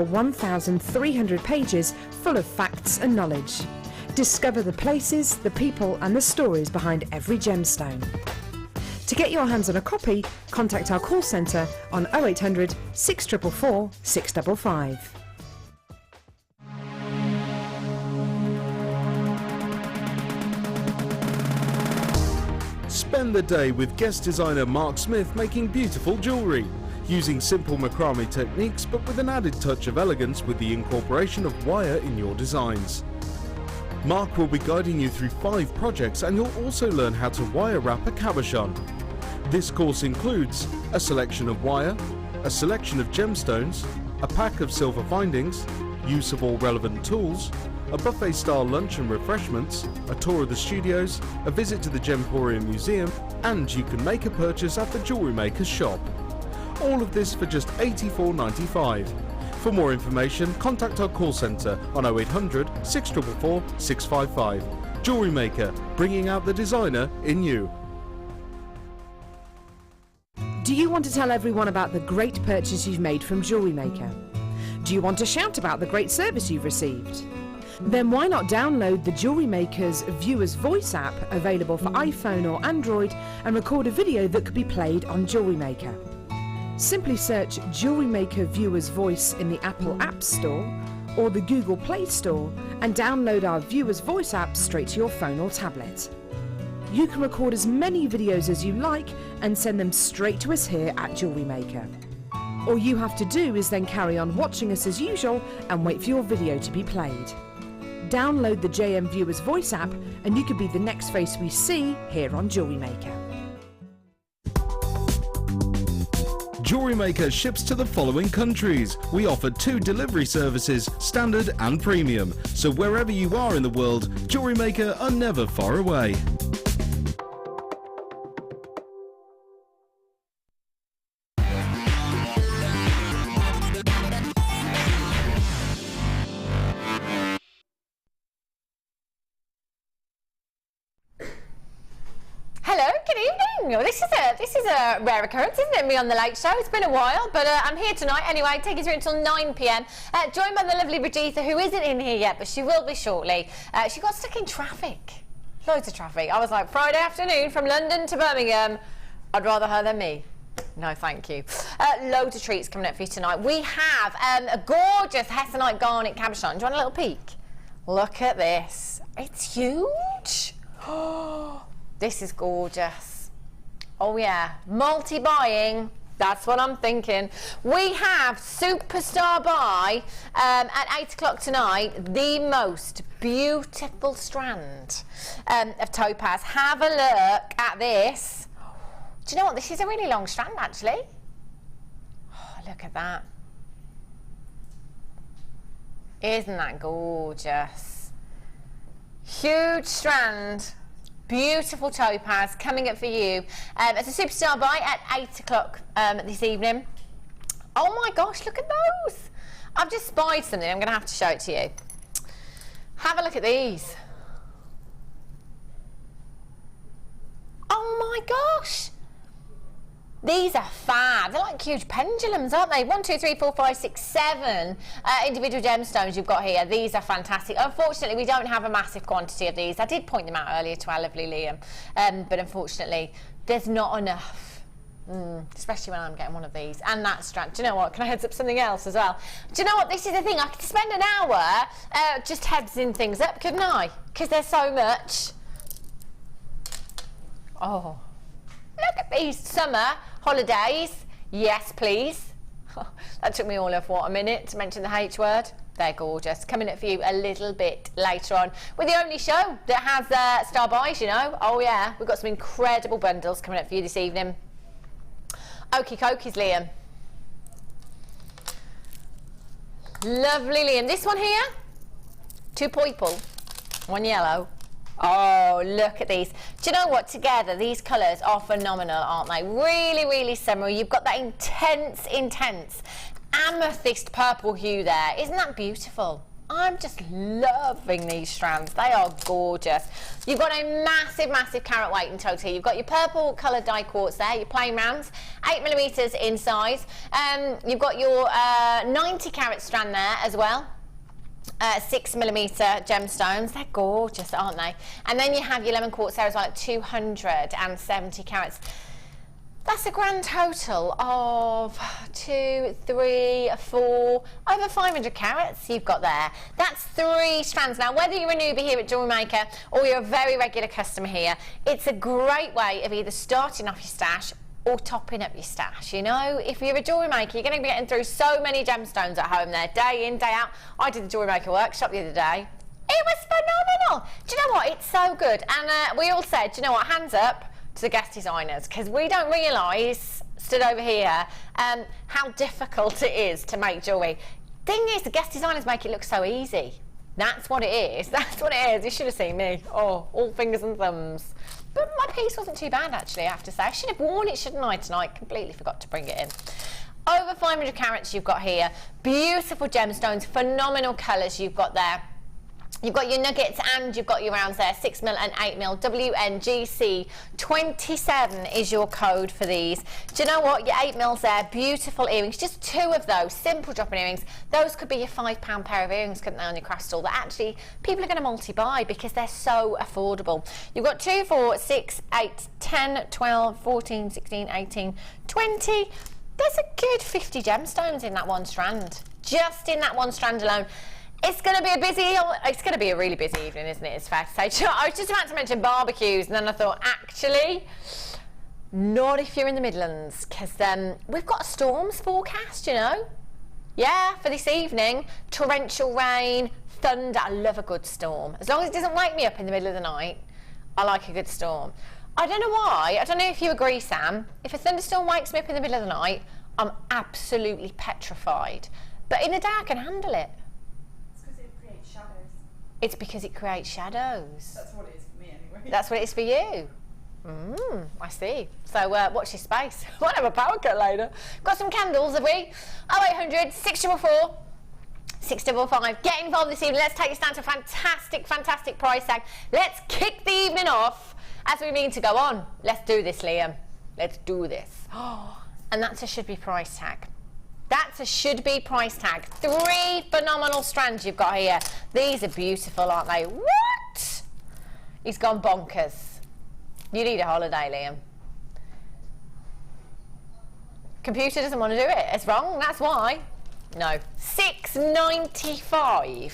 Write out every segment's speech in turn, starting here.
1,300 pages full of facts and knowledge. Discover the places, the people and the stories behind every gemstone. To get your hands on a copy, contact our call centre on 0800 644 655. Spend the day with guest designer Mark Smith making beautiful jewellery, using simple macrame techniques but with an added touch of elegance with the incorporation of wire in your designs. Mark will be guiding you through 5 projects, and you'll also learn how to wire wrap a cabochon. This course includes a selection of wire, a selection of gemstones, a pack of silver findings, use of all relevant tools, a buffet-style lunch and refreshments, a tour of the studios, a visit to the Gemporium Museum, and you can make a purchase at the Jewellery Maker shop. All of this for just $84.95. For more information, contact our call centre on 0800 644 655. Jewellery Maker, bringing out the designer in you. Do you want to tell everyone about the great purchase you've made from Jewellery Maker? Do you want to shout about the great service you've received? Then why not download the Jewellery Maker's Viewer's Voice app, available for iPhone or Android, and record a video that could be played on Jewellery Maker. Simply search Jewellery Maker Viewer's Voice in the Apple App Store or the Google Play Store and download our Viewer's Voice app straight to your phone or tablet. You can record as many videos as you like and send them straight to us here at Jewellery Maker. All you have to do is then carry on watching us as usual and wait for your video to be played. Download the JM Viewer's Voice app and you could be the next face we see here on Jewellery Maker. Jewellery Maker ships to the following countries. We offer 2 delivery services, standard and premium. So wherever you are in the world, Jewellery Maker are never far away. Hello, good evening. This is a rare occurrence, isn't it? Me on the Late Show. It's been a while, but I'm here tonight anyway, taking you through until 9 p.m. Joined by the lovely Brigitte, who isn't in here yet, but she will be shortly. She got stuck in traffic. Loads of traffic. I was like, Friday afternoon from London to Birmingham. I'd rather her than me. No, thank you. Loads of treats coming up for you tonight. We have a gorgeous Hessonite garnet cabochon. Do you want a little peek? Look at this. It's huge. This is gorgeous. Oh yeah, multi-buying, that's what I'm thinking. We have Superstar Buy at 8 o'clock tonight, the most beautiful strand of topaz. Have a look at this. Do you know what, this is a really long strand actually. Oh, look at that. Isn't that gorgeous? Huge strand. Beautiful topaz coming up for you. It's a Superstar Buy at 8 o'clock this evening. Oh my gosh, look at those. I've just spied something. I'm going to have to show it to you. Have a look at these. Oh my gosh. These are fab. They're like huge pendulums, aren't they? 1, 2, 3, 4, 5, 6, 7 individual gemstones you've got here. These are fantastic. Unfortunately, we don't have a massive quantity of these. I did point them out earlier to our lovely Liam, but unfortunately, there's not enough. Especially when I'm getting one of these. And that strand. Do you know what? Can I heads up something else as well? Do you know what? This is the thing. I could spend an hour just headsing things up, couldn't I? Because there's so much. Oh. Look at these summer holidays. Yes, please. That took me all of, what, a minute to mention the H word? They're gorgeous. Coming up for you a little bit later on. We're the only show that has star buys, you know. Oh, yeah. We've got some incredible bundles coming up for you this evening. Okie dokies, Liam. Lovely, Liam. This one here, 2 purple, 1 yellow. Oh, look at these. Do you know what? Together, these colours are phenomenal, aren't they? Really, really summery. You've got that intense amethyst purple hue there. Isn't that beautiful? I'm just loving these strands. They are gorgeous. You've got a massive, massive carat weight in total. You've got your purple coloured die quartz there, your plain rounds, 8mm in size. You've got your 90 carat strand there as well. 6mm gemstones. They're gorgeous, aren't they? And then you have your lemon quartz there as well at 270 carats. That's a grand total of 2, 3, 4, over 500 carats you've got there. That's 3 strands. Now, whether you're a newbie here at Jewellery Maker or you're a very regular customer here, it's a great way of either starting off your stash or topping up your stash. You know, if you're a jewellery maker, you're going to be getting through so many gemstones at home there, day in, day out. I did the Jewellery Maker workshop the other day. It was phenomenal. Do you know what? It's so good. And we all said, do you know what? Hands up to the guest designers, because we don't realise, stood over here, how difficult it is to make jewellery. Thing is, the guest designers make it look so easy. That's what it is. That's what it is. You should have seen me. Oh, all fingers and thumbs. But my piece wasn't too bad, actually, I have to say. I should have worn it, shouldn't I, tonight? Completely forgot to bring it in. Over 500 carats you've got here. Beautiful gemstones, phenomenal colours you've got there. You've got your nuggets and you've got your rounds there, 6mm and 8mm. WNGC 27 is your code for these. Do you know what? Your 8mm there, beautiful earrings. Just 2 of those, simple drop-in earrings. Those could be your £5 pair of earrings, couldn't they, on your craft stall, that actually people are going to multi-buy because they're so affordable. You've got 2, 4, 6, 8, 10, 12, 14, 16, 18, 20. There's a good 50 gemstones in that one strand. Just in that one strand alone. It's going to be it's going to be a really busy evening, isn't it? It's fair to say. I was just about to mention barbecues, and then I thought, actually, not if you're in the Midlands, because we've got a storms forecast, you know. Yeah, for this evening, torrential rain, thunder. I love a good storm. As long as it doesn't wake me up in the middle of the night, I like a good storm. I don't know why. I don't know if you agree, Sam. If a thunderstorm wakes me up in the middle of the night, I'm absolutely petrified. But in the day, I can handle it. It's because it creates shadows. That's what it is for me anyway. That's what it is for you. I see. So watch your space. Might have a power cut later. Got some candles, have we? 0800 644 655. Get involved this evening. Let's take this down to a fantastic, fantastic price tag. Let's kick the evening off as we mean to go on. Let's do this, Liam. Let's do this. And that's a should be price tag. That's a should be price tag. 3 phenomenal strands you've got here. These are beautiful, aren't they? What? He's gone bonkers. You need a holiday, Liam. Computer doesn't want to do it. It's wrong, that's why. No. $6.95.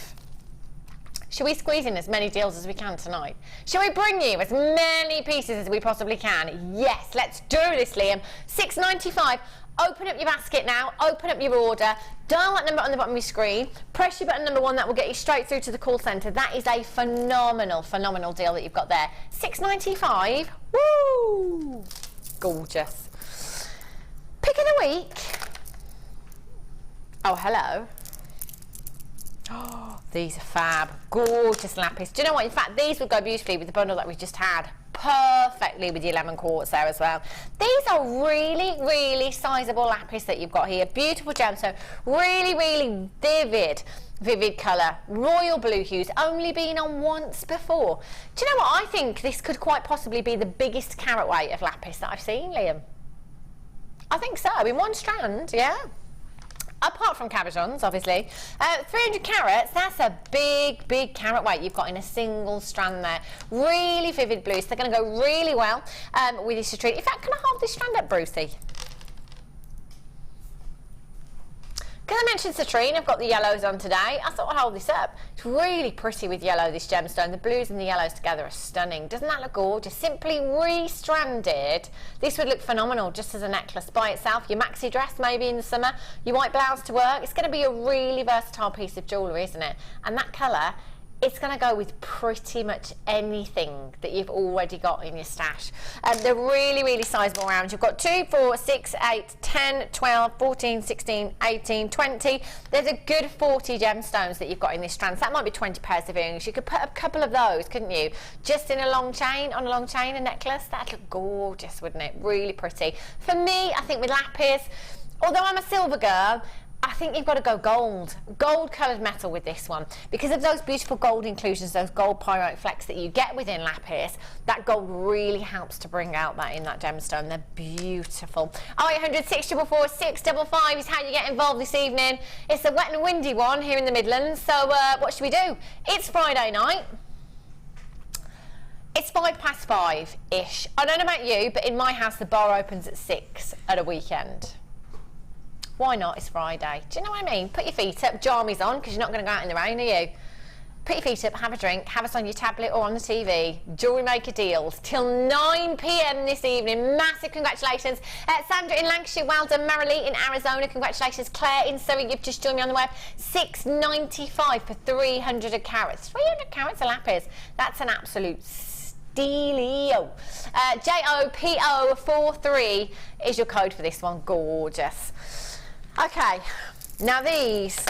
Should we squeeze in as many deals as we can tonight? Shall we bring you as many pieces as we possibly can? Yes, let's do this, Liam. $6.95. Open up your basket now, open up your order, dial that number on the bottom of your screen, press your button number 1, that will get you straight through to the call centre. That is a phenomenal, phenomenal deal that you've got there. $6.95, woo! Gorgeous. Pick of the week. Oh, hello. Oh, these are fab. Gorgeous lapis. Do you know what? In fact, these would go beautifully with the bundle that we just had. Perfectly with your lemon quartz there as well. These are really, really sizable lapis that you've got here. Beautiful gemstone. Really, really vivid colour. Royal blue hues. Only been on once before. Do you know what? I think this could quite possibly be the biggest carat weight of lapis that I've seen, Liam. I think so. In one strand, yeah. Apart from cabochons, obviously. 300 carats, that's a big, big carat weight you've got in a single strand there. Really vivid blues. They're going to go really well with your citrine. In fact, can I hold this strand up, Brucey? Because I mentioned citrine, I've got the yellows on today. I thought I'd hold this up. It's really pretty with yellow, this gemstone. The blues and the yellows together are stunning. Doesn't that look gorgeous? Simply re-stranded. This would look phenomenal just as a necklace by itself. Your maxi dress maybe in the summer, your white blouse to work. It's going to be a really versatile piece of jewellery, isn't it? And that colour, it's going to go with pretty much anything that you've already got in your stash. They're really, really sizable rounds. You've got 2, 4, 6, 8, 10, 12, 14, 16, 18, 20. There's a good 40 gemstones that you've got in this strand. So that might be 20 pairs of earrings. You could put a couple of those, couldn't you? Just in a long chain, on a long chain, a necklace. That'd look gorgeous, wouldn't it? Really pretty. For me, I think with lapis, although I'm a silver girl, I think you've got to go gold coloured metal with this one, because of those beautiful gold inclusions, those gold pyrite flecks that you get within lapis. That gold really helps to bring out that in that gemstone. They're beautiful. 0800 644 655 is how you get involved this evening. It's a wet and windy one here in the Midlands, so what should we do? It's Friday night. It's 5:05-ish. I don't know about you, but in my house the bar opens at 6 at a weekend. Why not? It's Friday. Do you know what I mean? Put your feet up, jammies on, because you're not going to go out in the rain, are you? Put your feet up, have a drink, have us on your tablet or on the TV. Jewellery Maker deals till 9 p.m. this evening. Massive congratulations. Sandra in Lancashire, well done. Marilee in Arizona, congratulations. Claire in Surrey, you've just joined me on the web. $6.95 for 300 carats. 300 carats of lapis. That's an absolute stealio. JOPO43 is your code for this one. Gorgeous. Okay, now these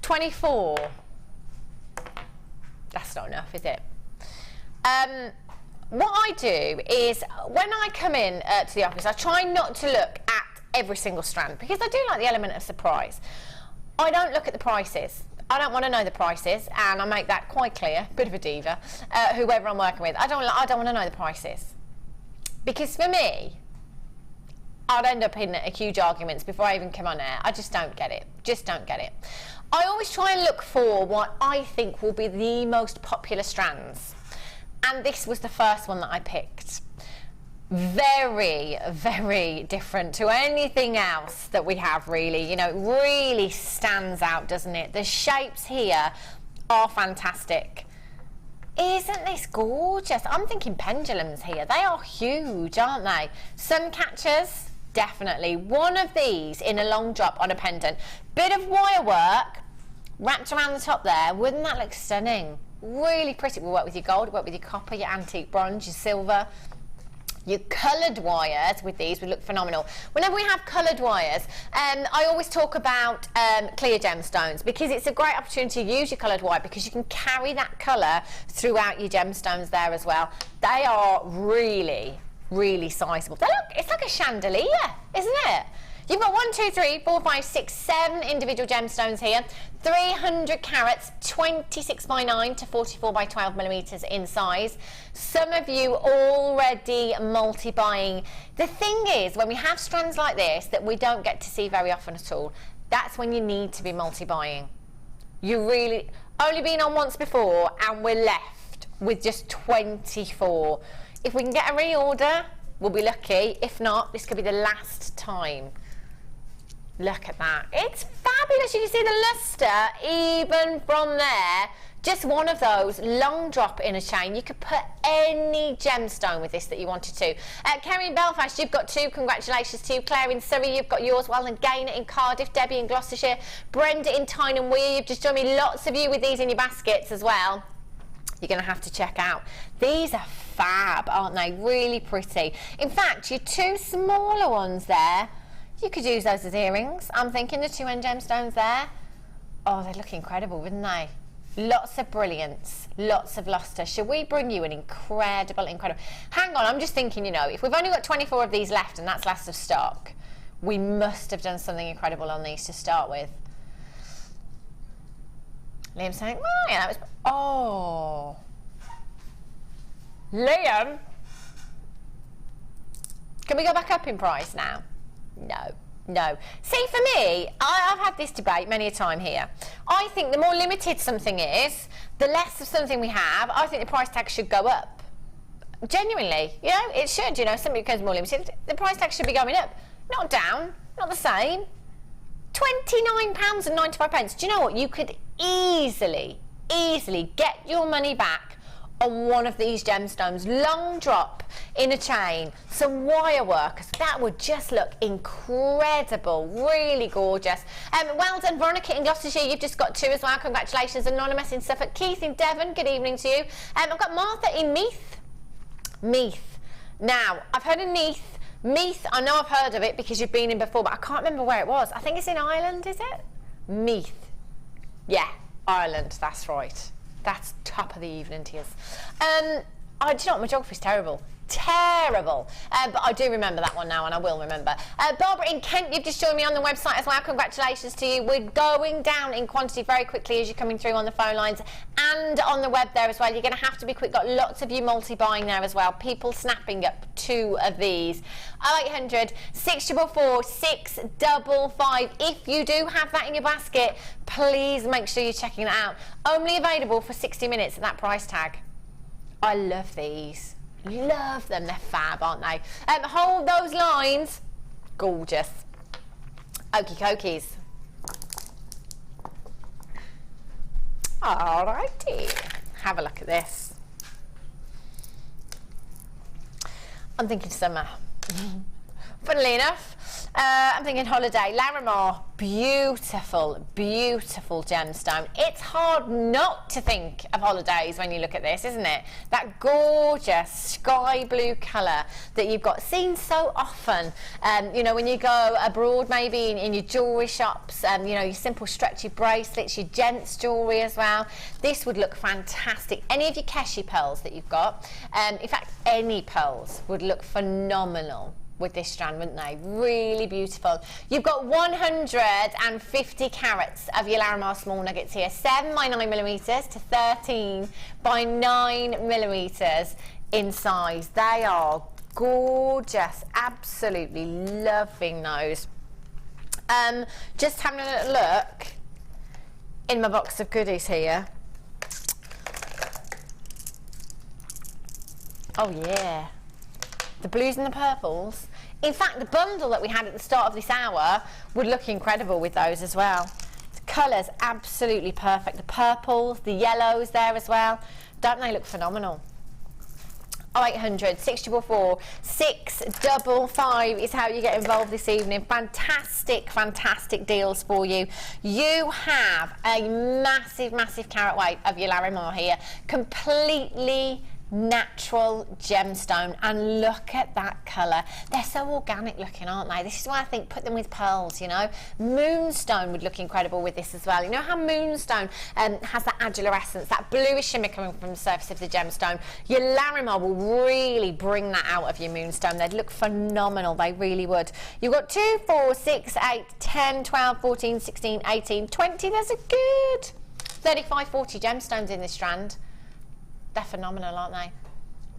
24, that's not enough, is it? What I do is, when I come in to the office, I try not to look at every single strand, because I do like the element of surprise. I don't look at the prices. I don't want to know the prices, and I make that quite clear. Bit of a diva, whoever I'm working with. I don't want to know the prices, because for me, I'd end up in huge arguments before I even come on air. I just don't get it. Just don't get it. I always try and look for what I think will be the most popular strands. And this was the first one that I picked. Very, very different to anything else that we have, really. You know, it really stands out, doesn't it? The shapes here are fantastic. Isn't this gorgeous? I'm thinking pendulums here. They are huge, aren't they? Sun catchers, definitely. One of these in a long drop on a pendant. Bit of wire work wrapped around the top there. Wouldn't that look stunning? Really pretty. We'll work with your gold, work with your copper, your antique bronze, your silver. Your coloured wires with these would look phenomenal. Whenever we have coloured wires, I always talk about clear gemstones, because it's a great opportunity to use your coloured wire, because you can carry that colour throughout your gemstones there as well. They are really, really sizable. They look, it's like a chandelier, isn't it? You've got 1, 2, 3, 4, 5, 6, 7 individual gemstones here. 300 carats, 26 by 9 to 44 by 12 millimeters in size. Some of you already multi-buying. The thing is, when we have strands like this that we don't get to see very often at all, that's when you need to be multi-buying. You really only been on once before, and we're left with just 24. If we can get a reorder, we'll be lucky. If not, this could be the last time. Look at that. It's fabulous. You can see the lustre even from there. Just one of those, long drop in a chain. You could put any gemstone with this that you wanted to. Kerry in Belfast, you've got 2. Congratulations to you. Claire in Surrey, you've got yours. Well, and Gaynor in Cardiff. Debbie in Gloucestershire. Brenda in Tyne and Weir. You've just done me. Lots of you with these in your baskets as well. You're going to have to check out. These are fab, aren't they? Really pretty. In fact, your 2 smaller ones there, you could use those as earrings. I'm thinking the 2 end gemstones there. Oh, they look incredible, wouldn't they? Lots of brilliance, lots of lustre. Should we bring you an incredible, incredible... Hang on, I'm just thinking, you know, if we've only got 24 of these left and that's last of stock, we must have done something incredible on these to start with. Liam's saying, oh, yeah, that was... Oh. Liam? Can we go back up in price now? No, no. See, for me, I've had this debate many a time here. I think the more limited something is, the less of something we have, I think the price tag should go up. Genuinely, you know, it should, you know, something becomes more limited, the price tag should be going up, not down, not the same. £29.95. Do you know what? You could easily get your money back on one of these gemstones. Long drop in a chain, some wire work. That would just look incredible. Really gorgeous. Well done, Veronica in Gloucestershire. You've just got 2 as well. Congratulations. Anonymous in Suffolk. Keith in Devon. Good evening to you. I've got Martha in Meath. Meath. Now, I've heard of Meath. Meath, I know I've heard of it because you've been in before, but I can't remember where it was. I think it's in Ireland, is it? Meath. Yeah, Ireland, that's right. That's top of the evening to you. Do you know what, my geography's terrible. terrible. But I do remember that one now, and I will remember. Barbara in Kent, you've just joined me on the website as well. Congratulations to you. We're going down in quantity very quickly as you're coming through on the phone lines and on the web there as well. You're going to have to be quick. Got lots of you multi-buying there as well. People snapping up 2 of these. 0800 644 655. If you do have that in your basket, please make sure you're checking it out. Only available for 60 minutes at that price tag. I love these. Love them. They're fab, aren't they? Hold those lines. Gorgeous. Okie dokies. Alrighty. Have a look at this. I'm thinking summer. Funnily enough, I'm thinking holiday. Larimar, beautiful, beautiful gemstone. It's hard not to think of holidays when you look at this, isn't it? That gorgeous sky blue colour that you've got seen so often, you know, when you go abroad, maybe in your jewellery shops, you know, your simple stretchy bracelets, your gents jewellery as well. This would look fantastic. Any of your Keshi pearls that you've got, in fact, any pearls would look phenomenal with this strand, wouldn't they? Really beautiful. You've got 150 carats of your Larimar small nuggets here, 7 by 9 millimetres to 13 by 9 millimetres in size. They are gorgeous. Absolutely loving those. Just having a little look in my box of goodies here. Oh yeah. The blues and the purples. In fact, the bundle that we had at the start of this hour would look incredible with those as well. The colours absolutely perfect. The purples, the yellows there as well. Don't they look phenomenal? 0800 644 655 is how you get involved this evening. Fantastic, fantastic deals for you. You have a massive, massive carat weight of your Larimar here. Completely natural gemstone, and look at that colour. They're so organic looking, aren't they? This is why I think put them with pearls, you know. Moonstone would look incredible with this as well. You know how moonstone has that adulorescence, that bluish shimmer coming from the surface of the gemstone. Your Larimar will really bring that out of your moonstone. They'd look phenomenal, they really would. You've got 2, 4, 6, 8, 10, 12, 14, 16, 18, 20. There's a good 35, 40 gemstones in this strand. They're phenomenal, aren't they?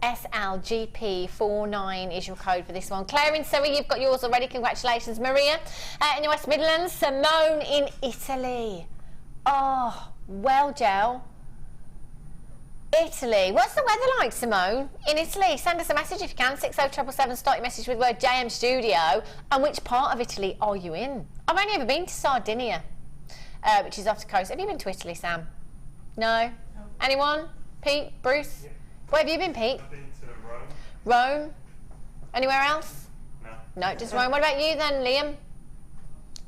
SLGP49 is your code for this one. Claire in Surrey, you've got yours already. Congratulations. Maria in the West Midlands. Simone in Italy. Oh, well, Gel. Italy. What's the weather like, Simone? In Italy, send us a message if you can. 60777. Start your message with the word JM Studio. And which part of Italy are you in? I've only ever been to Sardinia, which is off the coast. Have you been to Italy, Sam? No? Anyone? Pete? Bruce? Yeah. Where have you been, Pete? I've been to Rome. Rome? Anywhere else? No. No, just Rome. What about you then, Liam?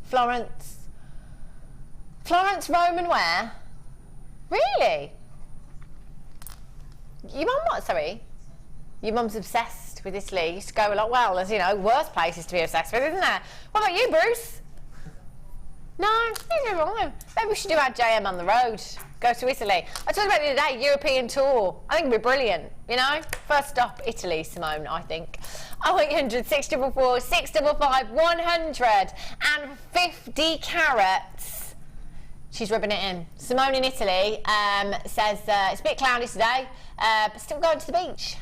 Florence. Florence, Rome and where? Really? Your mum what, sorry? Your mum's obsessed with Italy. Used to go a lot. Well, as you know, worse places to be obsessed with, isn't there? What about you, Bruce? No, nothing wrong. Maybe we should do our JM on the road. Go to Italy. I talked about it the other day, European tour. I think it'd be brilliant, you know? First stop, Italy, Simone, I think. 0800 644 655 150 carats. She's rubbing it in. Simone in Italy says it's a bit cloudy today, but still going to the beach.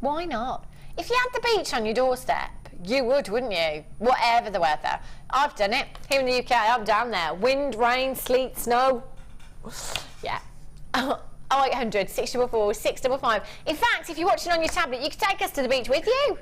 Why not? If you had the beach on your doorstep, you would, wouldn't you? Whatever the weather. I've done it. Here in the UK, I'm down there. Wind, rain, sleet, snow. Yeah. 0800 644 655. In fact, if you're watching on your tablet, you can take us to the beach with you.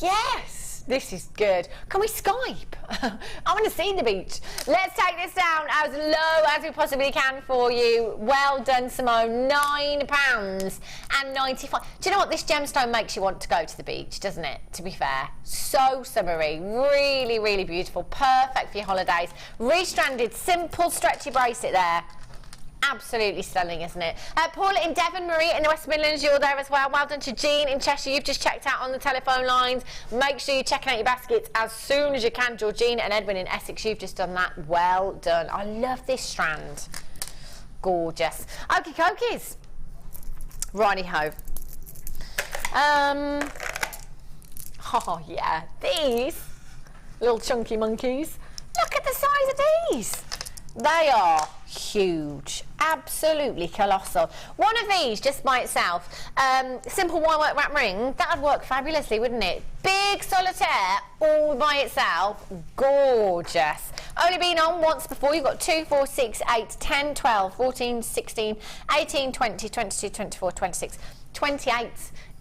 Yes. This is good. Can we Skype? I want to see the beach. Let's take this down as low as we possibly can for you. Well done, Simone. £9.95. Do you know what? This gemstone makes you want to go to the beach, doesn't it? To be fair. So summery. Really, really beautiful. Perfect for your holidays. Restranded, simple, stretchy bracelet there. Absolutely stunning, isn't it? Paula in Devon, Maria in the West Midlands, you're there as well. Well done to Jean in Cheshire. You've just checked out on the telephone lines. Make sure you're checking out your baskets as soon as you can. Georgina and Edwin in Essex, you've just done that. Well done. I love this strand. Gorgeous. Okie dokies. Righty-ho. Oh yeah, these little chunky monkeys. Look at the size of these. They are huge, absolutely colossal. One of these just by itself, simple wire work wrap ring, that would work fabulously, wouldn't it? Big solitaire all by itself, gorgeous. Only been on once before. You've got 2, 4, 6, 8, 10, 12, 14, 16, 18, 20, 22, 24, 26, 28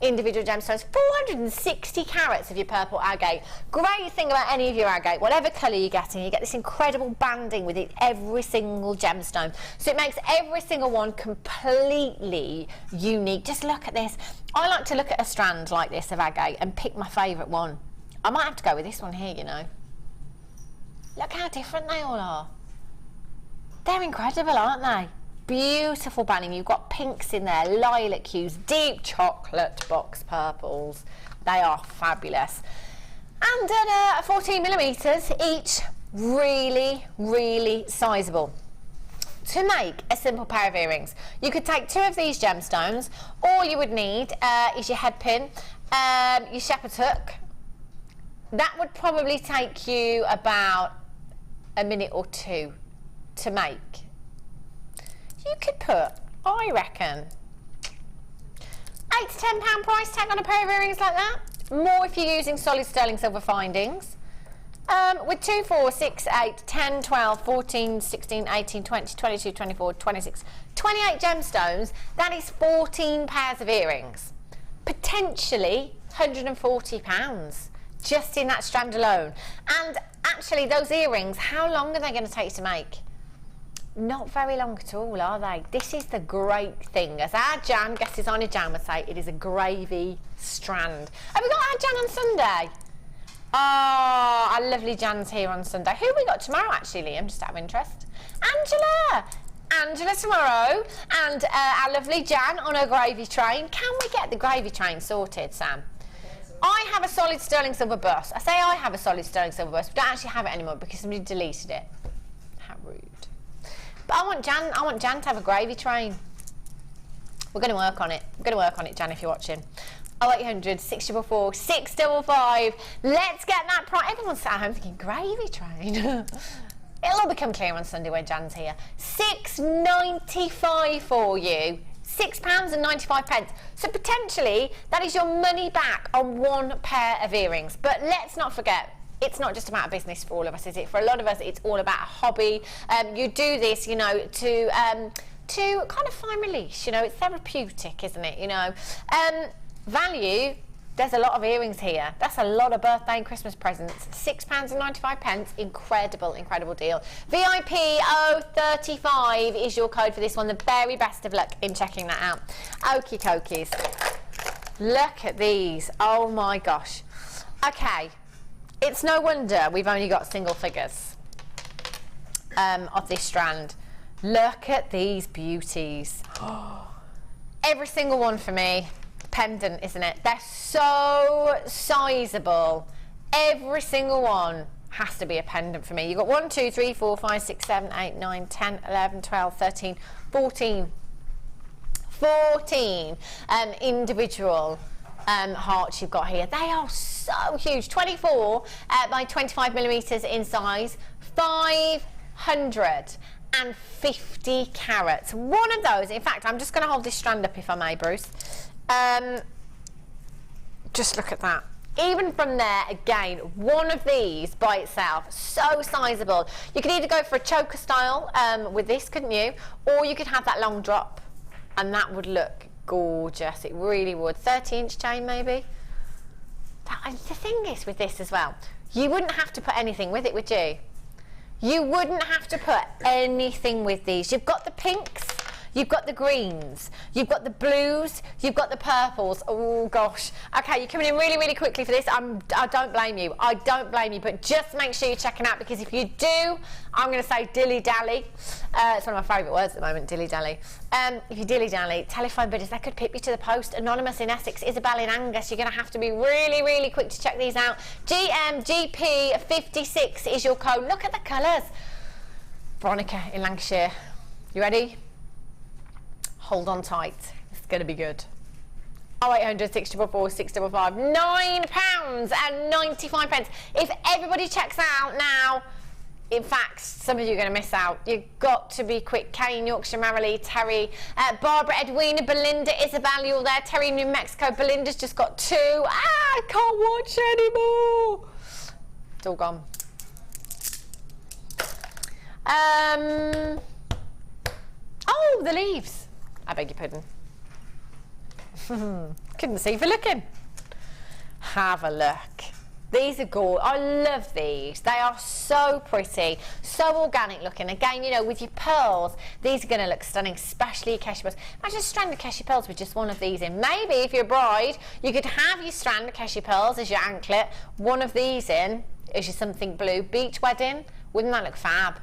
individual gemstones, 460 carats of your purple agate. Great thing about any of your agate, whatever colour you're getting, you get this incredible banding with it, every single gemstone. So it makes every single one completely unique. Just look at this. I like to look at a strand like this of agate and pick my favourite one. I might have to go with this one here, you know. Look how different they all are. They're incredible, aren't they? Beautiful banding. You've got pinks in there, lilac hues, deep chocolate box purples. They are fabulous. And at 14 millimetres each, really, really sizable. To make a simple pair of earrings, you could take 2 of these gemstones. All you would need is your head pin, your shepherd's hook. That would probably take you about a minute or 2 to make. You could put, I reckon, £8 to £10 price tag on a pair of earrings like that. More if you're using solid sterling silver findings. With 2, 4, 6, 8, 10, 12, 14, 16, 18, 20, 22, 24, 26, 28 gemstones, that is 14 pairs of earrings. Potentially £140 just in that strand alone. And actually those earrings, how long are they going to take to make? Not very long at all, are they? This is the great thing. As our Jan, guest designer Jan would say, it is a gravy strand. Have we got our Jan on Sunday? Oh, our lovely Jan's here on Sunday. Who have we got tomorrow, actually, Liam, just out of interest? Angela tomorrow, and our lovely Jan on her gravy train. Can we get the gravy train sorted, Sam? I have a solid sterling silver bus. I say I have a solid sterling silver bus. We don't actually have it anymore because somebody deleted it. How rude. But I want Jan to have a gravy train. We're going to work on it. We're going to work on it, Jan, if you're watching. 0800 644 655. Let's get that price. Everyone's sat at home thinking, gravy train. It'll all become clear on Sunday when Jan's here. £6.95 for you. £6.95. So potentially that is your money back on 1 pair of earrings. But let's not forget, it's not just about a business for all of us, is it? For a lot of us, it's all about a hobby. You do this, you know, to kind of find release. You know, it's therapeutic, isn't it? You know, value. There's a lot of earrings here. That's a lot of birthday and Christmas presents. £6.95. Incredible, incredible deal. VIP 035 is your code for this one. The very best of luck in checking that out. Okie dokies. Look at these. Oh my gosh. Okay. It's no wonder we've only got single figures of this strand. Look at these beauties. Every single one for me. Pendant, isn't it? They're so sizable. Every single one has to be a pendant for me. You've got 1, 2, 3, 4, 5, 6, 7, 8, 9, 10, 11, 12, 13, 14 individual hearts you've got here. They are so huge. 24 by 25 millimeters in size. 550 carats. One of those, in fact, I'm just going to hold this strand up if I may, Bruce. Just look at that. Even from there, again, one of these by itself, so sizable. You could either go for a choker style with this, couldn't you? Or you could have that long drop, and that would look gorgeous. It really would. 30-inch chain, maybe. The thing is with this as well, you wouldn't have to put anything with it, would you? You wouldn't have to put anything with these. You've got the pinks. You've got the greens, you've got the blues, you've got the purples. Oh gosh. Okay, you're coming in really, really quickly for this. I don't blame you. I don't blame you, but just make sure you're checking out, because if you do, I'm going to say dilly-dally. It's one of my favourite words at the moment, dilly-dally. If you dilly-dally, telephone bidders, they could pip you to the post. Anonymous in Essex, Isabel in Angus. You're going to have to be really, really quick to check these out. GMGP56 is your code. Look at the colours. Veronica in Lancashire. You ready? Hold on tight. It's going to be good. 0800 644 655, £9.95. If everybody checks out now, in fact, some of you are going to miss out. You've got to be quick. Kane, Yorkshire, Marilee, Terry, Barbara, Edwina, Belinda, Isabel, you're there. Terry, New Mexico. Belinda's just got 2. I can't watch anymore. It's all gone. Oh, the leaves. I beg your pardon. Couldn't see for looking. Have a look. These are gorgeous. I love these. They are so pretty, so organic looking. Again, you know, with your pearls, these are going to look stunning, especially your Keshi pearls. Imagine a strand of Keshi pearls with just one of these in. Maybe if you're a bride, you could have your strand of Keshi pearls as your anklet, one of these in as your something blue beach wedding. Wouldn't that look fab?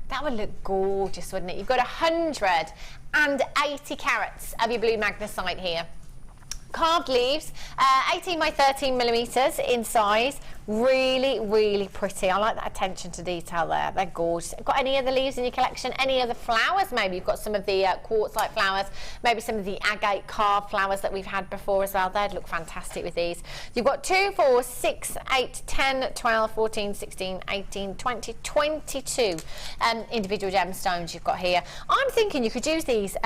That would look gorgeous, wouldn't it? You've got 180 carats of your blue magnesite here. Carved leaves, 18 by 13 millimeters in size. Really, really pretty. I like that attention to detail there. They're gorgeous. Got any other leaves in your collection? Any other flowers? Maybe you've got some of the quartzite flowers, maybe some of the agate carved flowers that we've had before as well. They'd look fantastic with these. You've got 2, 4, 6, 8, 10, 12, 14, 16, 18, 20, 22 individual gemstones you've got here. I'm thinking you could use these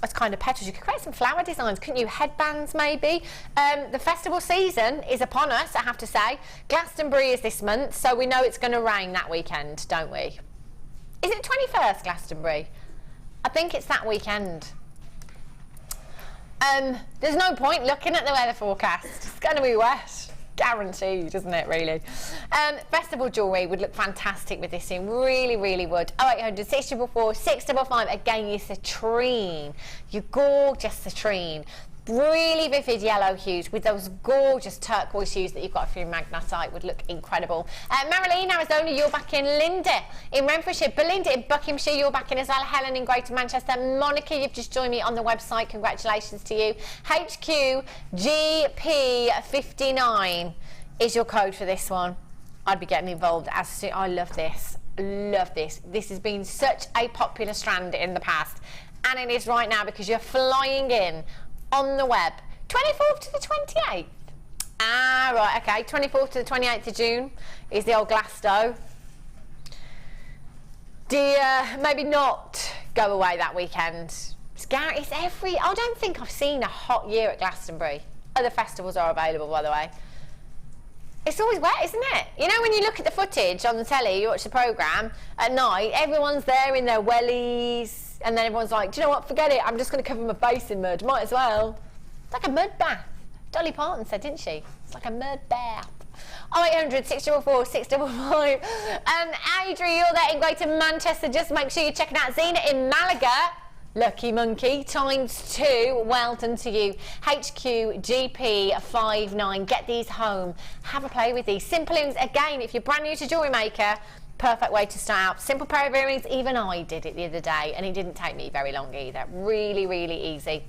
as kind of petals. You could create some flower designs, couldn't you? Headbands maybe. The festival season is upon us, I have to say. Glastonbury is this month, so we know it's going to rain that weekend, don't we? Is it 21st, Glastonbury? I think it's that weekend. There's no point looking at the weather forecast. It's going to be wet. Guaranteed, isn't it, really? Festival jewellery would look fantastic with this in. Really, really would. 0800 644 655. Again, your citrine. Your gorgeous citrine. Really vivid yellow hues with those gorgeous turquoise hues that you've got for your magnesite would look incredible. Marilyn, Arizona, you're back in. Linda in Renfrewshire. Belinda in Buckinghamshire, you're back in as well. Helen in Greater Manchester. Monica, you've just joined me on the website. Congratulations to you. HQGP59 is your code for this one. I'd be getting involved as soon. I love this. Love this. This has been such a popular strand in the past, and it is right now because you're flying in on the web. 24th to the 28th. Ah, right, okay. 24th to the 28th of June is the old Glasto. Maybe not go away that weekend. It's every... I don't think I've seen a hot year at Glastonbury. Other festivals are available, by the way. It's always wet, isn't it? You know, when you look at the footage on the telly, you watch the programme at night, everyone's there in their wellies, and then everyone's like, do you know what, forget it, I'm just going to cover my face in mud. Might as well. It's like a mud bath. Dolly Parton said, didn't she? It's like a mud bath. 0800 644 655. Adri, you're there in Greater Manchester. Just make sure you're checking out Zena in Malaga. Lucky Monkey ×2. Well done to you. HQGP59. Get these home. Have a play with these. Simple earrings, again, if you're brand new to Jewellery Maker, perfect way to start out. Simple pair of earrings. Even I did it the other day, and it didn't take me very long either. Really, really easy.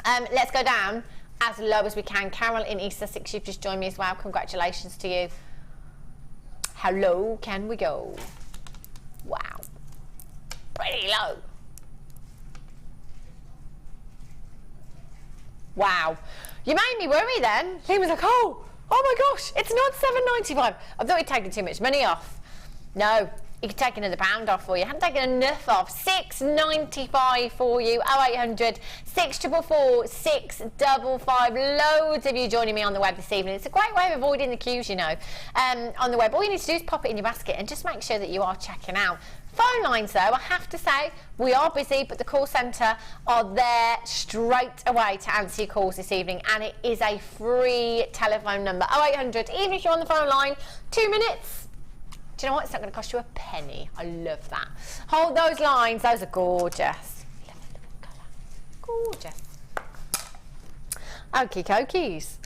Let's go down as low as we can. Carol in East Sussex, you've just joined me as well. Congratulations to you. How low can we go? Wow. Pretty low. Wow. You made me worry then. He was like, oh my gosh, it's not $7.95. I thought he'd taken too much money off. No, he could take another pound off for you. Hadn't taken enough off. $6.95 for you. 0800 644 655. Loads of you joining me on the web this evening. It's a great way of avoiding the queues, you know, on the web. All you need to do is pop it in your basket and just make sure that you are checking out. Phone lines, though, I have to say, we are busy, but the call centre are there straight away to answer your calls this evening, and it is a free telephone number. 0800, even if you're on the phone line, 2 minutes. Do you know what? It's not going to cost you a penny. I love that. Hold those lines. Those are gorgeous. Gorgeous. Okie dokies.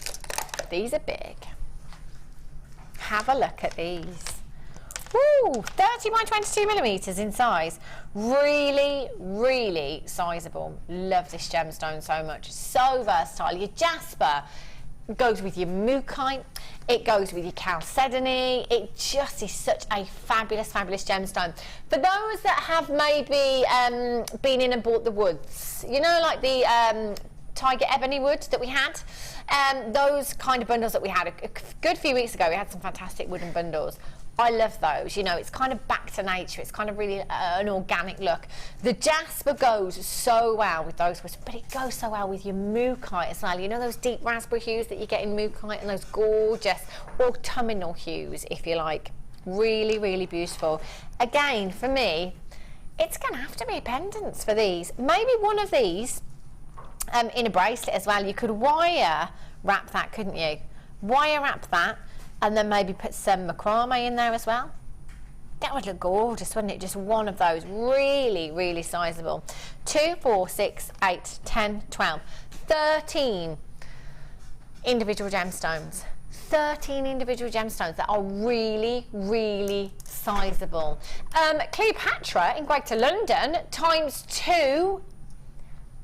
These are big. Have a look at these. Woo! 30 by 22 millimetres in size. Really, really sizable. Love this gemstone so much. So versatile. Your jasper goes with your mookaite. It goes with your chalcedony. It just is such a fabulous, fabulous gemstone. For those that have maybe been in and bought the woods, you know, like the Tiger ebony wood that we had. Those kind of bundles that we had a good few weeks ago, we had some fantastic wooden bundles. I love those, you know, it's kind of back to nature, it's kind of really an organic look. The jasper goes so well with those woods, but it goes so well with your mookaite as well. You know those deep raspberry hues that you get in mookaite, and those gorgeous autumnal hues, if you like. Really, really beautiful. Again, for me, it's going to have to be pendants for these. Maybe one of these in a bracelet as well. You could wire wrap that, couldn't you? Wire wrap that, and then maybe put some macrame in there as well. That would look gorgeous, wouldn't it? Just one of those, really, really sizable. 2, 4, 6, 8, 10, 12, 13 individual gemstones. 13 individual gemstones that are really, really sizable. Cleopatra in Greater London times 2.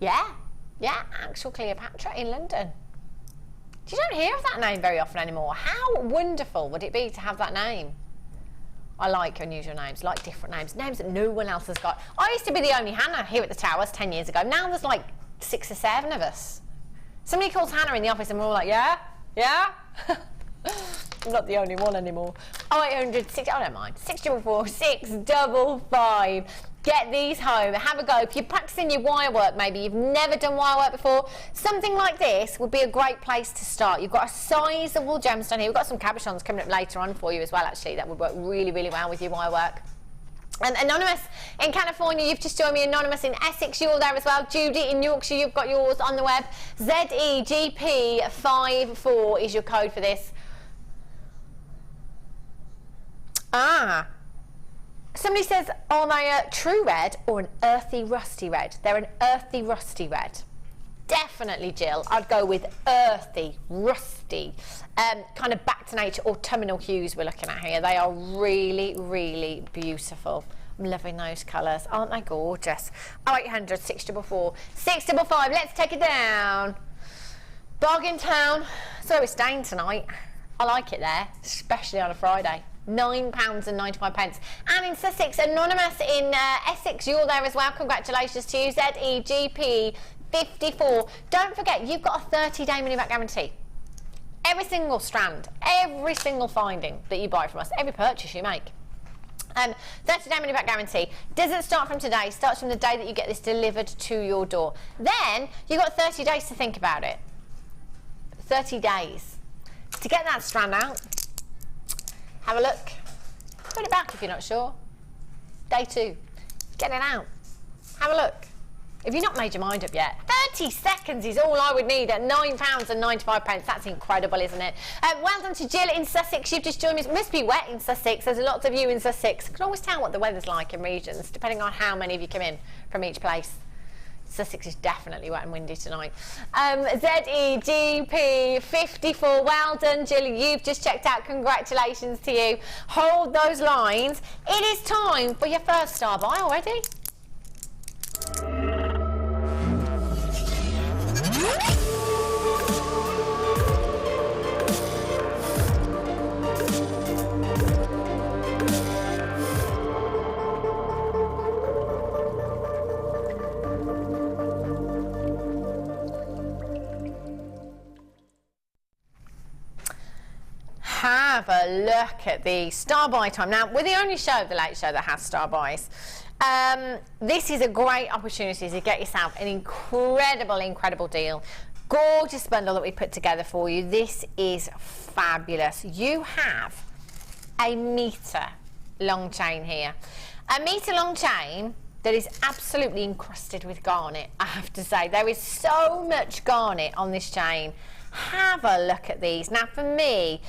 Yeah, actual Cleopatra in London. You don't hear of that name very often anymore. How wonderful would it be to have that name? I like unusual names, like different names, names that no one else has got. I used to be the only Hannah here at the Towers 10 years ago. Now there's like 6 or 7 of us. Somebody calls Hannah in the office and we're all like, yeah? I'm not the only one anymore. 0800 I don't mind. 644 655. Get these home, have a go. If you're practicing your wire work, maybe you've never done wire work before, something like this would be a great place to start. You've got a sizable gemstone here. We've got some cabochons coming up later on for you as well, actually. That would work really, really well with your wire work. Anonymous in California, you've just joined me. Anonymous in Essex, you're there as well. Judy in Yorkshire, you've got yours on the web. ZEGP54 is your code for this. Somebody says, are they a true red or an earthy rusty red? They're an earthy rusty red. Definitely, Jill. I'd go with earthy, rusty, kind of back to nature autumnal hues we're looking at here. They are really, really beautiful. I'm loving those colours. Aren't they gorgeous? 0800 644 655. Let's take it down. Bargain Town. So we're staying tonight. I like it there, especially on a Friday. £9.95. And in Sussex, Anonymous in Essex, you're there as well. Congratulations to you. ZEGP54. Don't forget, you've got a 30-day money-back guarantee. Every single strand, every single finding that you buy from us, every purchase you make. 30-day money-back guarantee. Doesn't start from today. Starts from the day that you get this delivered to your door. Then you've got 30 days to think about it. 30 days to get that strand out. Have a look. Put it back if you're not sure. Day 2. Get it out. Have a look. If you've not made your mind up yet, 30 seconds is all I would need at £9.95. That's incredible, isn't it? Well done to Jill in Sussex. You've just joined me. It must be wet in Sussex. There's lots of you in Sussex. You can always tell what the weather's like in regions, depending on how many of you come in from each place. Sussex is definitely wet and windy tonight. ZEGP54. Well done, Jill. You've just checked out. Congratulations to you. Hold those lines. It is time for your first star buy already. Have a look at the star buy time. Now, we're the only show, the Late Show, that has star buys. This is a great opportunity to get yourself an incredible deal. Gorgeous bundle that we put together for you. This is fabulous. You have a metre long chain here. A metre long chain that is absolutely encrusted with garnet, I have to say. There is so much garnet on this chain. Have a look at these. Now, for me,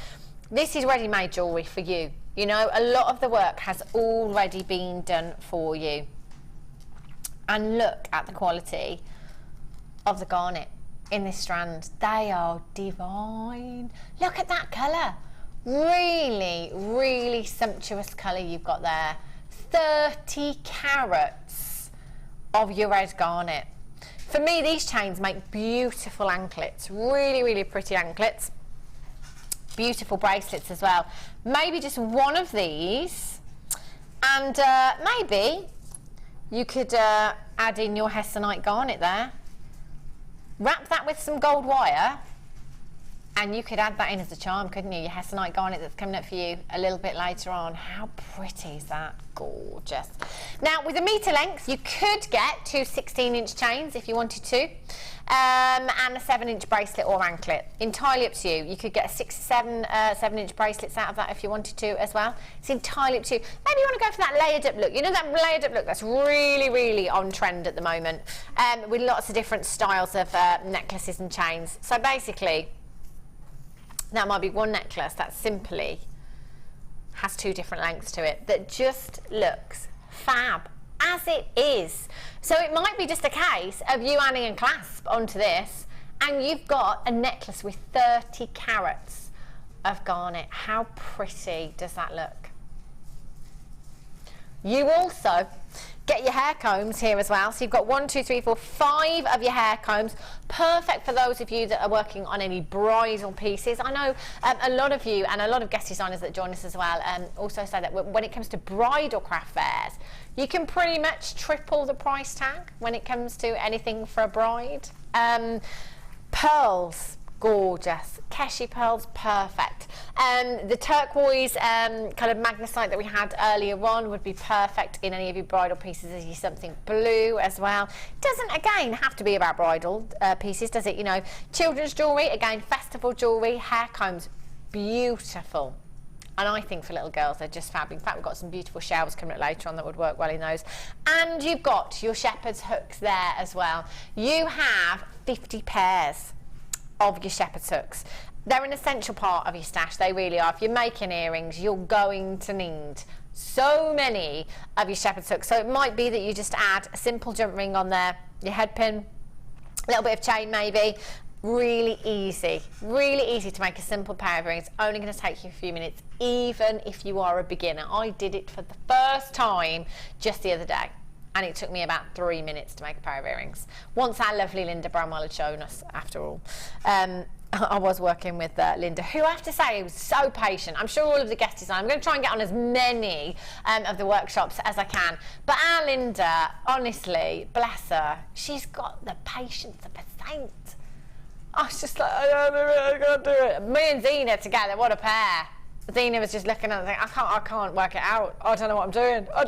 this is ready-made jewellery for you. You know, a lot of the work has already been done for you. And look at the quality of the garnet in this strand. They are divine. Look at that colour. Really, really sumptuous colour you've got there. 30 carats of your red garnet. For me, these chains make beautiful anklets. Really, really pretty anklets. Beautiful bracelets as well. Maybe just one of these, and maybe you could add in your hessonite garnet there. Wrap that with some gold wire, and you could add that in as a charm, couldn't you? Your hessonite garnet that's coming up for you a little bit later on. How pretty is that? Gorgeous. Now, with a metre length, you could get 2 16-inch chains if you wanted to, and a 7-inch bracelet or anklet. Entirely up to you. You could get 6 or 7-inch bracelets out of that if you wanted to as well. It's entirely up to you. Maybe you want to go for that layered up look. You know, that layered up look that's really, really on trend at the moment, with lots of different styles of necklaces and chains. So basically, that might be one necklace that simply has 2 different lengths to it that just looks fab as it is. So it might be just a case of you adding a clasp onto this and you've got a necklace with 30 carats of garnet. How pretty does that look? You also get your hair combs here as well. So you've got 1, 2, 3, 4, 5 of your hair combs. Perfect for those of you that are working on any bridal pieces. I know a lot of you and a lot of guest designers that join us as well also say that when it comes to bridal craft fairs, you can pretty much triple the price tag when it comes to anything for a bride. Pearls, gorgeous. Keshi pearls, perfect. The turquoise kind of magnesite that we had earlier on would be perfect in any of your bridal pieces. As you something blue as well. Doesn't again have to be about bridal pieces, does it? You know, children's jewellery, again, festival jewellery, hair combs, beautiful. And I think for little girls, they're just fab. In fact, we've got some beautiful shells coming up later on that would work well in those. And you've got your shepherd's hooks there as well. You have 50 pairs of your shepherd's hooks. They're an essential part of your stash, they really are. If you're making earrings, you're going to need so many of your shepherd's hooks. So it might be that you just add a simple jump ring on there, your head pin, a little bit of chain maybe. Really easy to make a simple pair of earrings. Only going to take you a few minutes, even if you are a beginner. I did it for the first time just the other day, and it took me about 3 minutes to make a pair of earrings. Once our lovely Linda Bramwell had shown us, after all. I was working with Linda, who I have to say was so patient. I'm sure all of the guest design, I'm going to try and get on as many of the workshops as I can. But our Linda, honestly, bless her, she's got the patience of a saint. I was just like, I can't do it. Me and Zena together, what a pair. Zena was just looking at it and thinking, I can't work it out. I don't know what I'm doing. I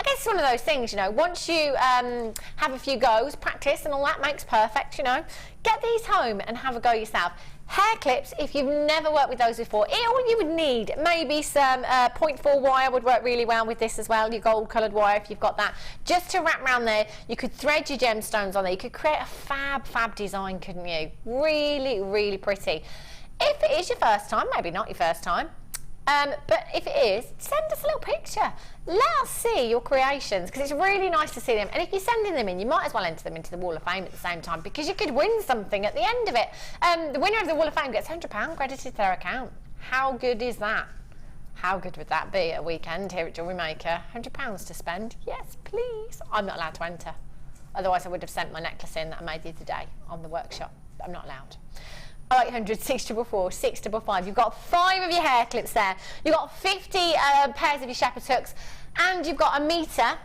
guess it's one of those things, you know, once you have a few goes, practice and all that makes perfect, you know. Get these home and have a go yourself. Hair clips, if you've never worked with those before, all you would need, maybe some 0.4 wire would work really well with this as well, your gold coloured wire if you've got that, just to wrap around there. You could thread your gemstones on there. You could create a fab design, couldn't you? Really pretty. If it is your first time, maybe not your first time, but if it is, send us a little picture. Let us see your creations, because it's really nice to see them. And if you're sending them in, you might as well enter them into the Wall of Fame at the same time, because you could win something at the end of it. The winner of the Wall of Fame gets £100 credited to their account. How good is that? How good would that be at a weekend here at Jewellery Maker? £100 to spend? Yes, please. I'm not allowed to enter. Otherwise, I would have sent my necklace in that I made the other day on the workshop. I'm not allowed. 0800 644 655. You've got 5 of your hair clips there. You've got 50 pairs of your shepherd's hooks, and you've got a metre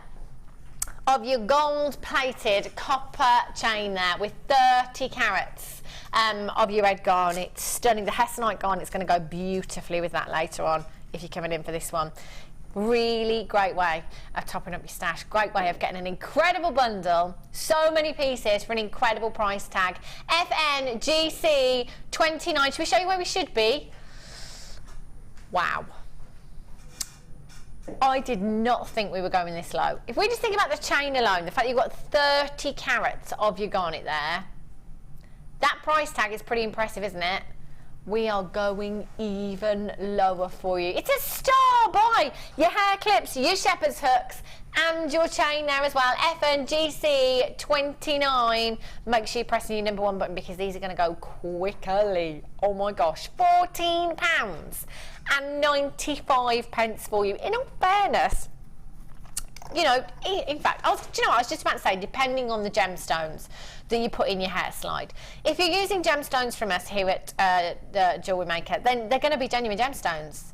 of your gold-plated copper chain there with 30 carats of your red garnet. Stunning. The hessonite garnet's going to go beautifully with that later on if you're coming in for this one. Really great way of topping up your stash. Great way of getting an incredible bundle. So many pieces for an incredible price tag. FNGC 29. Should we show you where we should be? Wow. I did not think we were going this low. If we just think about the chain alone, the fact that you've got 30 carats of your garnet there, that price tag is pretty impressive, isn't it? We are going even lower for you. It's a star buy. Your hair clips, your shepherd's hooks, and your chain there as well. FNGC 29. Make sure you're pressing your number 1 button, because these are going to go quickly. Oh my gosh, £14.95 for you. In all fairness, you know, in fact, I was just about to say, depending on the gemstones that you put in your hair slide. If you're using gemstones from us here at the Jewellery Maker, then they're going to be genuine gemstones.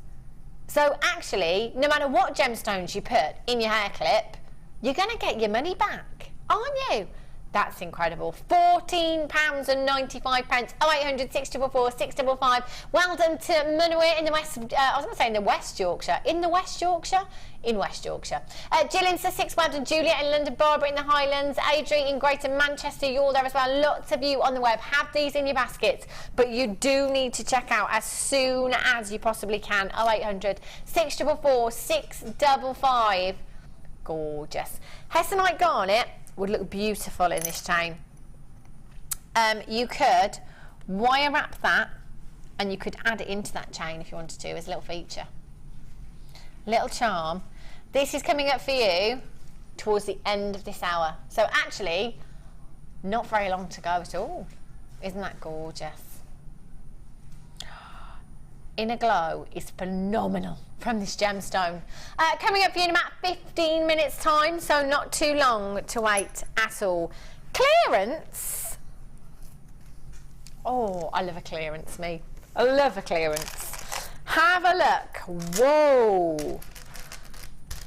So actually, no matter what gemstones you put in your hair clip, you're going to get your money back, aren't you? That's incredible. £14.95. 0800 644 655. Well done to Munawir in the West. I was going to say in the West Yorkshire. In the West Yorkshire? In West Yorkshire. Jill in Sussex. Well done. Julia in London. Barbara in the Highlands. Adri in Greater Manchester. You're there as well. Lots of you on the web. Have these in your baskets, but you do need to check out as soon as you possibly can. 0800 644 655. Gorgeous. Hessonite garnet would look beautiful in this chain. You could wire wrap that and you could add it into that chain if you wanted to as a little feature. Little charm. This is coming up for you towards the end of this hour. So actually, not very long to go at all. Isn't that gorgeous? Inner glow is phenomenal from this gemstone. Coming up for you in about 15 minutes time, so not too long to wait at all. Clearance. Oh, I love a clearance, me. I love a clearance. Have a look. Whoa.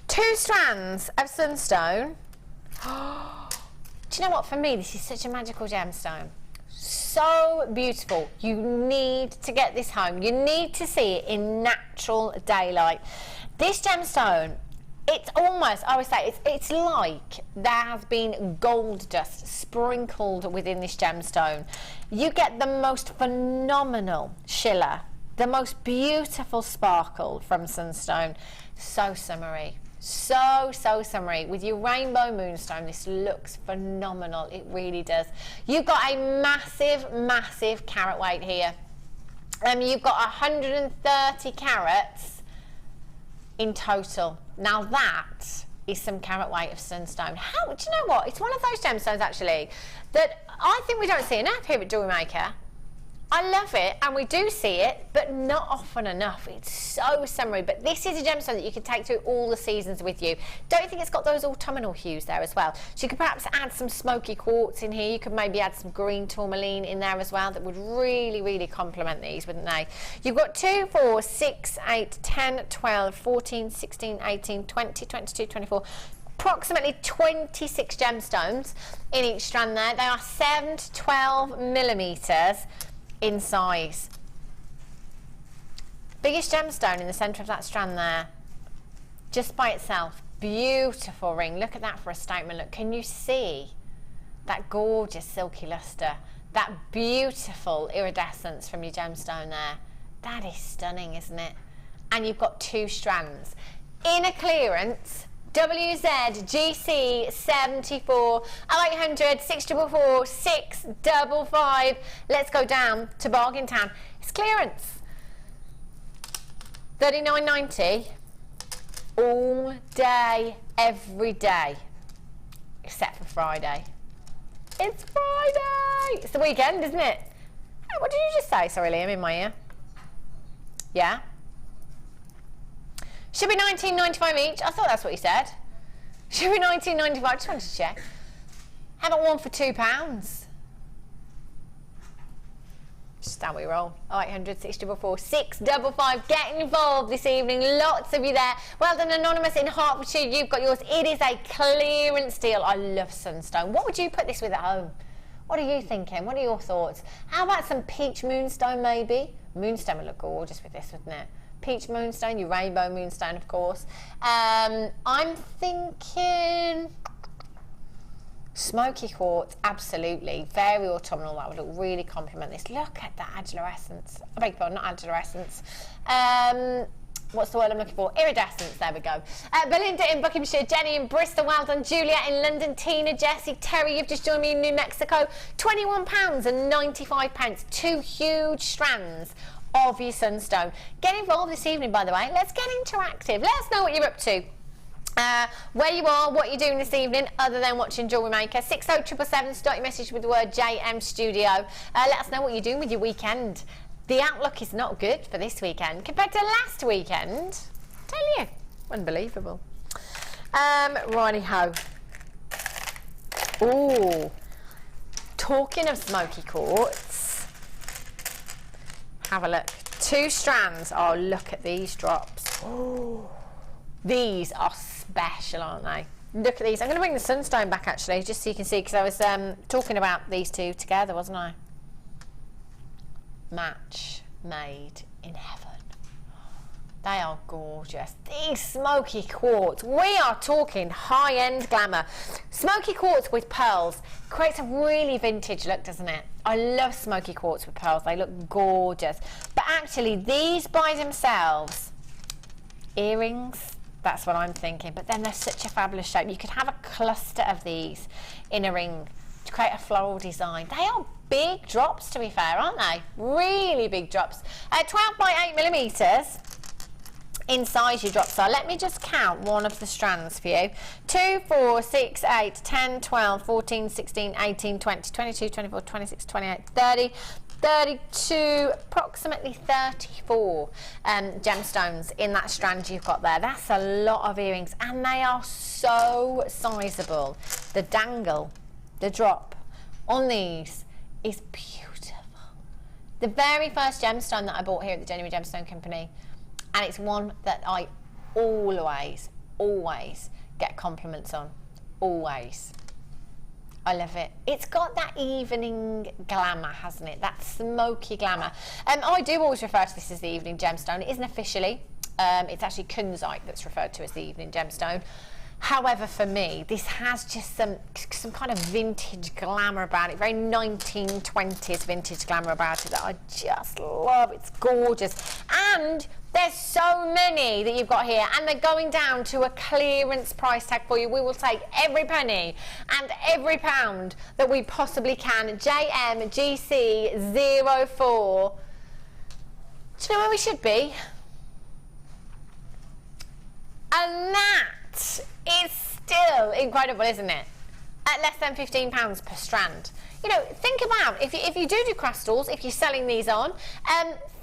2 strands of sunstone. Do you know what? For me, this is such a magical gemstone. So beautiful. You need to get this home. You need to see it in natural daylight. This gemstone, it's almost, I would say, it's like there has been gold dust sprinkled within this gemstone. You get the most phenomenal shiller, the most beautiful sparkle from sunstone. So summery. So summery. With your rainbow moonstone, this looks phenomenal. It really does. You've got a massive carat weight here. You've got 130 carats in total. Now that is some carat weight of sunstone. How, do you know what? It's one of those gemstones actually that I think we don't see enough here at Jewellery Maker. I love it, and we do see it, but not often enough. It's so summery, but this is a gemstone that you can take through all the seasons with you. Don't you think it's got those autumnal hues there as well? So you could perhaps add some smoky quartz in here. You could maybe add some green tourmaline in there as well. That would really complement these, wouldn't they? You've got 2, 4, 6, 8, 10, 12, 14, 16, 18, 20, 22, 24, approximately 26 gemstones in each strand there. They are 7 to 12 millimeters in size. Biggest gemstone in the centre of that strand there, just by itself. Beautiful ring. Look at that for a statement. Look, can you see that gorgeous silky lustre, that beautiful iridescence from your gemstone there? That is stunning, isn't it? And you've got 2 strands in a clearance. WZGC 74 0800 644 655. Let's go down to Bargain Town. It's clearance. $39.90 all day, every day, except for Friday. It's Friday. It's the weekend, isn't it? Hey, what did you just say? Sorry, Liam, in my ear. Yeah. Should be $19.95 each. I thought that's what you said. Should be $19.95. Just wanted to check. How about one for £2? Just how we roll. 0800 644 655. Get involved this evening. Lots of you there. Well done, Anonymous in Hertfordshire. You've got yours. It is a clearance deal. I love sunstone. What would you put this with at home? What are you thinking? What are your thoughts? How about some peach moonstone maybe? Moonstone would look gorgeous with this, wouldn't it? Peach moonstone, your rainbow moonstone, of course. I'm thinking smoky quartz, absolutely. Very autumnal, that would look really complement this. Look at that adulorescence. I beg your pardon, not adulorescence. What's the word I'm looking for? Iridescence, there we go. Belinda in Buckinghamshire, Jenny in Bristol, well done. Julia in London, Tina, Jessie, Terry, you've just joined me in New Mexico. £21.95, 2 huge strands of your sunstone. Get involved this evening, by the way. Let's get interactive. Let us know what you're up to. Where you are, what you're doing this evening, other than watching Jewellery Maker. 60777, start your message with the word JM Studio. Let us know what you're doing with your weekend. The outlook is not good for this weekend compared to last weekend. Tell you, unbelievable. Righty-ho. Ooh, talking of smoky quartz, have a look. 2 strands. Oh, look at these drops. Oh, these are special, aren't they? Look at these. I'm going to bring the sunstone back actually, just so you can see, because I was talking about these two together, wasn't I? Match made in heaven. They are gorgeous. These smoky quartz, we are talking high-end glamour. Smoky quartz with pearls creates a really vintage look, doesn't it? I love smoky quartz with pearls. They look gorgeous. But actually, these by themselves, earrings, that's what I'm thinking. But then they're such a fabulous shape. You could have a cluster of these in a ring to create a floral design. They are big drops, to be fair, aren't they? Really big drops. 12 by 8 millimeters in size your drops are. Let me just count one of the strands for you. 2, 4, 6, 8, 10, 12, 14, 16, 18, 20, 22, 24, 26, 28, 30, 32, approximately 34 gemstones in that strand you've got there. That's a lot of earrings, and they are so sizable. The dangle, the drop on these is beautiful. The very first gemstone that I bought here at the Jewellery Gemstone Company, and it's one that I always get compliments on. Always. I love it. It's got that evening glamour, hasn't it? That smoky glamour. I do always refer to this as the evening gemstone. It isn't officially. It's actually kunzite that's referred to as the evening gemstone. However, for me, this has just some kind of vintage glamour about it, very 1920s vintage glamour about it that I just love. It's gorgeous. And there's so many that you've got here, and they're going down to a clearance price tag for you. We will take every penny and every pound that we possibly can. JMGC04. Do you know where we should be? And that is still incredible, isn't it? At less than £15 per strand. You know, think about, if you do crystals, if you're selling these on,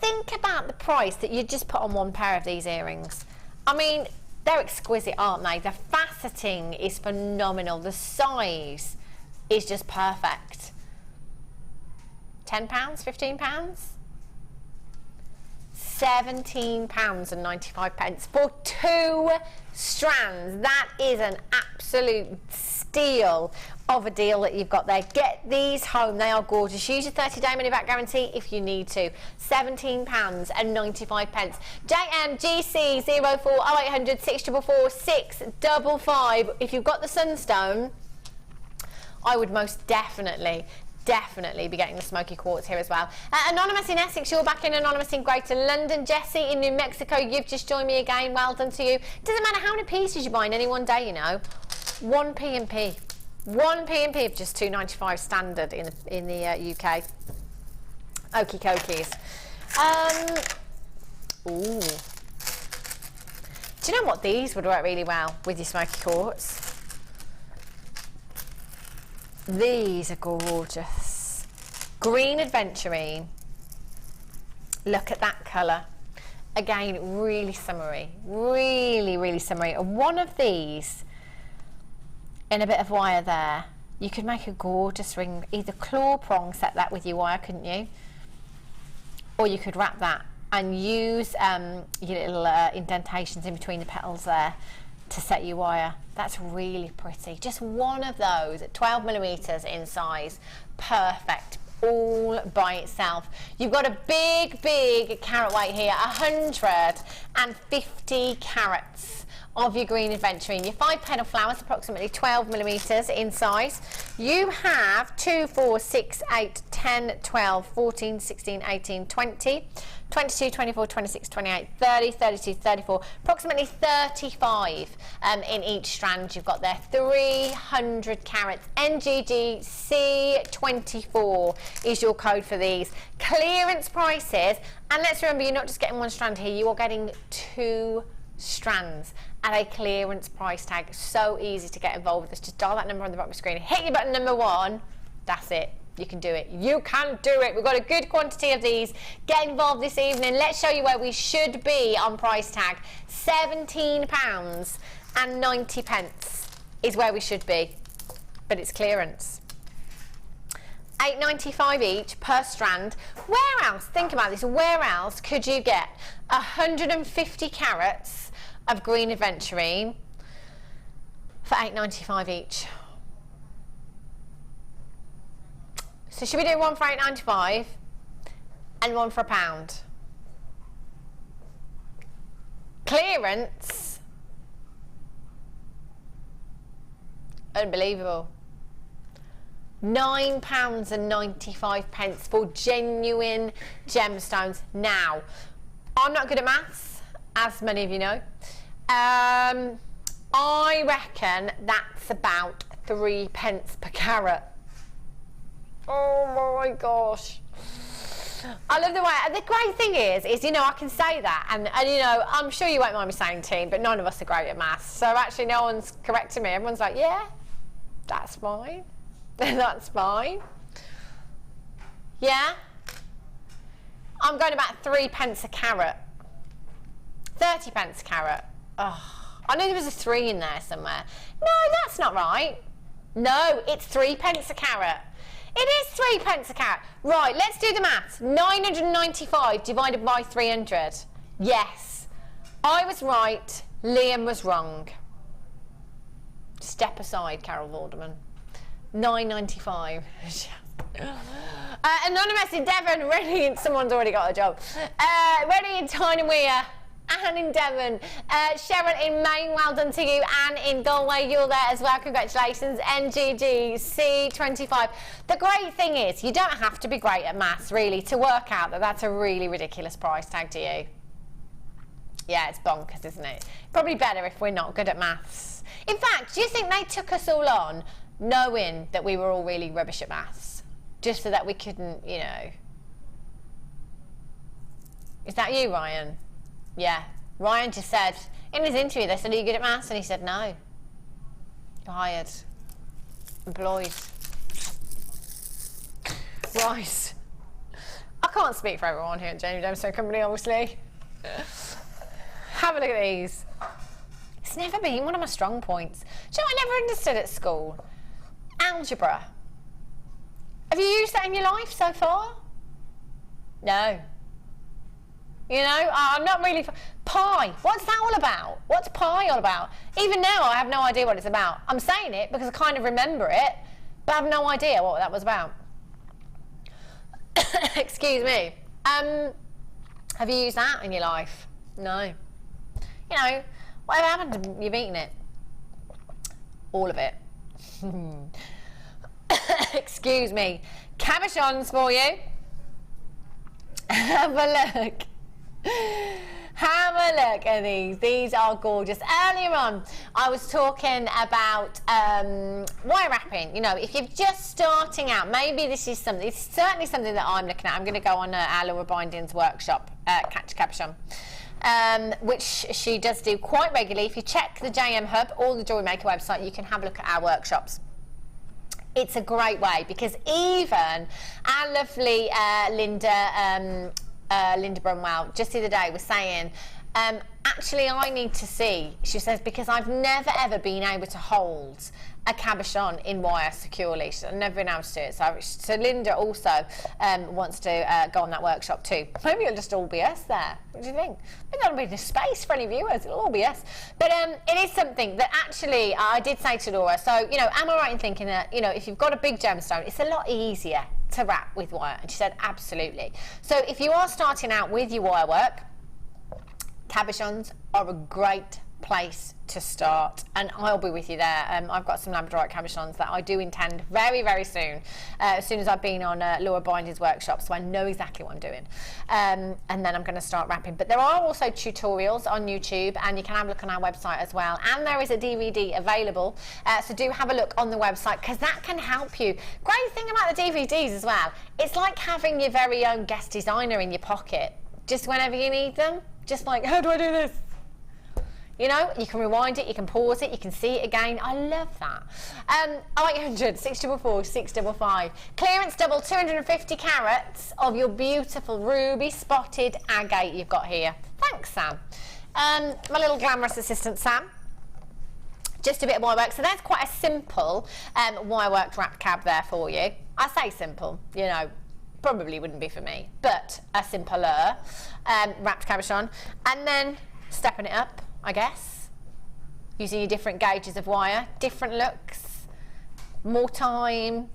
think about the price that you just put on one pair of these earrings. I mean, they're exquisite, aren't they? The faceting is phenomenal. The size is just perfect. £10, £15? £17.95 for 2 strands. That is an absolute steal of a deal that you've got there. Get these home. They are gorgeous. Use your 30-day money-back guarantee if you need to. £17.95. JMGC04 0800 644 655. If you've got the sunstone, I would most definitely be getting the smoky quartz here as well. Anonymous in Essex, you're back in. Anonymous in Greater London. Jessie in New Mexico, you've just joined me again. Well done to you. Doesn't matter how many pieces you buy in any one day, you know. 1 P&P. 1 P&P of just £2.95 standard in the UK. Okie cokies. Ooh. Do you know what? These would work really well with your smoky quartz. These are gorgeous. Green Adventurine. Look at that colour. Again, really summery. Really summery. And one of these in a bit of wire there, you could make a gorgeous ring. Either claw prong, set that with your wire, couldn't you? Or you could wrap that and use your little indentations in between the petals there to set your wire. That's really pretty. Just one of those at 12 millimeters in size. Perfect. All by itself. You've got a big carat weight here, 150 carats of your green adventurine. Your 5 petal flowers, approximately 12 millimeters in size. You have 2, 4, 6, 8, 10, 12, 14, 16, 18, 20, 22, 24, 26, 28, 30, 32, 34, approximately 35 in each strand you've got there. 300 carats. NGG C24 is your code for these. Clearance prices, and let's remember, you're not just getting one strand here, you are getting 2 strands at a clearance price tag. So easy to get involved with this. Just dial that number on the bottom of the screen, hit your button number 1, that's it. You can do it. You can do it. We've got a good quantity of these. Get involved this evening. Let's show you where we should be on price tag. £17.90 is where we should be, but it's clearance. £8.95 each per strand. Where else, think about this, where else could you get 150 carats of green adventurine for £8.95 each. So should we do one for £8.95 and one for £1? Clearance. Unbelievable. £9.95 for genuine gemstones. Now, I'm not good at maths, as many of you know. I reckon that's about 3p per carat. Oh my gosh. I love the way, the great thing is, you know, I can say that, and you know, I'm sure you won't mind me saying, team, but none of us are great at maths. So actually no one's correcting me. Everyone's like, yeah, that's fine. That's fine. Yeah? I'm going about 3p a carat. 30p a carat. Oh, I knew there was a 3 in there somewhere. No, that's not right. No, it's 3p a carat. It is 3p a carat. Right, let's do the maths. 995 divided by 300. Yes. I was right. Liam was wrong. Step aside, Carol Vorderman. 995. Anonymous in Devon, ready in, someone's already got a job. Ready in Tyne-and-Weir, Anne in Devon, Sharon in Maine, well done to you. Anne in Galway, you're there as well, congratulations. NGG, C25. The great thing is, you don't have to be great at maths, really, to work out that that's a really ridiculous price tag to you. Yeah, it's bonkers, isn't it? Probably better if we're not good at maths. In fact, do you think they took us all on knowing that we were all really rubbish at maths? Just so that we couldn't, you know. Is that you, Ryan? Yeah. Ryan just said, in his interview, they said, are you good at maths? And he said, no. You're hired. Employed. Right. I can't speak for everyone here at Jamie Gemstone Company, obviously. Have a look at these. It's never been one of my strong points. Do you know what I never understood at school? Algebra. Have you used that in your life so far? No. You know, I'm not really... Pi. What's that all about? What's pi all about? Even now, I have no idea what it's about. I'm saying it because I kind of remember it, but I have no idea what that was about. Excuse me. Have you used that in your life? No. You know, whatever happened, you've eaten it. All of it. Excuse me. Cabochons for you. Have a look. Have a look at these. These are gorgeous. Earlier on, I was talking about wire wrapping. You know, if you're just starting out, maybe this is something, it's certainly something that I'm looking at. I'm going to go on our Laura Bindings workshop, Catch Cabochon, which she does do quite regularly. If you check the JM Hub or the Jewellery Maker website, you can have a look at our workshops. It's a great way because even our lovely Linda Brunwell just the other day was saying, actually I need to see, she says, because I've never ever been able to hold a cabochon in wire securely. I've never been able to do it. So Linda also wants to go on that workshop too. Maybe it'll just all be us there. What do you think? Maybe that'll be the space for any viewers. It'll all be us. But it is something that actually I did say to Laura. So, you know, am I right in thinking that, you know, if you've got a big gemstone, it's a lot easier to wrap with wire? And she said, absolutely. So if you are starting out with your wire work, cabochons are a great place to start, and I'll be with you there. I've got some labradorite cabochons that I do intend very, very soon, as soon as I've been on Laura Bindings workshop, so I know exactly what I'm doing, and then I'm going to start wrapping. But there are also tutorials on YouTube, and you can have a look on our website as well, and there is a DVD available, so do have a look on the website because that can help you. Great thing about the DVDs as well, it's like having your very own guest designer in your pocket, just whenever you need them. Just like, how do I do this? You know, you can rewind it, you can pause it, you can see it again. I love that. 800 644 655. Clearance double 250 carats of your beautiful ruby spotted agate you've got here. Thanks, Sam. My little glamorous assistant, Sam. Just a bit of wire work. So that's quite a simple wire worked wrap cab there for you. I say simple, you know, probably wouldn't be for me, but a simpler wrapped cabochon. And then stepping it up, I guess. using your different gauges of wire, different looks, more time,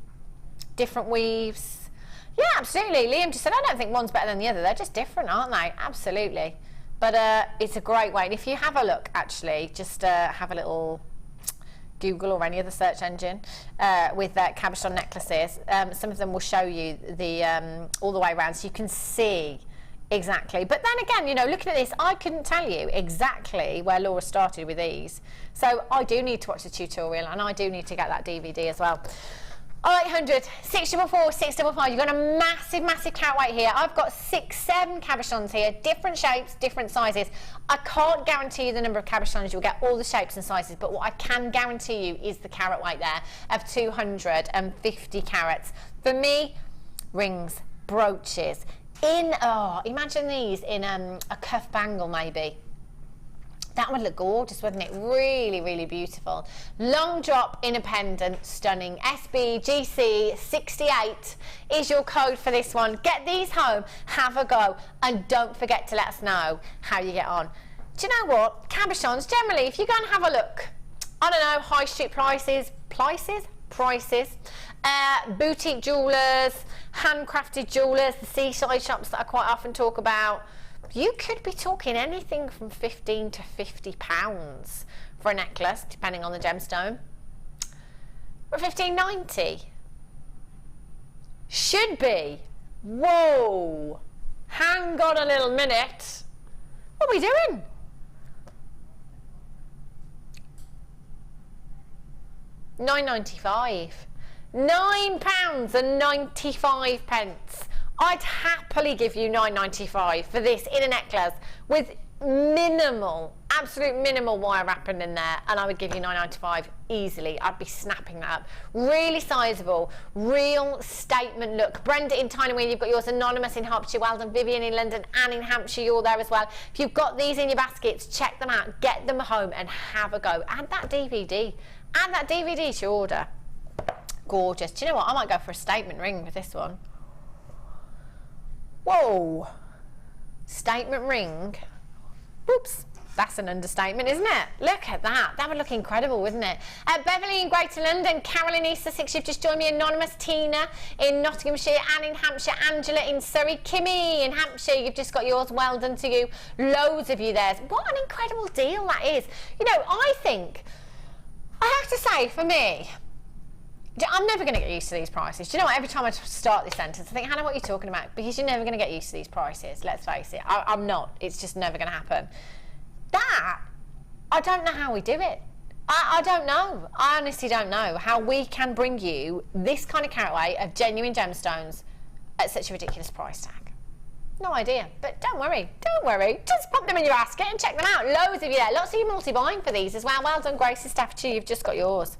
different weaves. Yeah, absolutely. Liam just said, I don't think one's better than the other. They're just different, aren't they? Absolutely. But it's a great way. And if you have a look, actually, just have a little Google or any other search engine with cabochon necklaces. Some of them will show you the all the way around, so you can see exactly. But then again, you know, looking at this, I couldn't tell you exactly where Laura started with these. So I do need to watch the tutorial, and I do need to get that DVD as well. 0800 644 655. You've got a massive, massive carat weight here. I've got 6-7 cabochons here, different shapes, different sizes. I can't guarantee you the number of cabochons. You'll get all the shapes and sizes, but what I can guarantee you is the carat weight there of 250 carats. For me, rings, brooches, imagine these in a cuff bangle maybe. That would look gorgeous, wouldn't it? Really, really beautiful. Long drop in a pendant, stunning. SBGC68 is your code for this one. Get these home, have a go, and don't forget to let us know how you get on. Do you know what? Cabochons, generally, if you go and have a look, I don't know, high street prices, boutique jewellers, handcrafted jewellers, the seaside shops that I quite often talk about, you could be talking anything from £15 to £50 for a necklace, depending on the gemstone. Or £15.90. Should be. Whoa! Hang on a little minute. What are we doing? £9.95. £9.95. I'd happily give you £9.95 for this in a necklace with minimal, absolute minimal wire wrapping in there, and I would give you £9.95 easily. I'd be snapping that up. Really sizable, real statement look. Brenda in Tyneween, you've got yours. Anonymous in Hertfordshire, well done. Vivian in London, Anne in Hampshire, you're there as well. If you've got these in your baskets, check them out, get them home and have a go. Add that DVD. Add that DVD to your order. Gorgeous. Do you know what? I might go for a statement ring with this one. Whoa, statement ring. Oops, that's an understatement, isn't it? Look at that. That would look incredible, wouldn't it? Beverly in Greater London, Carol in East Sussex, you've just joined me. Anonymous, Tina in Nottinghamshire, Anne in Hampshire, Angela in Surrey, Kimmy in Hampshire, you've just got yours. Well done to you. Loads of you there. What an incredible deal that is. You know, I have to say, for me, I'm never going to get used to these prices. Do you know what? Every time I start this sentence, I think, Hannah, what are you talking about? Because you're never going to get used to these prices. Let's face it. I'm not. It's just never going to happen. That, I don't know how we do it. I don't know. I honestly don't know how we can bring you this kind of carat weight of genuine gemstones at such a ridiculous price tag. No idea. But don't worry. Don't worry. Just pop them in your basket and check them out. Loads of you there. Lots of you multi-buying for these as well. Well done, Grace and Staffordshire. You've just got yours.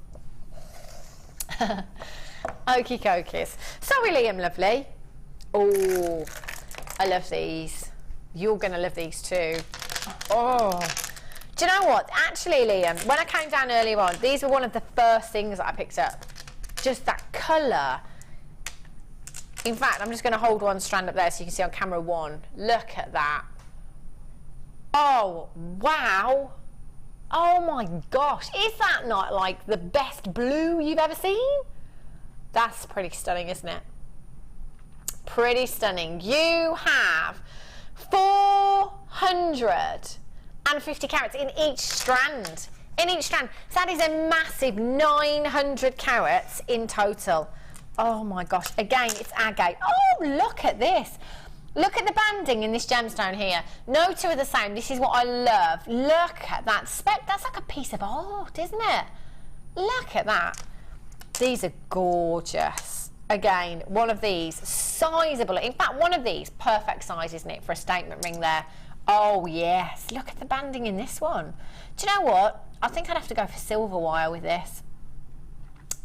Okie dokies. Sorry, Liam, lovely. Oh, I love these. You're going to love these too. Oh, do you know what? Actually, Liam, when I came down earlier on, these were one of the first things that I picked up. Just that colour. In fact, I'm just going to hold one strand up there so you can see on camera 1. Look at that. Oh, wow. Oh my gosh, is that not like the best blue you've ever seen? That's pretty stunning, isn't it? Pretty stunning. You have 450 carats in each strand. In each strand. So that is a massive 900 carats in total. Oh my gosh, again, it's agate. Oh, look at this. Look at the banding in this gemstone here. No two are the same. This is what I love. Look at that spec. That's like a piece of art, isn't it? Look at that. These are gorgeous. Again, one of these, sizable. In fact, one of these, perfect size, isn't it, for a statement ring there? Oh, yes. Look at the banding in this one. Do you know what? I think I'd have to go for silver wire with this.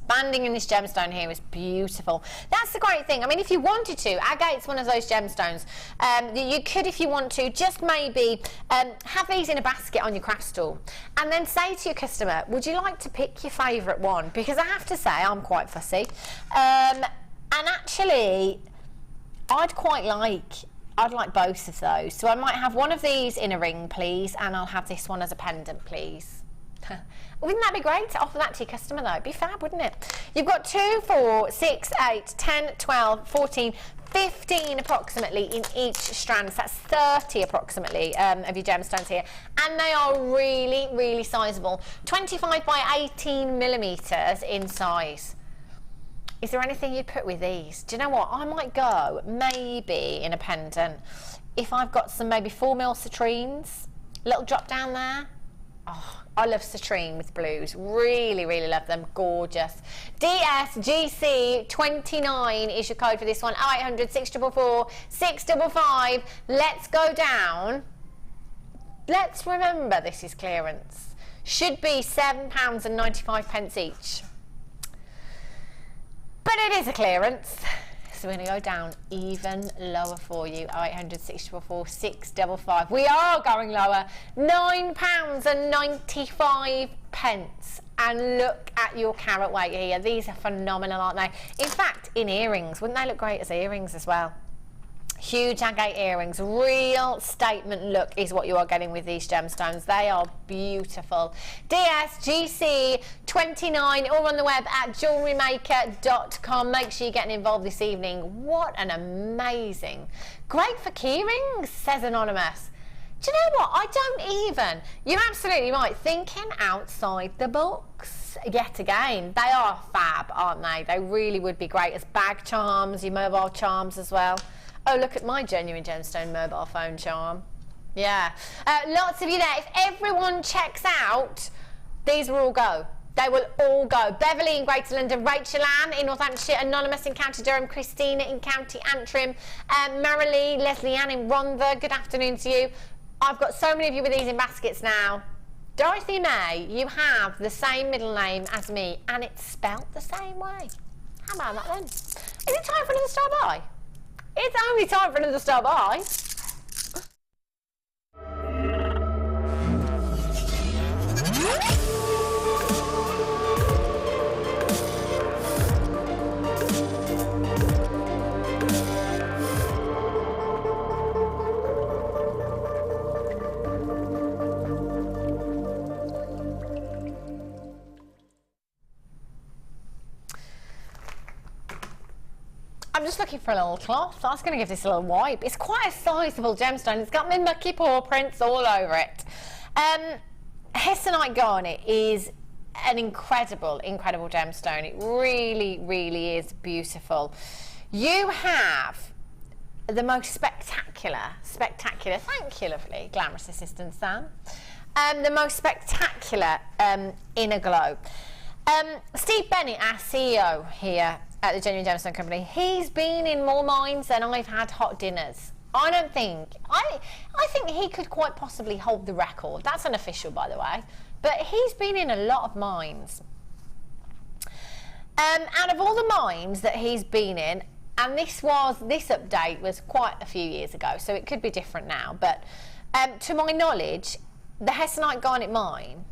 Banding in this gemstone here is beautiful. That's the great thing. I mean, if you wanted to, agate's one of those gemstones. You could, if you want to, just maybe have these in a basket on your craft stall and then say to your customer, would you like to pick your favourite one? Because I have to say, I'm quite fussy. And actually, I'd like both of those. So I might have one of these in a ring, please, and I'll have this one as a pendant, please. Wouldn't that be great to offer that to your customer though? It'd be fab, wouldn't it? You've got 2, 4, 6, 8, 10, 12, 14, 15 approximately in each strand. So that's 30 approximately of your gemstones here. And they are really, really sizable. 25 by 18 millimeters in size. Is there anything you'd put with these? Do you know what? I might go maybe in a pendant. If I've got some maybe 4mm citrines, little drop down there. Oh, I love citrine with blues. Really, really love them. Gorgeous. DSGC29 is your code for this one. 0800 644 655. Let's go down. Let's remember this is clearance. Should be £7.95 each. But it is a clearance. So we're going to go down even lower for you. 0800 644 655. We are going lower. £9.95. And look at your carat weight here. These are phenomenal, aren't they? In fact, in earrings, wouldn't they look great as earrings as well? Huge agate earrings, real statement look is what you are getting with these gemstones. They are beautiful. DSGC29, all on the web at JewelleryMaker.com. Make sure you're getting involved this evening. What an amazing, great for key rings, says Anonymous. Do you know what? I don't even, you're absolutely right, thinking outside the box. Yet again, they are fab, aren't they? They really would be great as bag charms, your mobile charms as well. Oh, look at my genuine gemstone mobile phone charm. Yeah. Lots of you there. If everyone checks out, these will all go. They will all go. Beverly in Greater London, Rachel Ann in Northamptonshire, Anonymous in County Durham, Christina in County Antrim, Marilee, Leslie Ann in Rhondda. Good afternoon to you. I've got so many of you with these in baskets now. Dorothy May, you have the same middle name as me, and it's spelt the same way. How about that then? Is it time for another star buy? It's only time for another star buy. I'm just looking for a little cloth. I was going to give this a little wipe. It's quite a sizable gemstone. It's got my mucky paw prints all over it. Hessonite garnet is an incredible, incredible gemstone. It really, really is beautiful. You have the most spectacular, thank you, lovely, glamorous assistant Sam, the most spectacular inner glow. Steve Bennett, our CEO here at the Genuine Gemstone Company, he's been in more mines than I've had hot dinners. I think he could quite possibly hold the record. That's unofficial, by the way, but he's been in a lot of mines. Out of all the mines that he's been in, and this update was quite a few years ago, so it could be different now, but to my knowledge, the Hessonite Garnet mine,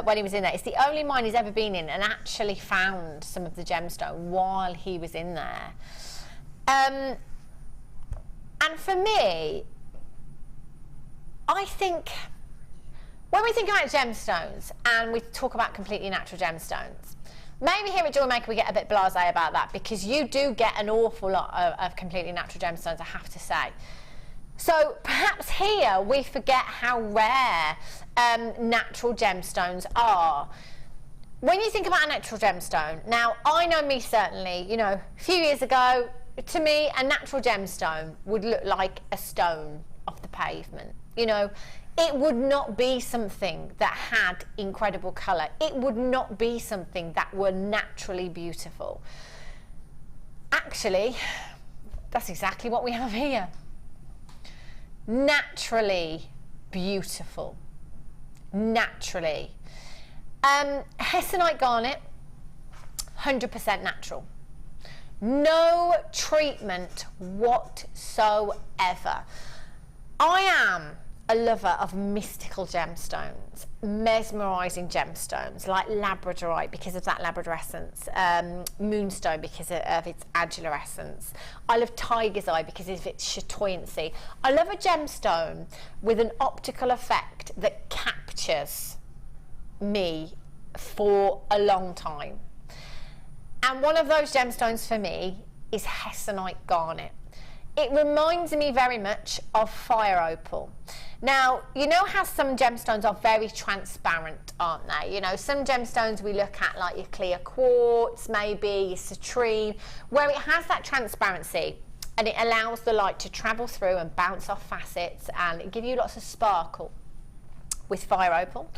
when he was in there, it's the only mine he's ever been in and actually found some of the gemstone while he was in there. And for me, I think when we think about gemstones and we talk about completely natural gemstones, maybe here at Jewellery Maker we get a bit blasé about that, because you do get an awful lot of completely natural gemstones, I have to say. So perhaps here we forget how rare natural gemstones are. When you think about a natural gemstone, now I know me certainly, you know, a few years ago, to me a natural gemstone would look like a stone off the pavement. You know, it would not be something that had incredible colour. It would not be something that were naturally beautiful. Actually, that's exactly what we have here. Naturally beautiful. Naturally. Hessonite garnet, 100% natural. No treatment whatsoever. I am a lover of mystical gemstones, mesmerising gemstones like labradorite because of that labrador essence, moonstone because of its adular essence. I love tiger's eye because of its chatoyancy. I love a gemstone with an optical effect that captures me for a long time. And one of those gemstones for me is hessonite garnet. It reminds me very much of fire opal. Now, you know how some gemstones are very transparent, aren't they? You know, some gemstones we look at, like your clear quartz, maybe your citrine, where it has that transparency and it allows the light to travel through and bounce off facets and give you lots of sparkle. With fire opal,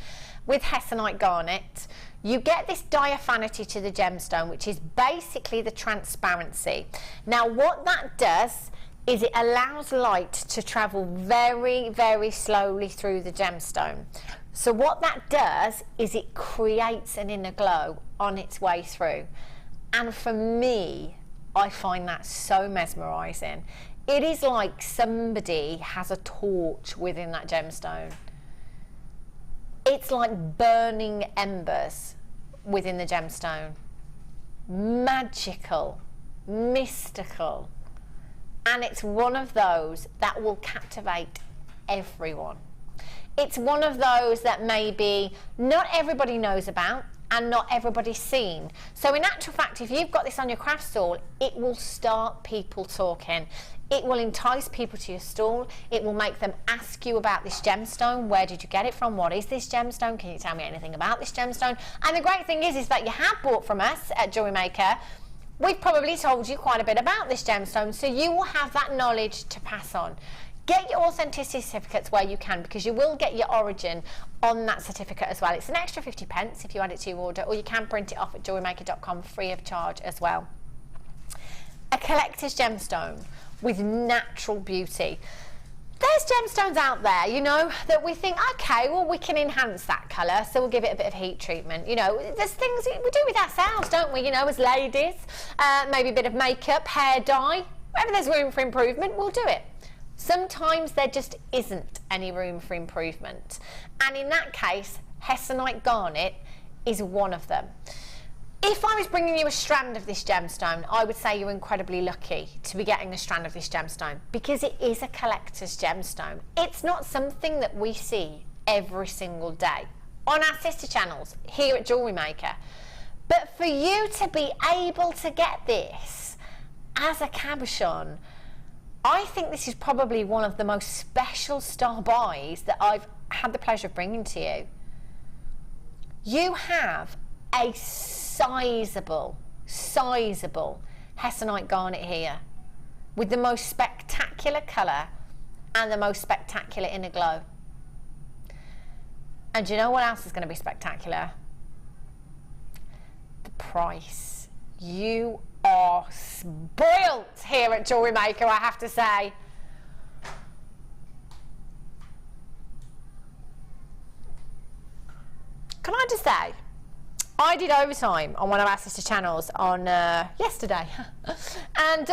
with hessonite garnet, you get this diaphanity to the gemstone, which is basically the transparency. Now, what that does is it allows light to travel very, very slowly through the gemstone. So what that does is it creates an inner glow on its way through. And for me, I find that so mesmerising. It is like somebody has a torch within that gemstone. It's like burning embers within the gemstone. Magical, mystical. And it's one of those that will captivate everyone. It's one of those that maybe not everybody knows about and not everybody's seen. So in actual fact, if you've got this on your craft stall, it will start people talking. It will entice people to your stall. It will make them ask you about this gemstone. Where did you get it from? What is this gemstone? Can you tell me anything about this gemstone? And the great thing is that you have bought from us at Jewellery Maker. We've probably told you quite a bit about this gemstone, so you will have that knowledge to pass on. Get your authenticity certificates where you can, because you will get your origin on that certificate as well. It's an extra 50 pence if you add it to your order, or you can print it off at jewellerymaker.com free of charge as well. A collector's gemstone with natural beauty. There's gemstones out there, you know, that we think, okay, well, we can enhance that colour, so we'll give it a bit of heat treatment. You know, there's things we do with ourselves, don't we, you know, as ladies. Maybe a bit of makeup, hair dye. Wherever there's room for improvement, we'll do it. Sometimes there just isn't any room for improvement. And in that case, hessonite garnet is one of them. If I was bringing you a strand of this gemstone, I would say you're incredibly lucky to be getting a strand of this gemstone, because it is a collector's gemstone. It's not something that we see every single day on our sister channels here at Jewellery Maker. But for you to be able to get this as a cabochon, I think this is probably one of the most special star buys that I've had the pleasure of bringing to you. You have a sizable hessonite garnet here with the most spectacular colour and the most spectacular inner glow. And do you know what else is going to be spectacular? The price. You are spoilt here at Jewellery Maker, I have to say. Can I just say, I did overtime on one of our sister channels on yesterday, and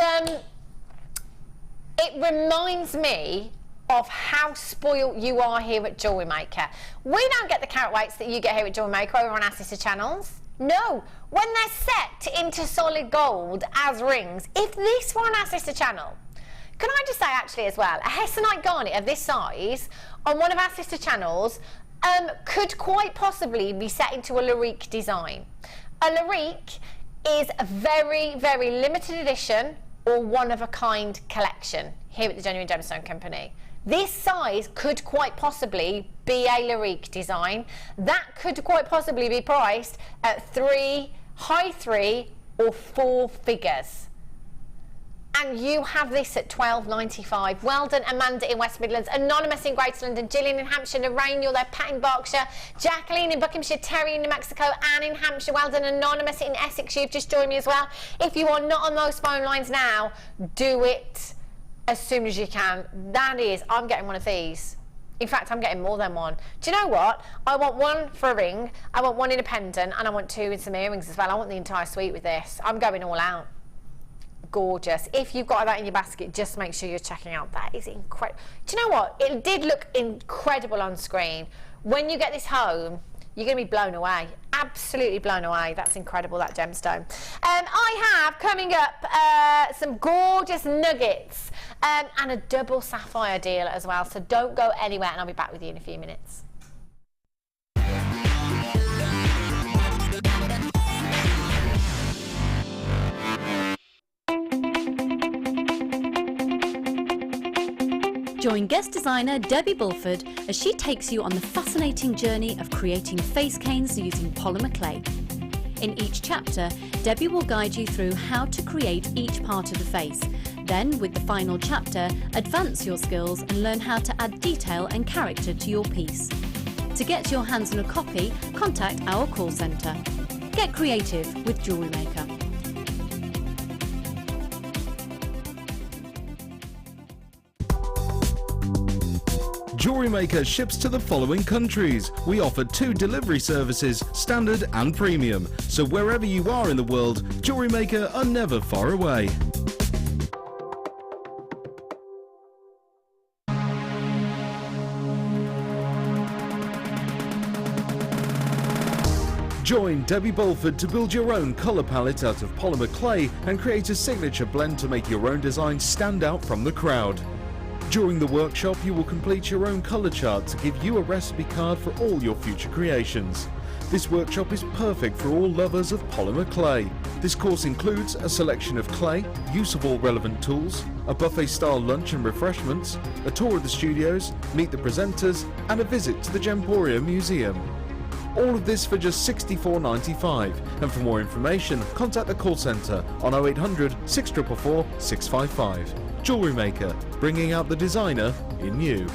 it reminds me of how spoilt you are here at Jewellery Maker. We don't get the carat weights that you get here at Jewellery Maker over on our sister channels. No, when they're set into solid gold as rings, if this were on our sister channel, can I just say actually as well, a hessonite garnet of this size on one of our sister channels could quite possibly be set into a Lyrique design. A Lyrique is a very, very limited edition or one-of-a-kind collection here at the Genuine Gemstone Company. This size could quite possibly be a Lyrique design. That could quite possibly be priced at high three or four figures. And you have this at £12.95. Well done, Amanda in West Midlands, Anonymous in Greater London, Gillian in Hampshire, Lorraine, you're there, Pat in Berkshire, Jacqueline in Buckinghamshire, Terry in New Mexico, Anne in Hampshire. Well done, Anonymous in Essex, you've just joined me as well. If you are not on those phone lines now, do it as soon as you can. That is, I'm getting one of these. In fact, I'm getting more than one. Do you know what? I want one for a ring, I want one in a pendant, and I want two in some earrings as well. I want the entire suite with this. I'm going all out. Gorgeous. If you've got that in your basket, just make sure you're checking out. That is incredible. Do you know what? It did look incredible on screen. When you get this home, you're going to be blown away. Absolutely blown away. That's incredible, that gemstone. I have coming up some gorgeous nuggets and a double sapphire deal as well. So don't go anywhere, and I'll be back with you in a few minutes. Join guest designer Debbie Bulford as she takes you on the fascinating journey of creating face canes using polymer clay. In each chapter, Debbie will guide you through how to create each part of the face. Then, with the final chapter, advance your skills and learn how to add detail and character to your piece. To get your hands on a copy, contact our call centre. Get creative with Jewellery Maker. Jewellery Maker ships to the following countries. We offer 2 delivery services, standard and premium. So wherever you are in the world, Jewellery Maker are never far away. Join Debbie Bulford to build your own colour palette out of polymer clay and create a signature blend to make your own design stand out from the crowd. During the workshop, you will complete your own colour chart to give you a recipe card for all your future creations. This workshop is perfect for all lovers of polymer clay. This course includes a selection of clay, use of all relevant tools, a buffet-style lunch and refreshments, a tour of the studios, meet the presenters, and a visit to the Gemporia Museum. All of this for just $64.95, and for more information, contact the call centre on 0800 644 655. Jewellery Maker, bringing out the designer in you.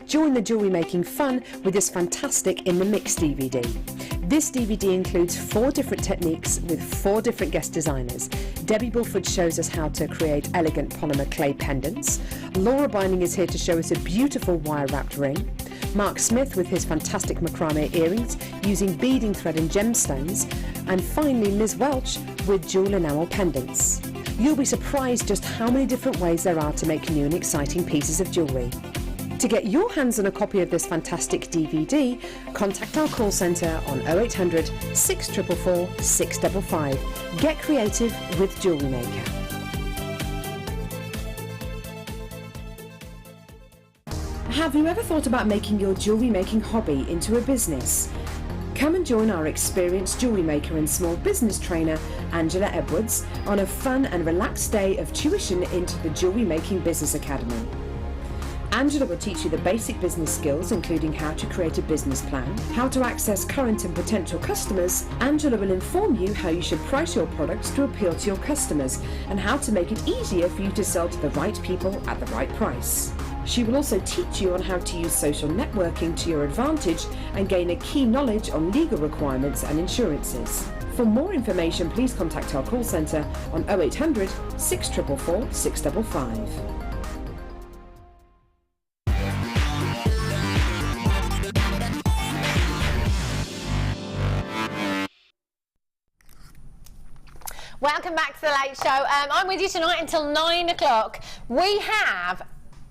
Join the jewellery making fun with this fantastic In the Mix DVD. This DVD includes 4 different techniques with 4 different guest designers. Debbie Bulford shows us how to create elegant polymer clay pendants. Laura Binding is here to show us a beautiful wire-wrapped ring. Mark Smith with his fantastic macrame earrings using beading thread and gemstones. And finally Liz Welch with jewel enamel pendants. You'll be surprised just how many different ways there are to make new and exciting pieces of jewellery. To get your hands on a copy of this fantastic DVD, contact our call centre on 0800 644 655. Get creative with Jewellery Maker. Have you ever thought about making your jewellery making hobby into a business? Come and join our experienced jewellery maker and small business trainer, Angela Edwards, on a fun and relaxed day of tuition into the Jewellery Making Business Academy. Angela will teach you the basic business skills, including how to create a business plan, how to access current and potential customers. Angela will inform you how you should price your products to appeal to your customers and how to make it easier for you to sell to the right people at the right price. She will also teach you on how to use social networking to your advantage and gain a key knowledge on legal requirements and insurances. For more information, please contact our call centre on 0800 644 655. Welcome back to the Late Show. I'm with you tonight until 9 o'clock. We have,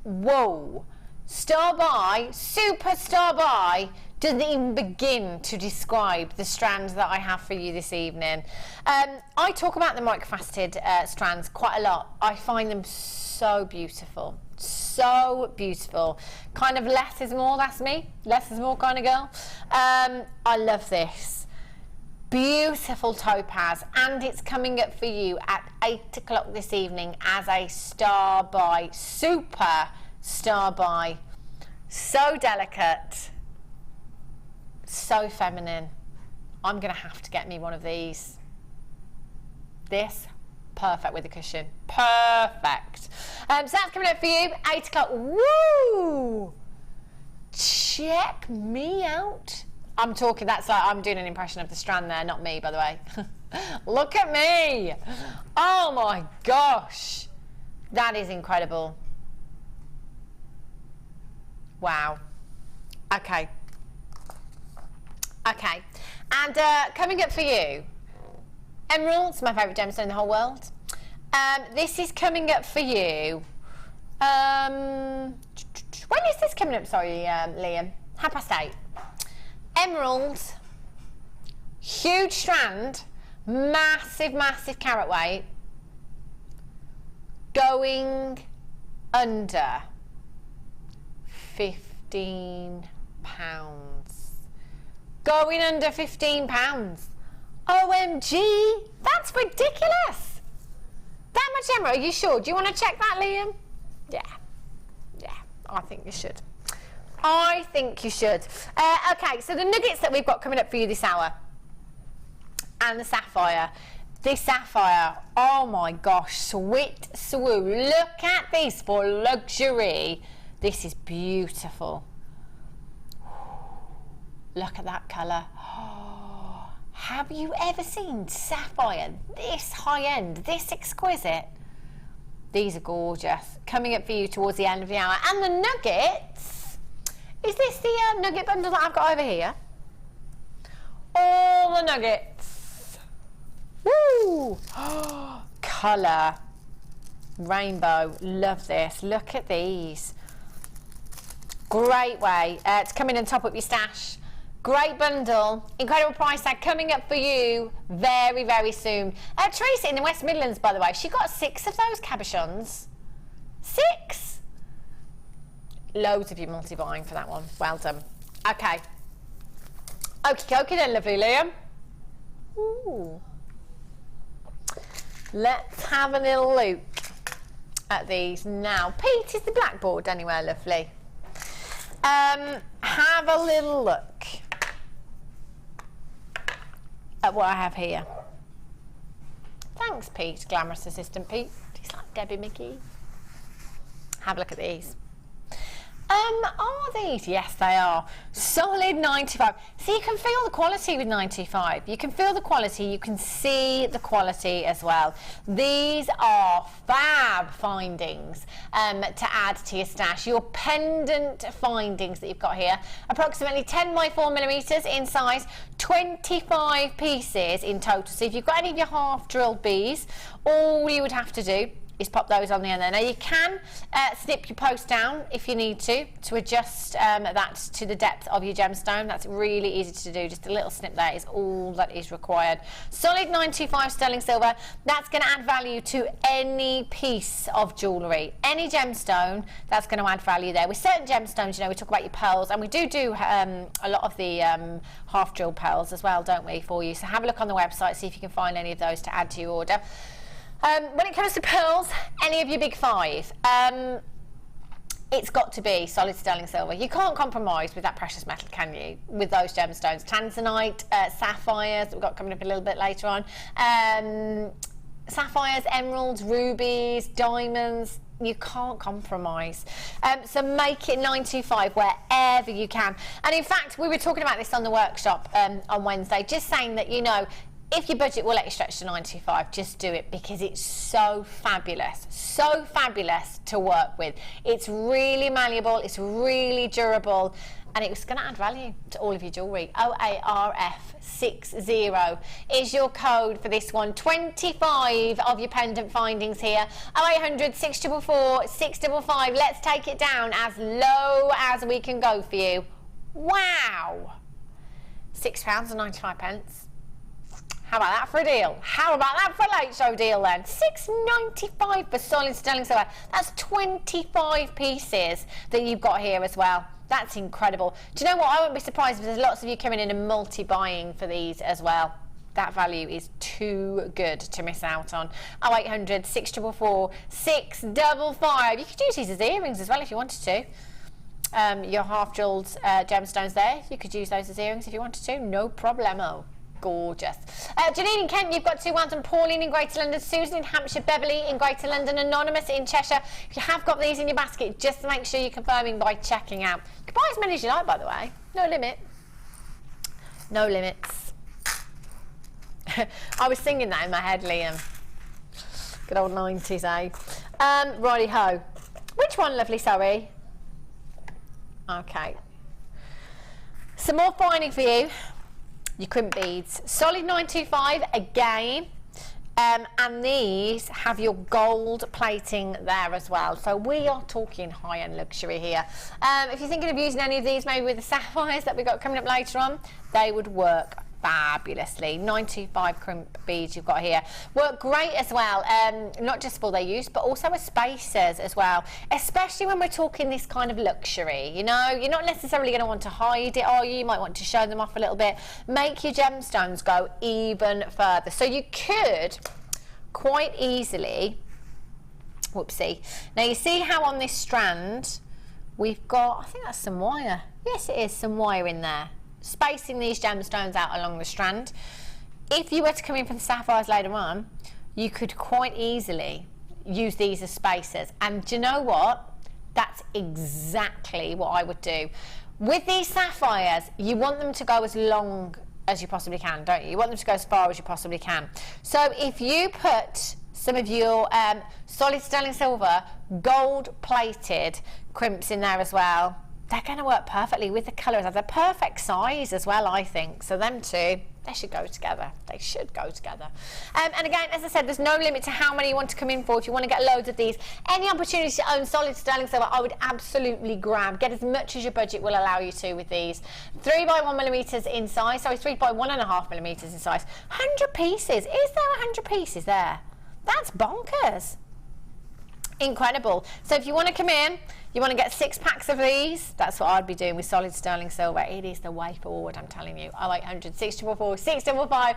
whoa, star by, superstar by, doesn't even begin to describe the strands that I have for you this evening. I talk about the microfaceted strands quite a lot. I find them so beautiful. So beautiful. Kind of less is more, that's me. Less is more kind of girl. I love this. Beautiful topaz, and it's coming up for you at 8 o'clock this evening as a star by, super star by. So delicate, so feminine. I'm gonna have to get me one of these. This, perfect with a cushion, perfect. So that's coming up for you, 8 o'clock. Woo! Check me out. I'm talking, that's like, I'm doing an impression of the strand there, not me, by the way. Look at me. Oh my gosh. That is incredible. Wow. Okay. Okay. And coming up for you, emerald's my favourite gemstone in the whole world. This is coming up for you. When is this coming up? Sorry, Liam. 8:30. Emerald, huge strand, massive, massive carat weight, going under £15. Going under £15. OMG, that's ridiculous. That much emerald, are you sure? Do you want to check that, Liam? Yeah, I think you should. I think you should. Okay, so the nuggets that we've got coming up for you this hour, and the sapphire. This sapphire, oh my gosh, sweet swoo. Look at this for luxury. This is beautiful. Look at that colour. Oh, have you ever seen sapphire this high end, this exquisite? These are gorgeous. Coming up for you towards the end of the hour. And the nuggets, is this the nugget bundle that I've got over here? All the nuggets. Woo! Colour. Rainbow. Love this. Look at these. Great way to come in and top up your stash. Great bundle. Incredible price tag coming up for you very, very soon. Tracy in the West Midlands, by the way, she got 6 of those cabochons. 6? Loads of you multi-buying for that one. Well done. Okay. Okie dokie then, lovely Liam. Ooh. Let's have a little look at these now. Pete, is the blackboard anywhere lovely? Have a little look at what I have here. Thanks, Pete, glamorous assistant Pete. He's like Debbie Mickey. Have a look at these. Are these? Yes, they are. Solid 95. So you can feel the quality with 95. You can feel the quality. You can see the quality as well. These are fab findings to add to your stash. Your pendant findings that you've got here. Approximately 10 by 4 millimeters in size. 25 pieces in total. So if you've got any of your half drilled bees, all you would have to do is pop those on the end there. Now you can snip your post down if you need to adjust that to the depth of your gemstone. That's really easy to do. Just a little snip there is all that is required. Solid 925 sterling silver. That's going to add value to any piece of jewellery. Any gemstone, that's going to add value there. With certain gemstones, you know, we talk about your pearls, and we do a lot of the half drilled pearls as well, don't we, for you. So have a look on the website, see if you can find any of those to add to your order. When it comes to pearls, any of your big 5, it's got to be solid sterling silver. You can't compromise with that precious metal, can you? With those gemstones, tanzanite, sapphires that we've got coming up a little bit later on, sapphires, emeralds, rubies, diamonds. You can't compromise. So make it 925 wherever you can. And in fact, we were talking about this on the workshop on Wednesday, just saying that, you know, if your budget will let you stretch to 925, just do it, because it's so fabulous to work with. It's really malleable, it's really durable, and it's going to add value to all of your jewellery. OARF60 is your code for this one. 25 of your pendant findings here. 0800 644 655. Let's take it down as low as we can go for you. Wow! £6.95. How about that for a deal? How about that for a late show deal then? £6.95 for solid sterling silver. That's 25 pieces that you've got here as well. That's incredible. Do you know what? I wouldn't be surprised if there's lots of you coming in and multi-buying for these as well. That value is too good to miss out on. 0800 644 655. You could use these as earrings as well if you wanted to. Your half-jewelled gemstones there, you could use those as earrings if you wanted to. No problemo. Gorgeous. Janine in Kent, you've got 2 ones, and Pauline in Greater London, Susan in Hampshire, Beverly in Greater London, Anonymous in Cheshire. If you have got these in your basket, just make sure you're confirming by checking out. You can buy as many as you like, by the way. No limit. No limits. I was singing that in my head, Liam. Good old 90s, eh? Righty-ho. Which one, lovely, sorry? Okay. Some more finding for you. Your crimp beads, solid 925 again, and these have your gold plating there as well. So we are talking high-end luxury here. If you're thinking of using any of these, maybe with the sapphires that we've got coming up later on, they would work fabulously. 925 crimp beads you've got here. Work great as well, not just for their use, but also as spacers as well, especially when we're talking this kind of luxury. You know, you're not necessarily going to want to hide it, are you? You might want to show them off a little bit. Make your gemstones go even further. So you could quite easily, whoopsie. Now you see how on this strand we've got, I think that's some wire. Yes, it is some wire in there, spacing these gemstones out along the strand. If you were to come in for the sapphires later on, you could quite easily use these as spacers. And do you know what? That's exactly what I would do. With these sapphires, you want them to go as long as you possibly can, don't you? You want them to go as far as you possibly can. So if you put some of your solid sterling silver, gold-plated crimps in there as well, they're going to work perfectly with the colours. They're perfect size as well, I think. So them two, they should go together. They should go together. And again, as I said, there's no limit to how many you want to come in for. If you want to get loads of these, any opportunity to own solid sterling silver, I would absolutely grab. Get as much as your budget will allow you to with these. 3 by 1 millimetres in size. Sorry, 3 by 1.5 millimetres in size. 100 pieces. Is there 100 pieces there? That's bonkers. Incredible. So if you want to come in, you want to get 6 packs of these, that's what I'd be doing with solid sterling silver. It is the way forward, I'm telling you. 0800 644 655.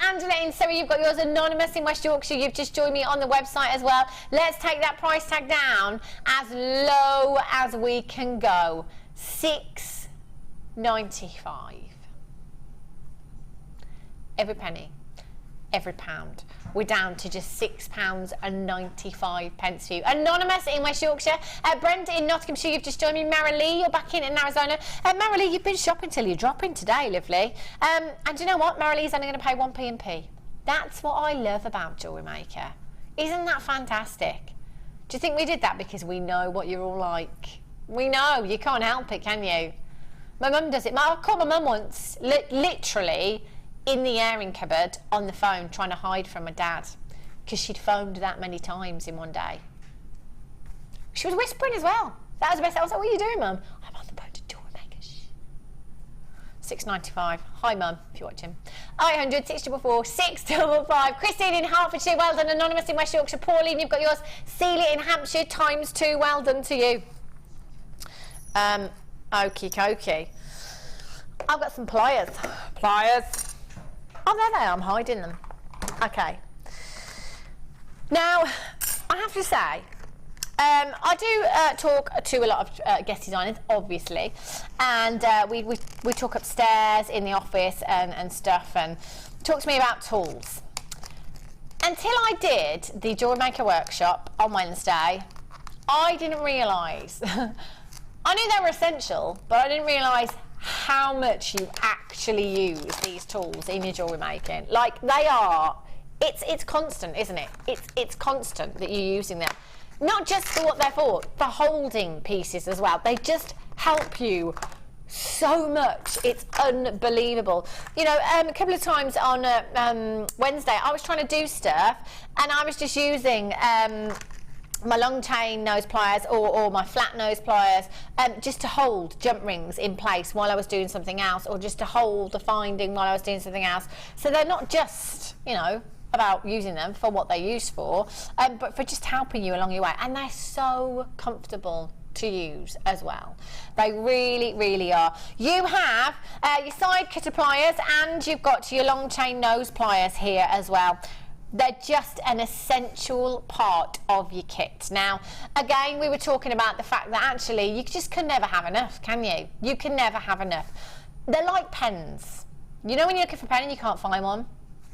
Angela in Surrey, you've got yours. Anonymous in West Yorkshire, you've just joined me on the website as well. Let's take that price tag down as low as we can go. £6.95. Every penny, every pound. We're down to just £6.95 for you. Anonymous in West Yorkshire. Brent in Nottinghamshire, you've just joined me. Marilee, you're back in Arizona. Marilee, you've been shopping till you're dropping today, lovely. And you know what? Marilee's only going to pay 1p&p. That's what I love about Jewellery Maker. Isn't that fantastic? Do you think we did that because we know what you're all like? We know. You can't help it, can you? My mum does it. I called my mum once, literally, in the airing cupboard on the phone trying to hide from my dad because she'd phoned that many times in one day. She was whispering as well. That was the best. I was like, what are you doing, Mum? I'm on the phone to Jewellery Maker. £6.95. Hi, Mum, if you're watching. 0800 644 655. Christine in Hertfordshire, well done. Anonymous in West Yorkshire. Pauline, you've got yours. Celia in Hampshire, ×2, well done to you. Okie dokie. I've got some pliers. Pliers. Oh, there they are. I'm hiding them. Okay. Now, I have to say, I do talk to a lot of guest designers, obviously, and we talk upstairs in the office and stuff, and talk to me about tools. Until I did the Jewellery Maker workshop on Wednesday, I didn't realise. I knew they were essential, but I didn't realise how much you actually use these tools in your jewellery making. Like, they are, it's constant, isn't it? It's constant that you're using them. Not just for what they're for holding pieces as well. They just help you so much. It's unbelievable. You know, a couple of times on Wednesday, I was trying to do stuff, and I was just using my long chain nose pliers or my flat nose pliers just to hold jump rings in place while I was doing something else, or just to hold the finding while I was doing something else. So they're not just, you know, about using them for what they're used for, but for just helping you along your way. And they're so comfortable to use as well. They really, really are. You have your side cutter pliers, and you've got your long chain nose pliers here as well. They're just an essential part of your kit. Now, again, we were talking about the fact that actually you just can never have enough, can you? You can never have enough. They're like pens. You know when you're looking for a pen and you can't find one?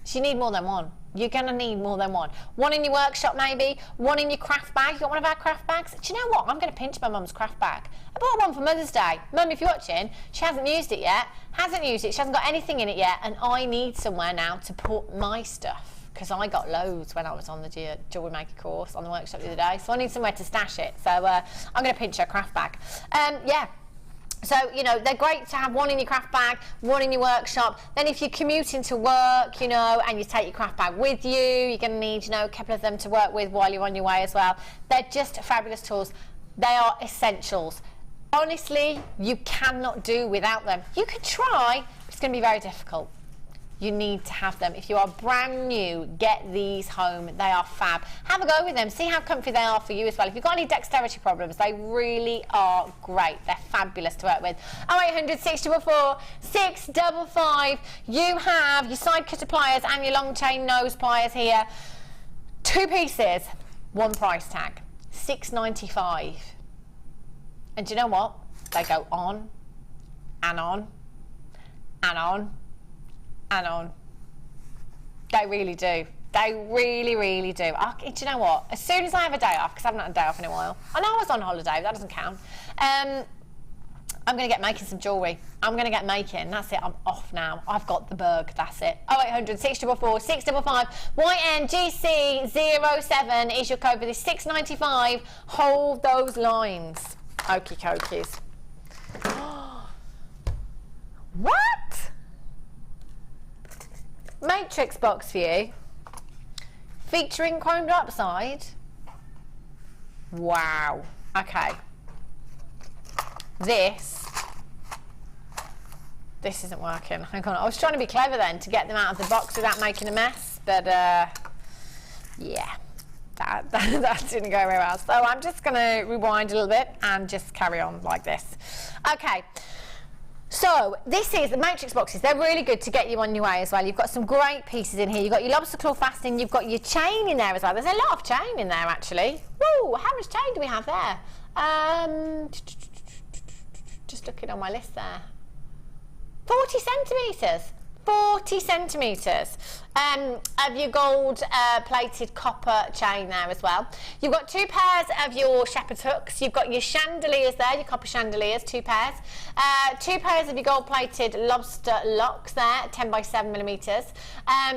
So you need more than one. You're going to need more than one. One in your workshop maybe, one in your craft bag. You got one of our craft bags? Do you know what? I'm going to pinch my mum's craft bag. I bought one for Mother's Day. Mum, if you're watching, she hasn't used it yet. Hasn't used it. She hasn't got anything in it yet. And I need somewhere now to put my stuff, because I got loads when I was on the Jewellery Maker course on the workshop the other day. So I need somewhere to stash it. So I'm going to pinch her craft bag. Yeah. So, you know, they're great to have one in your craft bag, one in your workshop. Then if you're commuting to work, you know, and you take your craft bag with you, you're going to need, you know, a couple of them to work with while you're on your way as well. They're just fabulous tools. They are essentials. Honestly, you cannot do without them. You could try, but it's going to be very difficult. you need to have them. If you are brand new, get these home. They are fab. Have a go with them. See how comfy they are for you as well. If you've got any dexterity problems, they really are great. They're fabulous to work with. 0800 644 655. You have your side cutter pliers and your long chain nose pliers here. 2 pieces, 1 price tag, $6.95. And do you know what? They go on and on and on and on. They really do. They really, really do. Do you know what? As soon as I have a day off, because I haven't had a day off in a while, I know I was on holiday, but that doesn't count. I'm going to get making some jewellery. I'm going to get making. That's it. I'm off now. I've got the bug. That's it. 0800 644 655. YNGC07 is your code for this. $6.95. Hold those lines. Okie dokies. What? Matrix box for you. Featuring chromed upside. Wow. Okay. This isn't working. Hang on. I was trying to be clever then to get them out of the box without making a mess, but yeah, that didn't go very well. So I'm just going to rewind a little bit and just carry on like this. Okay. So this is the matrix boxes. They're really good to get you on your way as well. You've got some great pieces in here. You've got your lobster claw fastening. You've got your chain in there as well. There's a lot of chain in there actually. Woo! How much chain do we have there? Just looking on my list there. 40 centimetres. 40 centimetres of your gold plated copper chain there as well. You've got 2 pairs of your shepherd's hooks. You've got your chandeliers there, your copper chandeliers, 2 pairs. 2 pairs of your gold plated lobster locks there, 10 by 7 millimetres.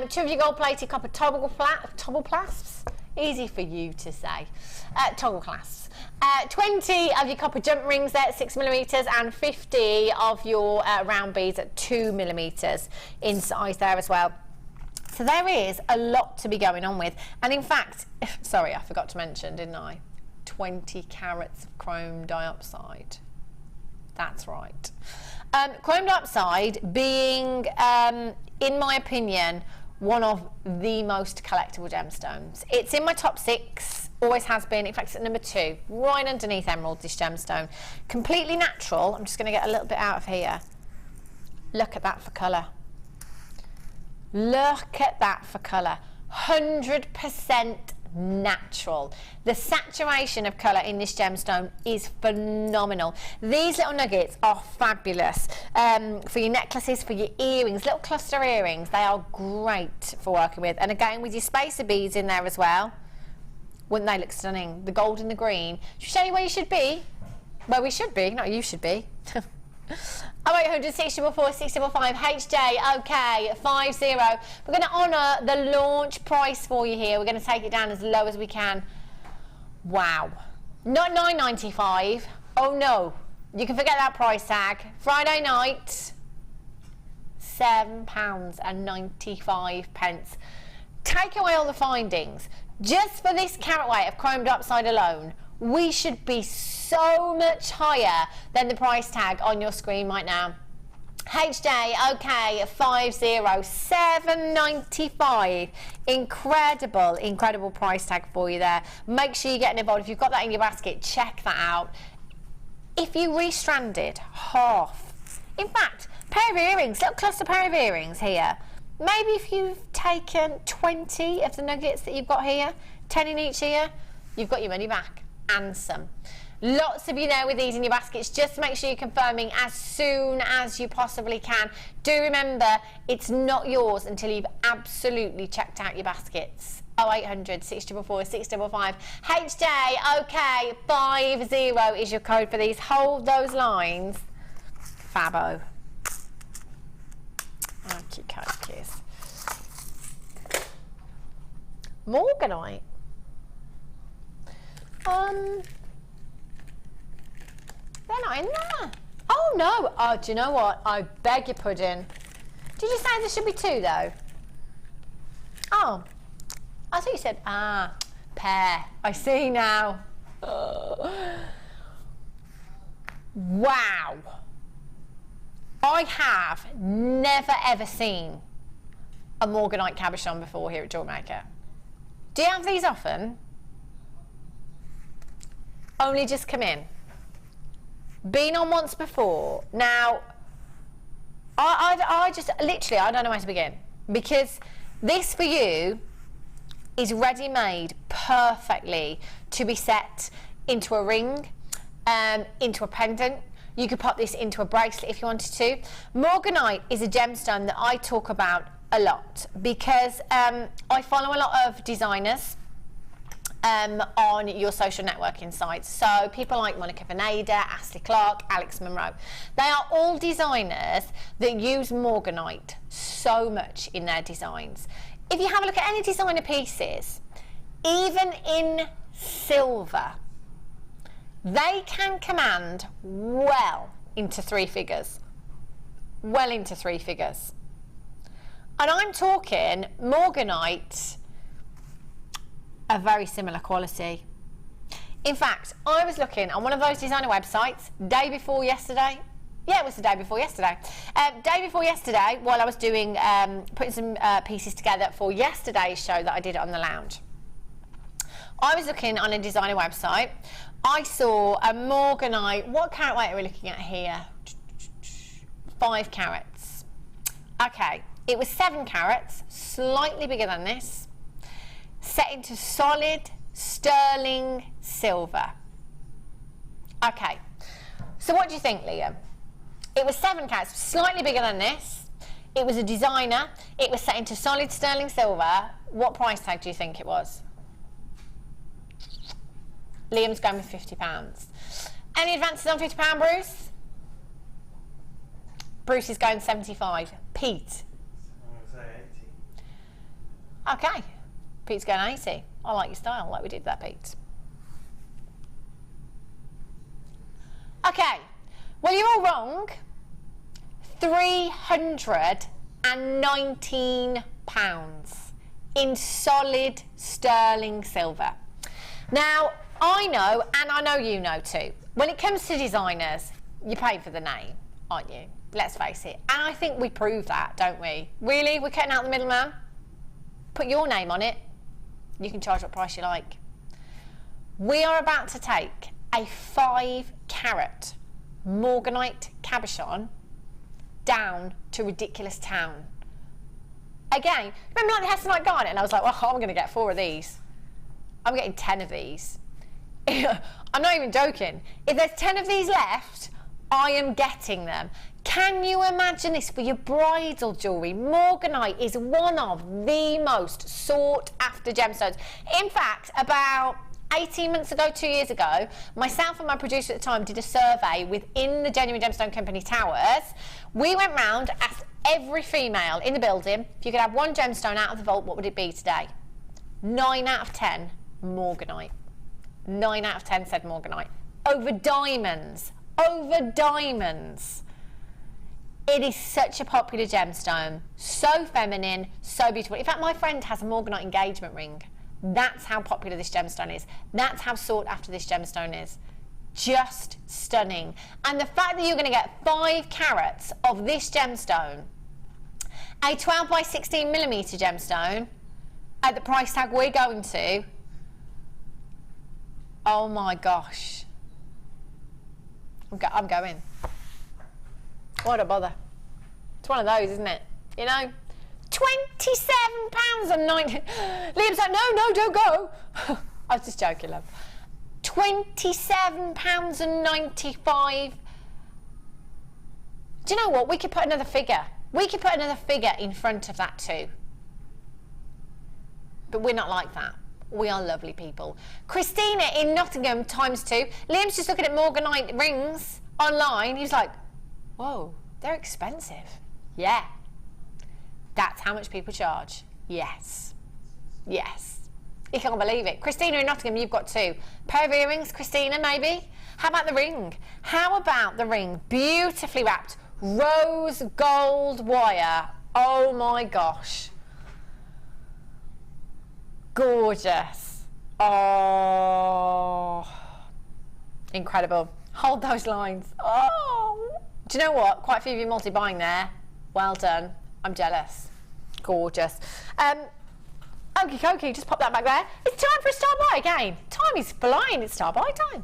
2 of your gold plated copper toggle clasps. Easy for you to say. Toggle clasps. 20 of your copper jump rings there at 6 millimetres and 50 of your round beads at 2 millimetres in size there as well. So there is a lot to be going on with. And in fact, sorry, I forgot to mention, didn't I? 20 carats of chrome dioxide. That's right. Chrome dioxide being, in my opinion, one of the most collectible gemstones. It's in my top 6, always has been. In fact, it's at number 2, right underneath emerald, this gemstone. Completely natural. I'm just going to get a little bit out of here. Look at that for colour. Look at that for colour. 100% natural. The saturation of colour in this gemstone is phenomenal. These little nuggets are fabulous for your necklaces, for your earrings, little cluster earrings. They are great for working with. And again, with your spacer beads in there as well. Wouldn't they look stunning? The gold and the green. Should we show you where you should be? Where we should be, not you should be. 0800 644 655 HJ, okay, 50. We're going to honour the launch price for you here. We're going to take it down as low as we can. Wow. Not $9.95. Oh no. You can forget that price tag. Friday night, £7.95. Take away all the findings. Just for this carat weight of chromed upside alone, we should be so much higher than the price tag on your screen right now. HJ, okay, 50, $7.95. Incredible, incredible price tag for you there. Make sure you're getting involved. If you've got that in your basket, check that out. If you restranded half, in fact, pair of earrings, little cluster pair of earrings here. Maybe if you've taken 20 of the nuggets that you've got here, 10 in each ear, you've got your money back and some. Lots of you there with these in your baskets. Just make sure you're confirming as soon as you possibly can. Do remember, it's not yours until you've absolutely checked out your baskets. 0800 644 655. HJ, okay, 50 is your code for these. Hold those lines. Fabo. Okie dokies. Morganite. They're not in there. Oh no. Oh, do you know what? I beg your pudding. Did you say there should be 2 though? Oh, I thought you said, pair. I see now. Wow. I have never ever seen a Morganite cabochon before here at Jewellery Maker? Do you have these often? Only just come in? Been on once before? Now, I just, literally, I don't know where to begin. Because this for you is ready-made perfectly to be set into a ring, into a pendant. You could pop this into a bracelet if you wanted to. Morganite is a gemstone that I talk about a lot because I follow a lot of designers on your social networking sites. So people like Monica Veneda, Ashley Clark, Alex Monroe. They are all designers that use Morganite so much in their designs. If you have a look at any designer pieces, even in silver, they can command well into three figures. Well into three figures. And I'm talking Morganite, a very similar quality. In fact, I was looking on one of those designer websites day before yesterday. Yeah, it was the day before yesterday. Day before yesterday, while I was doing putting some pieces together for yesterday's show that I did on the lounge. I was looking on a designer website. I saw a Morganite. What carat weight are we looking at here? 5 carats. Okay, it was 7 carats, slightly bigger than this, set into solid sterling silver. Okay, so what do you think, Liam? It was 7 carats, slightly bigger than this. It was a designer. It was set into solid sterling silver. What price tag do you think it was? Liam's going with £50. Any advances on £50, Bruce? Bruce is going 75. Pete? I'm going to say 80. Okay. Pete's going 80. I like your style, like we did that, Pete. Okay. Well, you're all wrong. £319 in solid sterling silver. Now, I know, and I know you know too, when it comes to designers, you pay for the name, aren't you? Let's face it. And I think we prove that, don't we? Really? We're cutting out the middleman? Put your name on it. You can charge what price you like. We are about to take a 5 carat Morganite cabochon down to ridiculous town. Again, remember like the Hestonite garnet? And I was like, well, I'm going to get 4 of these. I'm getting 10 of these. I'm not even joking. If there's 10 of these left, I am getting them. Can you imagine this for your bridal jewellery? Morganite is one of the most sought after gemstones. In fact, about 18 months ago, 2 years ago, myself and my producer at the time did a survey within the Genuine Gemstone Company Towers. We went round, asked every female in the building, if you could have one gemstone out of the vault, what would it be today? 9 out of 10, Morganite. 9 out of 10 said Morganite. Over diamonds. Over diamonds. It is such a popular gemstone. So feminine, so beautiful. In fact, my friend has a Morganite engagement ring. That's how popular this gemstone is. That's how sought after this gemstone is. Just stunning. And the fact that you're going to get 5 carats of this gemstone, a 12 by 16 millimetre gemstone, at the price tag we're going to, oh my gosh. I'm going. Why don't bother? It's one of those, isn't it? You know? £27.90. Liam's like, no, don't go. I was just joking, love. £27.95. Do you know what? We could put another figure. We could put another figure in front of that too. But we're not like that. We are lovely people. Christina in Nottingham ×2. Liam's just looking at Morganite rings online. He's like, whoa, they're expensive. Yeah. That's how much people charge. Yes. Yes. You can't believe it. Christina in Nottingham, you've got 2. Pair of earrings, Christina, maybe? How about the ring? How about the ring? Beautifully wrapped. Rose gold wire. Oh my gosh. Gorgeous. Oh. Incredible. Hold those lines. Oh. Do you know what? Quite a few of you multi-buying there. Well done. I'm jealous. Gorgeous. Okie dokie, just pop that back there. It's time for a star buy again. Time is flying, it's star buy time.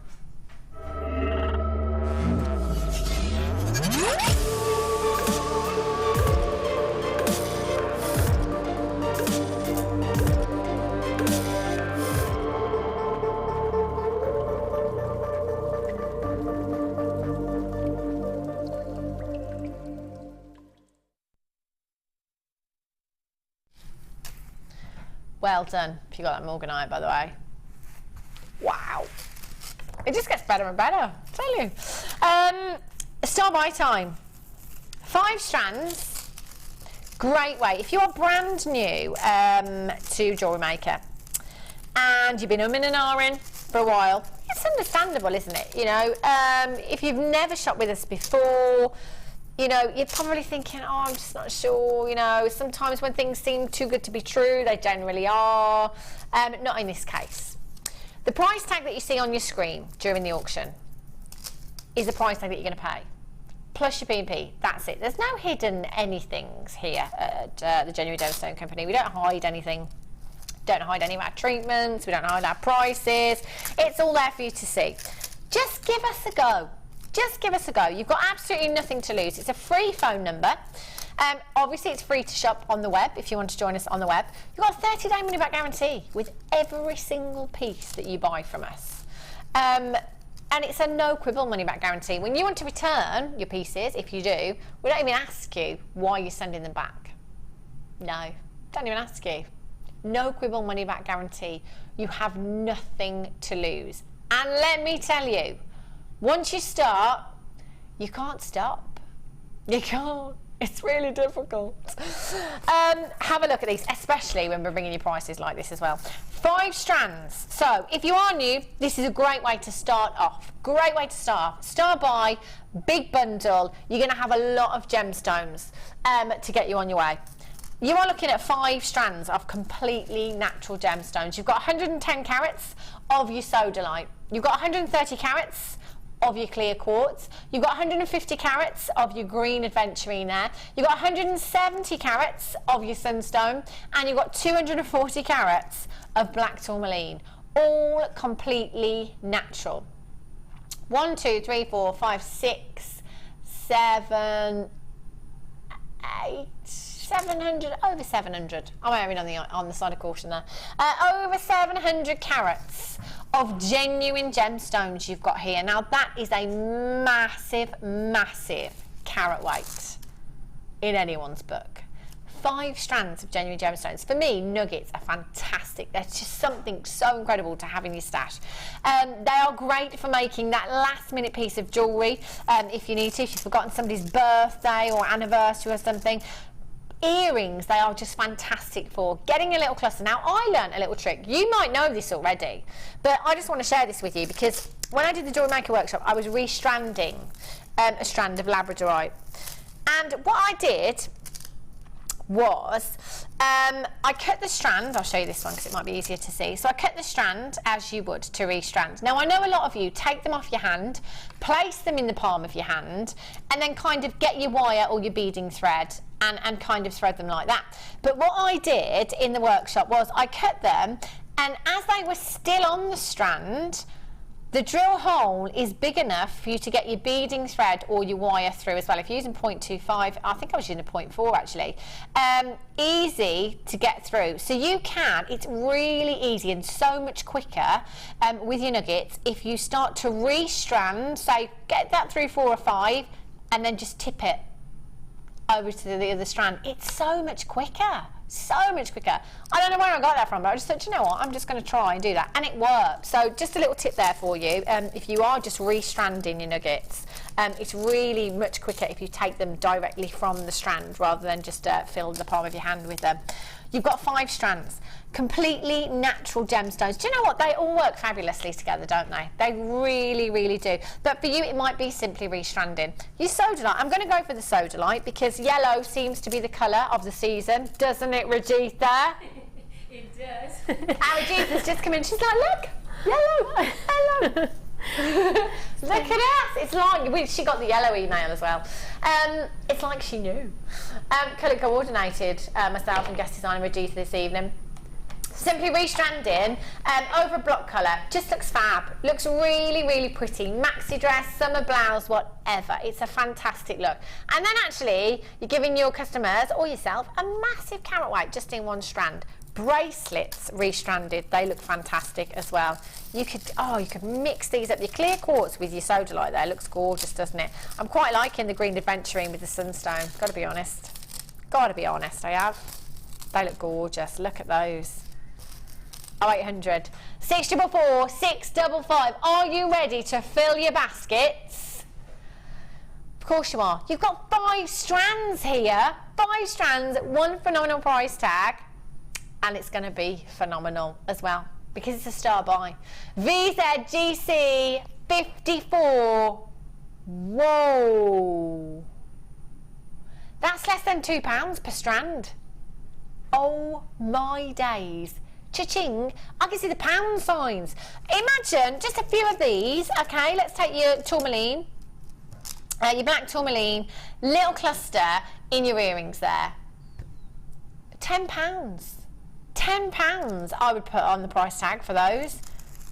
Well done, if you got that Morganite, by the way. Wow. It just gets better and better, I tell you. Star buy time. 5 strands. Great way. If you're brand new to Jewellery Maker and you've been umming and ahhing for a while, it's understandable, isn't it? You know, if you've never shopped with us before, you know, you're probably thinking, oh, I'm just not sure, you know, sometimes when things seem too good to be true, they generally are. Not in this case. The price tag that you see on your screen during the auction is the price tag that you're going to pay, plus your B&P, that's it. There's no hidden anythings here at the Genuine Gemstone Company. We don't hide anything. Don't hide any of our treatments, we don't hide our prices. It's all there for you to see. Just give us a go. Just give us a go. You've got absolutely nothing to lose. It's a free phone number. Obviously, it's free to shop on the web if you want to join us on the web. You've got a 30-day money-back guarantee with every single piece that you buy from us. And it's a no-quibble money-back guarantee. When you want to return your pieces, if you do, we don't even ask you why you're sending them back. No, don't even ask you. No-quibble money-back guarantee. You have nothing to lose. And let me tell you, once you start, you can't stop. You can't. It's really difficult. Have a look at these, especially when we're bringing you prices like this as well. 5 strands. So if you are new, this is a great way to start off. Great way to start. Star buy, big bundle. You're going to have a lot of gemstones to get you on your way. You are looking at 5 strands of completely natural gemstones. You've got 110 carats of your sodalite. You've got 130 carats of your clear quartz. You've got 150 carats of your green aventurine there. You've got 170 carats of your sunstone, and you've got 240 carats of black tourmaline, all completely natural. 1, 2, 3, 4, 5, 6, 7, 8, 700, over 700. I'm erring on the side of caution there. Over 700 carats of genuine gemstones you've got here. Now that is a massive, massive carat weight in anyone's book. 5 strands of genuine gemstones. For me, nuggets are fantastic. There's just something so incredible to have in your stash. They are great for making that last minute piece of jewellery if you need to, if you've forgotten somebody's birthday or anniversary or something. Earrings, they are just fantastic for getting a little cluster. Now, I learned a little trick. You might know this already, but I just want to share this with you because when I did the Jewellery Maker workshop, I was restranding a strand of labradorite. And what I did was I cut the strand. I'll show you this one because it might be easier to see. So I cut the strand as you would to restrand. Now I know a lot of you take them off your hand, place them in the palm of your hand, and then kind of get your wire or your beading thread and kind of thread them like that. But what I did in the workshop was I cut them, and as they were still on the strand, the drill hole is big enough for you to get your beading thread or your wire through as well. If you're using 0.25, I think I was using a 0.4 actually, easy to get through. So you can, it's really easy and so much quicker with your nuggets if you start to restrand, say get that through 4 or 5 and then just tip it over to the other strand. It's so much quicker. So much quicker. I don't know where I got that from, but I just thought, you know what, I'm just going to try and do that, and it worked. So just a little tip there for you. If you are just restranding your nuggets, it's really much quicker if you take them directly from the strand rather than just fill the palm of your hand with them. You've got 5 strands, completely natural gemstones. Do you know what? They all work fabulously together, don't they? They really, really do. But for you, it might be simply restranding. Your sodalite, I'm going to go for the sodalite because yellow seems to be the colour of the season, doesn't it, Regitha? It does. Regitha's just come in. She's like, look, yellow, hello. Look at us. It's like she got the yellow email as well. It's like she knew. Colour coordinated myself and guest designer Regita this evening. Simply restranding over a block colour. Just looks fab. Looks really, really pretty. Maxi dress, summer blouse, whatever. It's a fantastic look. And then actually, you're giving your customers or yourself a massive carrot white just in one strand. Bracelets restranded. They look fantastic as well. You could mix these up. Your clear quartz with your sodalite there. Looks gorgeous, doesn't it? I'm quite liking the green adventurine with the sunstone. Got to be honest. Got to be honest, I have. They look gorgeous. Look at those. 0800 644 655. Are you ready to fill your baskets? Of course you are. You've got 5 strands here. 5 strands, one phenomenal price tag, and it's going to be phenomenal as well because it's a star buy. VZGC 54. Whoa. That's less than £2 per strand. Oh my days. Cha-ching, I can see the pound signs. Imagine just a few of these. Okay, let's take your tourmaline, your black tourmaline, little cluster in your earrings there. £10. £10 I would put on the price tag for those.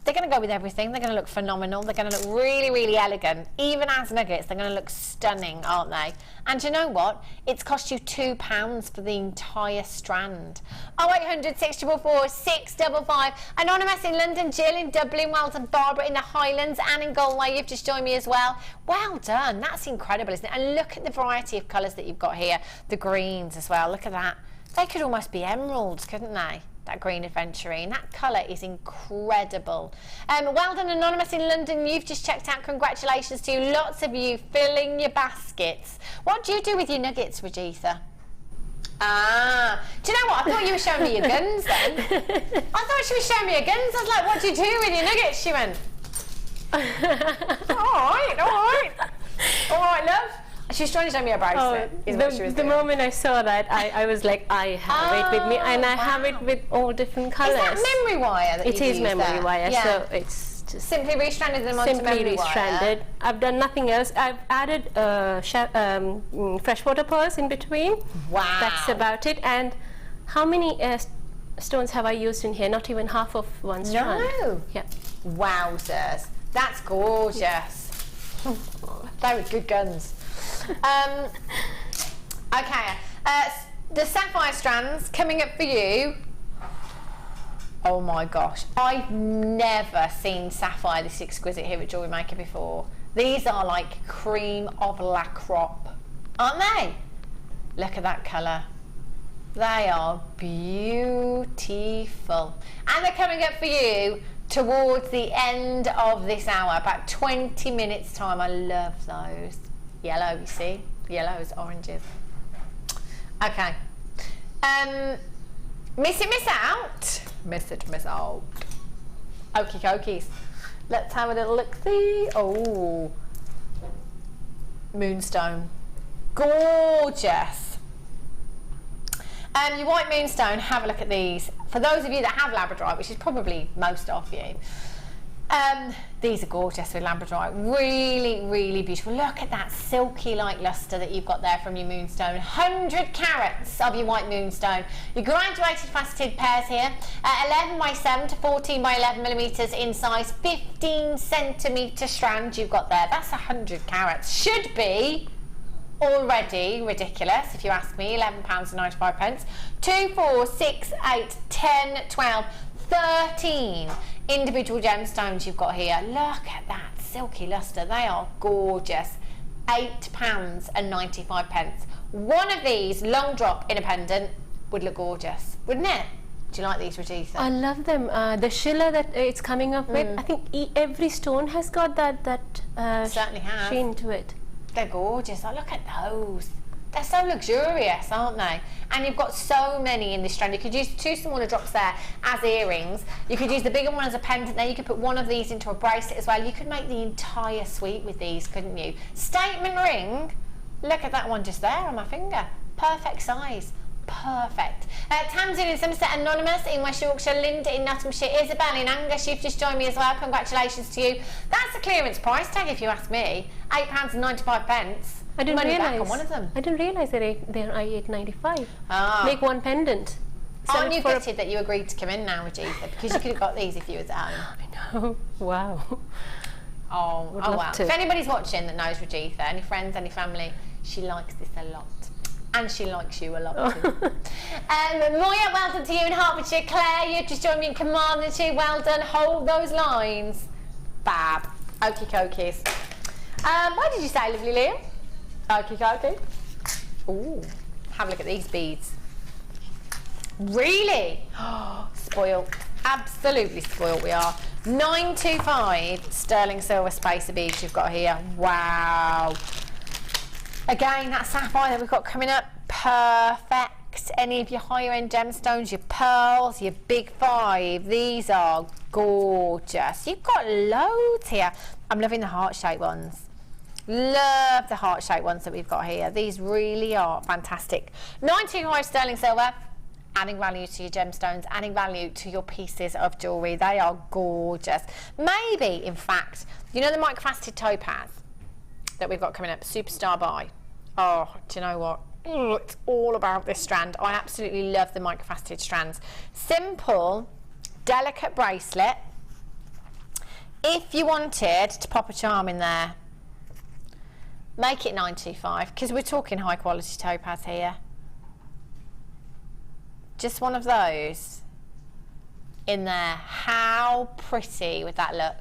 They're going to go with everything. They're going to look phenomenal. They're going to look really, really elegant. Even as nuggets, they're going to look stunning, aren't they? And you know what? It's cost you £2 for the entire strand. 0800 644 655. Anonymous in London, Jill in Dublin, Weldon, Barbara in the Highlands, Anne in Galway. You've just joined me as well. Well done. That's incredible, isn't it? And look at the variety of colours that you've got here. The greens as well. Look at that. They could almost be emeralds, couldn't they? That green adventurine. That colour is incredible. Well done, Anonymous in London. You've just checked out. Congratulations to you. Lots of you filling your baskets. What do you do with your nuggets, Regita? Ah, do you know what? I thought you were showing me your guns then. I thought she was showing me your guns. I was like, what do you do with your nuggets? She went, all right, love. She was trying to show me a bracelet. The moment I saw that, I was like, I have it with me, and I have it with all different colours. Is that memory wire that it is memory there? wire, Yeah. So it's just simply restranded them onto memory restranded. wire. I've done nothing else. I've added freshwater pearls in between. Wow. That's about it. And how many stones have I used in here? Not even half of one strand. No. Yeah. Wowzers. That's gorgeous. They were good guns. Okay, the sapphire strands coming up for you. Oh my gosh, I've never seen sapphire this exquisite here at Jewellery Maker before. These are like cream of la crop, aren't they? Look at that colour. They are beautiful. And they're coming up for you towards the end of this hour, about 20 minutes time. I love those. Yellow, you see? Yellows, oranges. Okay. Miss it, miss out. Miss it, miss out. Okie dokies. Let's have a little look-see. Oh. Moonstone. Gorgeous. Your white moonstone, have a look at these. For those of you that have labradorite, which is probably most of you, these are gorgeous with labradorite. Really, really beautiful. Look at that silky like luster that you've got there from your moonstone. 100 carats of your white moonstone. Your graduated faceted pairs here, 11 by 7 to 14 by 11 millimeters in size, 15 centimeter strand you've got there. That's 100 carats. Should be already ridiculous if you ask me. £11.95. 2, 4, 6, 8, 10, 12, 13 individual gemstones you've got here. Look at that silky luster. They are gorgeous. £8.95. One of these long drop in a pendant would look gorgeous, wouldn't it? Do you like these, Regita? I love them. The shiller that it's coming up with, I think every stone has got that certainly has. sheen to it. They're gorgeous. Oh, look at those. They're so luxurious, aren't they? And you've got so many in this strand. You could use 2 smaller drops there as earrings. You could use the bigger one as a pendant there. You could put one of these into a bracelet as well. You could make the entire suite with these, couldn't you? Statement ring. Look at that one just there on my finger. Perfect size. Perfect. Tamsin in Somerset, Anonymous in West Yorkshire, Linda in Nottinghamshire, Isabel in Angus, you've just joined me as well. Congratulations to you. That's the clearance price tag if you ask me. £8.95. I didn't Money realize. back on one of them. I didn't realize they're £8.95. Ah. Make one pendant. Sell Aren't it you for a- gutted that you agreed to come in now, Regitha? Because you could have got these if you was at home. I know. Wow. Oh, Would oh love well. to. If anybody's watching that knows Regitha, any friends, any family, she likes this a lot. And she likes you a lot too. Moya, well done to you in Hertfordshire. Claire, you just joined me in Carmarthenshire. Well done. Hold those lines. Fab. Okie dokies. What did you say, lovely Liam? Okie dokie. Ooh, have a look at these beads. Really? Spoiled. Absolutely spoiled we are. 925 sterling silver spacer beads you've got here. Wow. Again, that sapphire that we've got coming up, perfect. Any of your higher end gemstones, your pearls, your big five, these are gorgeous. You've got loads here. I'm loving the heart-shaped ones. Love the heart-shaped ones that we've got here. These really are fantastic. 925 sterling silver, adding value to your gemstones, adding value to your pieces of jewellery. They are gorgeous. Maybe, in fact, you know the microfaceted topaz that we've got coming up, Superstar Buy. Oh, do you know what? It's all about this strand. I absolutely love the microfaceted strands. Simple, delicate bracelet. If you wanted to pop a charm in there, make it 925, because we're talking high quality topaz here. Just one of those in there. How pretty would that look?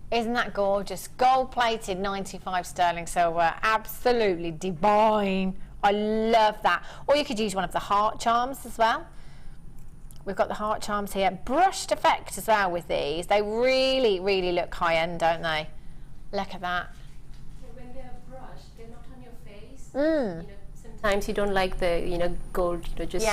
Isn't that gorgeous? Gold plated 95 sterling silver. Absolutely divine. I love that. Or you could use one of the heart charms as well. We've got the heart charms here. Brushed effect as well with these. They really, really look high end, don't they? Look at that. When they're brushed, they're not on your face. Mm. You know, sometimes you don't like the gold, just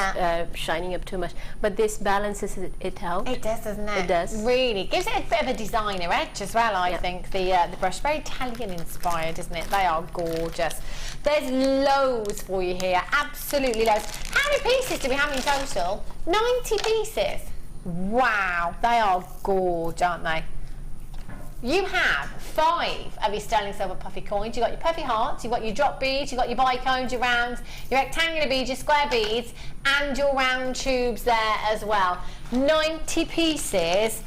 shining up too much. But this balances it out. It does, doesn't it? It does. Really gives it a bit of a designer edge as well. I think the brush, very Italian inspired, isn't it? They are gorgeous. There's loads for you here. Absolutely loads. How many pieces do we have in total? 90 pieces. Wow, they are gorgeous, aren't they? You have 5 of your sterling silver puffy coins. You've got your puffy hearts, you've got your drop beads, you've got your bicones, your rounds, your rectangular beads, your square beads, and your round tubes there as well. 90 pieces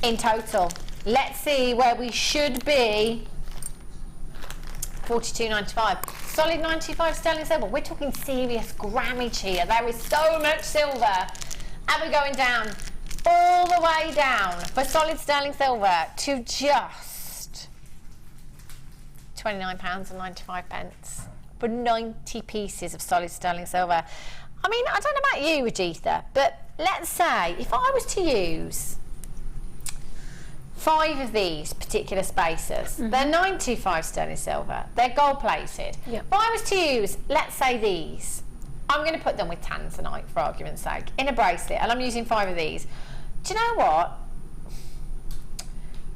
in total. Let's see where we should be. £42.95. Solid 95 sterling silver. We're talking serious grammage here. There is so much silver. And we're going down, all the way down for solid sterling silver to just £29.95 for 90 pieces of solid sterling silver. I mean, I don't know about you, Regitha, but let's say if I was to use 5 of these particular spacers, they're 95 sterling silver, they're gold plated. Yep. If I was to use, let's say these, I'm going to put them with tanzanite for argument's sake, in a bracelet, and I'm using 5 of these. Do you know what?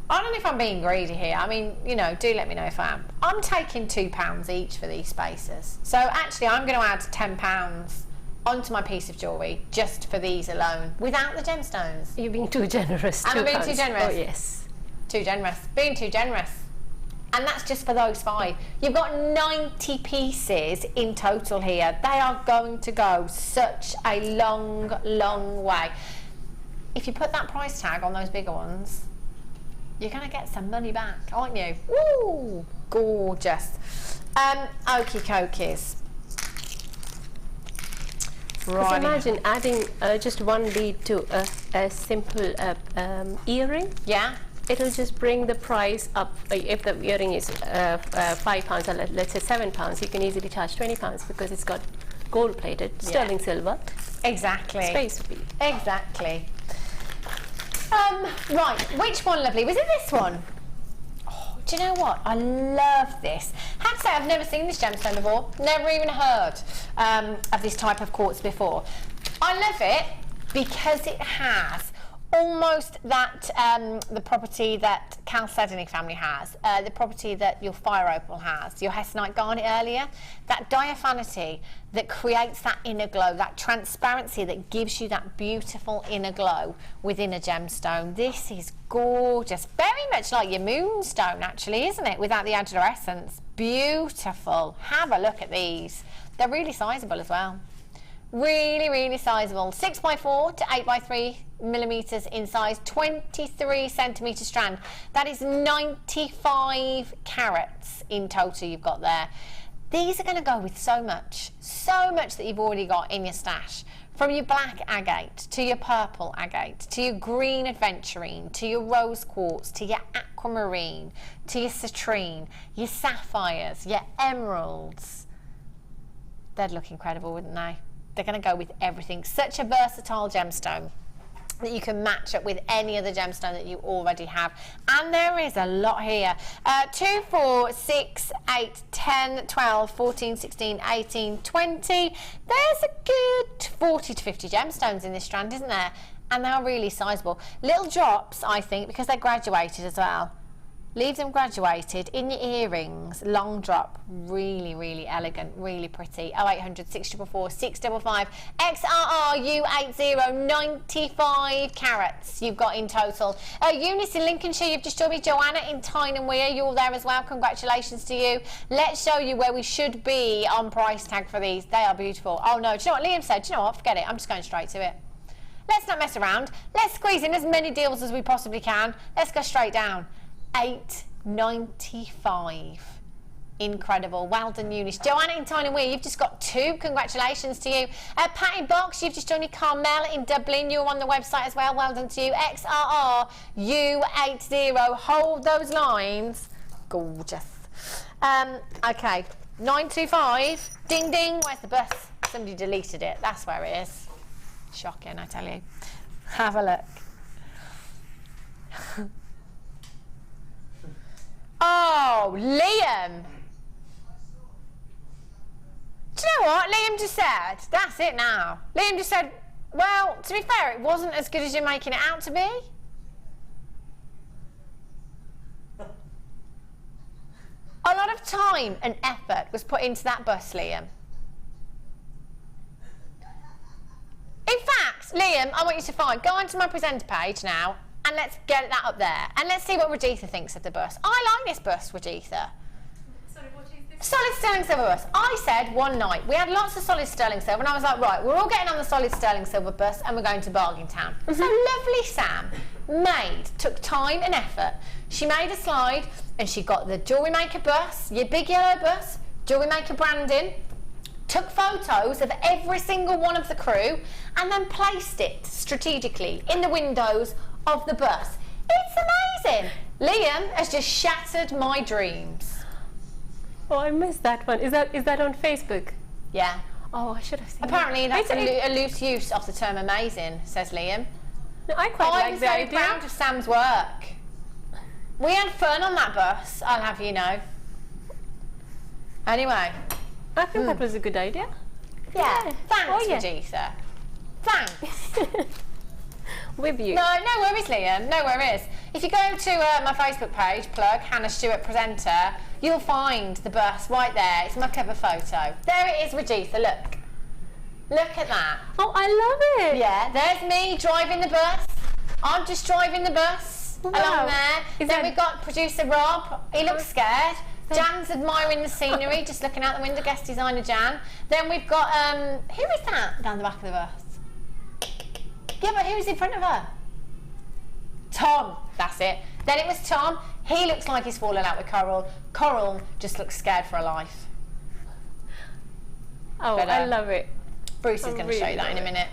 I don't know if I'm being greedy here. I mean, you know, do let me know if I am. I'm taking £2 each for these spacers. So actually I'm going to add £10 onto my piece of jewellery just for these alone, without the gemstones. You're being too generous. Am I being too generous? Oh, yes. Too generous. Being too generous. And that's just for those 5. You've got 90 pieces in total here. They are going to go such a long, long way. If you put that price tag on those bigger ones, you're going to get some money back, aren't you? Woo! Gorgeous. Okie dokies. Just imagine adding just one bead to a simple earring. Yeah. It'll just bring the price up. If the earring is £5 or let's say £7, you can easily charge £20 because it's got gold plated, sterling silver. Exactly. Space bead. Exactly. Right, which one, lovely? Was it this one? Oh, do you know what? I love this. I have to say, I've never seen this gemstone before. Never even heard of this type of quartz before. I love it because it has almost that the property that Chalcedony family has, the property that your fire opal has, your hessonite garnet earlier, that diaphanity that creates that inner glow, that transparency that gives you that beautiful inner glow within a gemstone. This is gorgeous, very much like your moonstone actually, isn't it, without the added essence. Beautiful. Have a look at these. They're really sizable as well. Really, really sizable. 6x4 to 8x3 millimeters in size, 23 centimeter strand. That is 95 carats in total you've got there. These are going to go with so much that you've already got in your stash. From your black agate, to your purple agate, to your green aventurine, to your rose quartz, to your aquamarine, to your citrine, your sapphires, your emeralds. They'd look incredible, wouldn't they? They're going to go with everything. Such a versatile gemstone that you can match up with any other gemstone that you already have. And there is a lot here. 2, 4, 6, 8, 10, 12, 14, 16, 18, 20. There's a good 40 to 50 gemstones in this strand, isn't there? And they are really sizable. Little drops, I think, because they're graduated as well. Leave them graduated in your earrings, long drop, really, really elegant, really pretty. 0800 644 655 XRR U80, 95 carats you've got in total. Eunice in Lincolnshire, you've just joined me. Joanna in Tyne and Weir, you're there as well. Congratulations to you. Let's show you where we should be on price tag for these. They are beautiful. Oh no, do you know what Liam said? Do you know what? Forget it. I'm just going straight to it. Let's not mess around. Let's squeeze in as many deals as we possibly can. Let's go straight down. $8.95. Incredible. Well done, Eunice. Joanna in Tyne and Weir, you've just got 2. Congratulations to you. Patty Box, you've just joined me. Carmel in Dublin, you're on the website as well. Well done to you. XRR U80. Hold those lines. Gorgeous. Okay. 925. Ding ding. Where's the bus? Somebody deleted it. That's where it is. Shocking, I tell you. Have a look. Oh, Liam. Do you know what Liam just said? That's it now. Liam just said, well, to be fair, it wasn't as good as you're making it out to be. A lot of time and effort was put into that bus, Liam. In fact, Liam, I want you to go onto my presenter page now and let's get that up there. And let's see what Rajitha thinks of the bus. I like this bus, Rajitha. Sorry, what is this? Solid sterling silver bus. I said one night, we had lots of solid sterling silver, and I was like, right, we're all getting on the solid sterling silver bus and we're going to Bargain Town. So lovely Sam took time and effort. She made a slide and she got the Jewellery Maker bus, your big yellow bus, Jewellery Maker branding, took photos of every single one of the crew and then placed it strategically in the windows of the bus. It's amazing. Liam has just shattered my dreams. Oh, I missed that one. Is that on Facebook? Yeah. Oh, I should have seen Apparently that. that's a loose use of the term amazing, says Liam. No, I quite like the I'm so idea. proud of Sam's work. We had fun on that bus, I'll have you know. Anyway. I think that was a good idea. Yeah. Thanks, Oh, yeah. Rajitha. Thanks. With you. No worries, Liam. No worries. If you go to my Facebook page, plug Hannah Stewart Presenter, you'll find the bus right there. It's my cover photo. There it is, Rajitha. Look. Look at that. Oh, I love it. Yeah, there's me driving the bus. I'm just driving the bus along there. Then we've got producer Rob. He looks scared. Jan's admiring the scenery, just looking out the window, guest designer Jan. Then we've got, who is that down the back of the bus? Yeah, but who's in front of her? Tom, that's it. Then it was Tom. He looks like he's fallen out with Coral. Coral just looks scared for her life. Oh, But, I love it. Bruce is I going to really show you that in a love minute.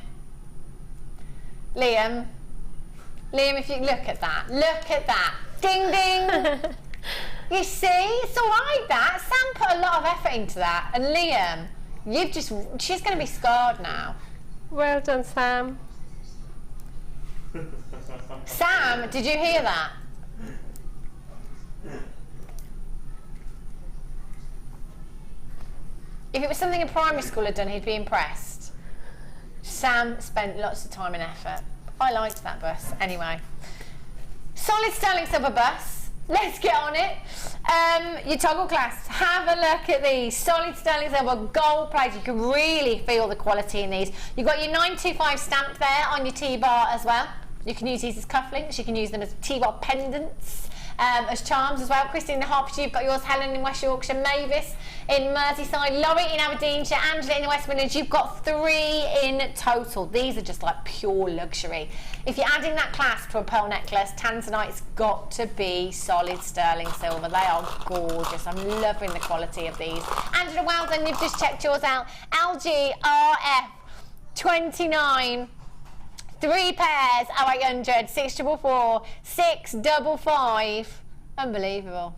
Liam, if you look at that. Look at that. Ding, ding. You see, it's all right that. Sam put a lot of effort into that. And Liam, she's going to be scarred now. Well done, Sam. Sam, did you hear that? If it was something a primary school had done, he'd be impressed. Sam spent lots of time and effort. I liked that bus. Anyway, solid sterling silver bus. Let's get on it. Your toggle clasps. Have a look at these. Solid sterling silver, gold plate. You can really feel the quality in these. You've got your 925 stamp there on your T-bar as well. You can use these as cufflinks. You can use them as T-bar pendants. As charms as well. Christine in Hertfordshire, you've got yours. Helen in West Yorkshire, Mavis in Merseyside, Laurie in Aberdeenshire, Angela in the West Midlands. You've got 3 in total. These are just like pure luxury. If you're adding that clasp to a pearl necklace, tanzanite's got to be solid sterling silver. They are gorgeous. I'm loving the quality of these. Angela, well done. You've just checked yours out. LG RF 29. 3 pairs, 0800 644 655. Unbelievable.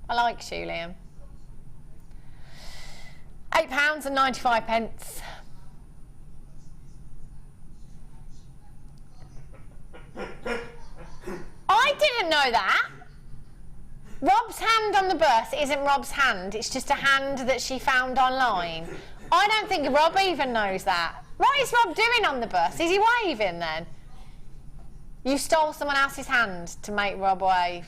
I like you, Liam. £8.95. I didn't know that. Rob's hand on the bus isn't Rob's hand. It's just a hand that she found online. I don't think Rob even knows that. What is Rob doing on the bus? Is he waving then? You stole someone else's hand to make Rob wave.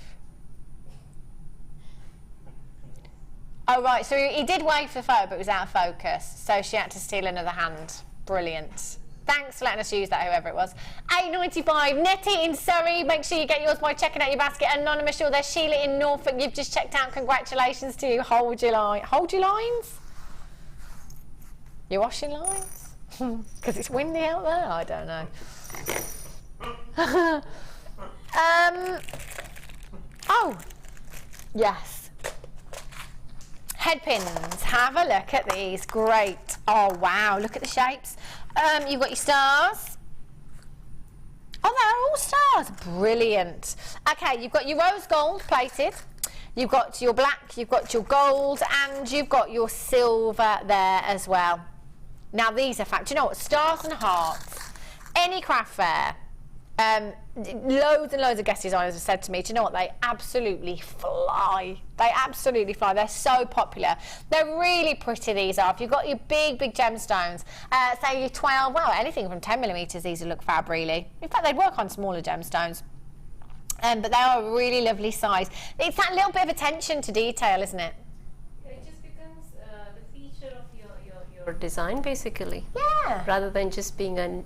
Oh right, so he did wave for the photo but it was out of focus. So she had to steal another hand. Brilliant. Thanks for letting us use that, whoever it was. £8.95. Nettie in Surrey. Make sure you get yours by checking out your basket. Anonymous, you're there. Sheila in Norfolk. You've just checked out. Congratulations to you. Hold your line. Hold your lines? You're washing lines? Because it's windy out there? I don't know. Oh, yes. Head pins. Have a look at these. Great. Oh, wow. Look at the shapes. You've got your stars. Oh, they're all stars. Brilliant. Okay, you've got your rose gold plated. You've got your black, you've got your gold, and you've got your silver there as well. Now these are do you know what? Stars and hearts. Any craft fair. Loads and loads of guest designers have said to me, do you know what? They absolutely fly. They absolutely fly. They're so popular. They're really pretty, these are. If you've got your big, big gemstones, say your 12, well, anything from 10mm, these will look fab, really. In fact, they'd work on smaller gemstones. But they are a really lovely size. It's that little bit of attention to detail, isn't it? It just becomes the feature of your design, basically. Yeah. Rather than just being a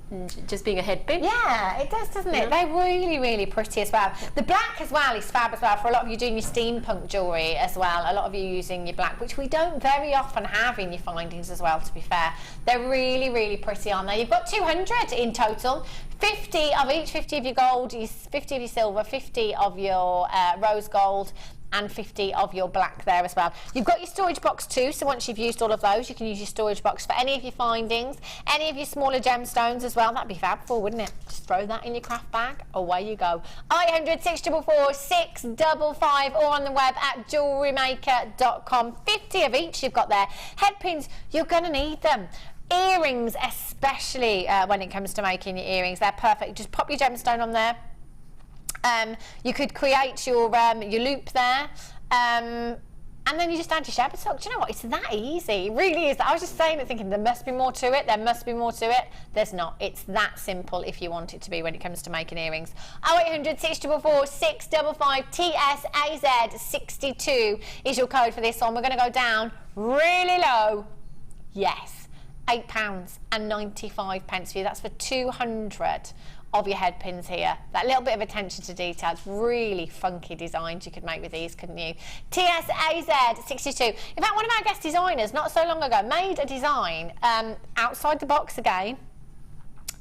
head pin. Yeah, it does, doesn't it? They're really, really pretty as well. The black as well is fab as well for a lot of you doing your steampunk jewellery as well. A lot of you using your black, which we don't very often have in your findings as well, to be fair. They're really, really pretty on there. You've got 200 in total. 50 of each, 50 of your gold, 50 of your silver, 50 of your rose gold, and 50 of your black there as well. You've got your storage box too, so once you've used all of those, you can use your storage box for any of your findings, any of your smaller gemstones as well. That'd be fab for, wouldn't it? Just throw that in your craft bag, away you go. 800 644 655 or on the web at JewelleryMaker.com. 50 of each you've got there. Head pins, you're going to need them. Earrings especially, when it comes to making your earrings, they're perfect. Just pop your gemstone on there. You could create your loop there, and then you just add your shepherd's hook. Do you know what? It's that easy. It really is. I was just saying it thinking there must be more to it. There must be more to it. There's not. It's that simple if you want it to be when it comes to making earrings. 0800 644 655 TSAZ 62 is your code for this one. We're going to go down really low. Yes, £8.95 for you. That's for 200 of your head pins here. That little bit of attention to detail. It's really funky designs you could make with these, couldn't you? TSAZ 62. In fact, one of our guest designers not so long ago made a design outside the box again.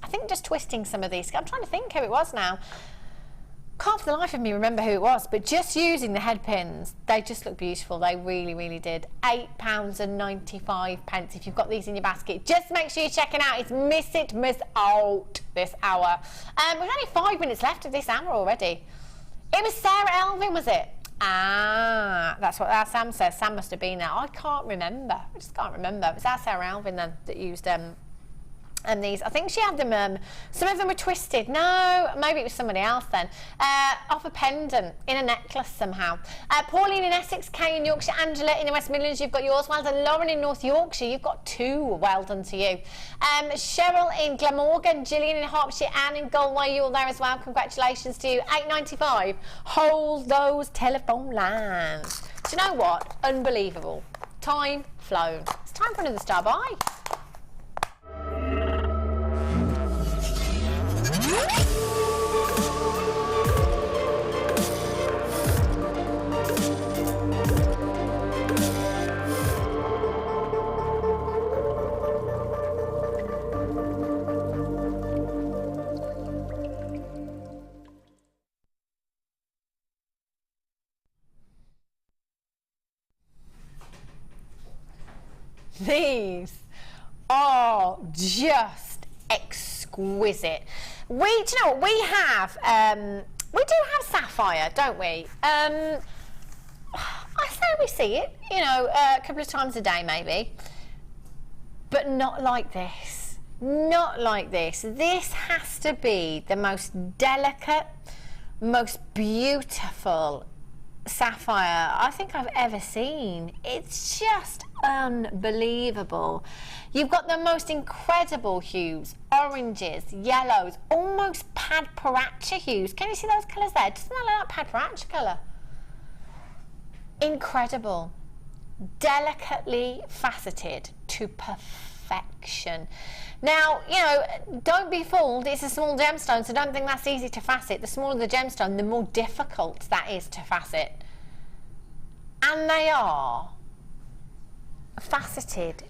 I think just twisting some of these. I'm trying to think who it was now. Can't for the life of me remember who it was, but just using the head pins, they just look beautiful. They really, really did. £8.95 if you've got these in your basket. Just make sure you're checking out. It's miss out this hour. We've only 5 minutes left of this hour already. It was Sarah Elvin, was it? Ah, that's what our Sam says. Sam must have been there. I can't remember. I just can't remember. It was our Sarah Elvin then that used And these, I think she had them, some of them were twisted. No, maybe it was somebody else then. Off a pendant, in a necklace somehow. Pauline in Essex, Kay in Yorkshire, Angela in the West Midlands, you've got yours. Well done. Lauren in North Yorkshire, you've got 2. Well done to you. Cheryl in Glamorgan, Gillian in Hertfordshire, Anne in Galway, you're there as well. Congratulations to you. £8.95. Hold those telephone lines. Do you know what? Unbelievable. Time flown. It's time for another star buy. These are just exquisite. Do you know what we have? We do have sapphire, don't we? I say we see it, you know, a couple of times a day maybe, but not like this. Not like this. This has to be the most delicate, most beautiful sapphire I think I've ever seen. It's just unbelievable. You've got the most incredible hues, oranges, yellows, almost Padparacha hues. Can you see those colours there? Doesn't that look like Padparacha colour? Incredible. Delicately faceted to perfection. Now, you know, don't be fooled, it's a small gemstone, so don't think that's easy to facet. The smaller the gemstone, the more difficult that is to facet. And they are faceted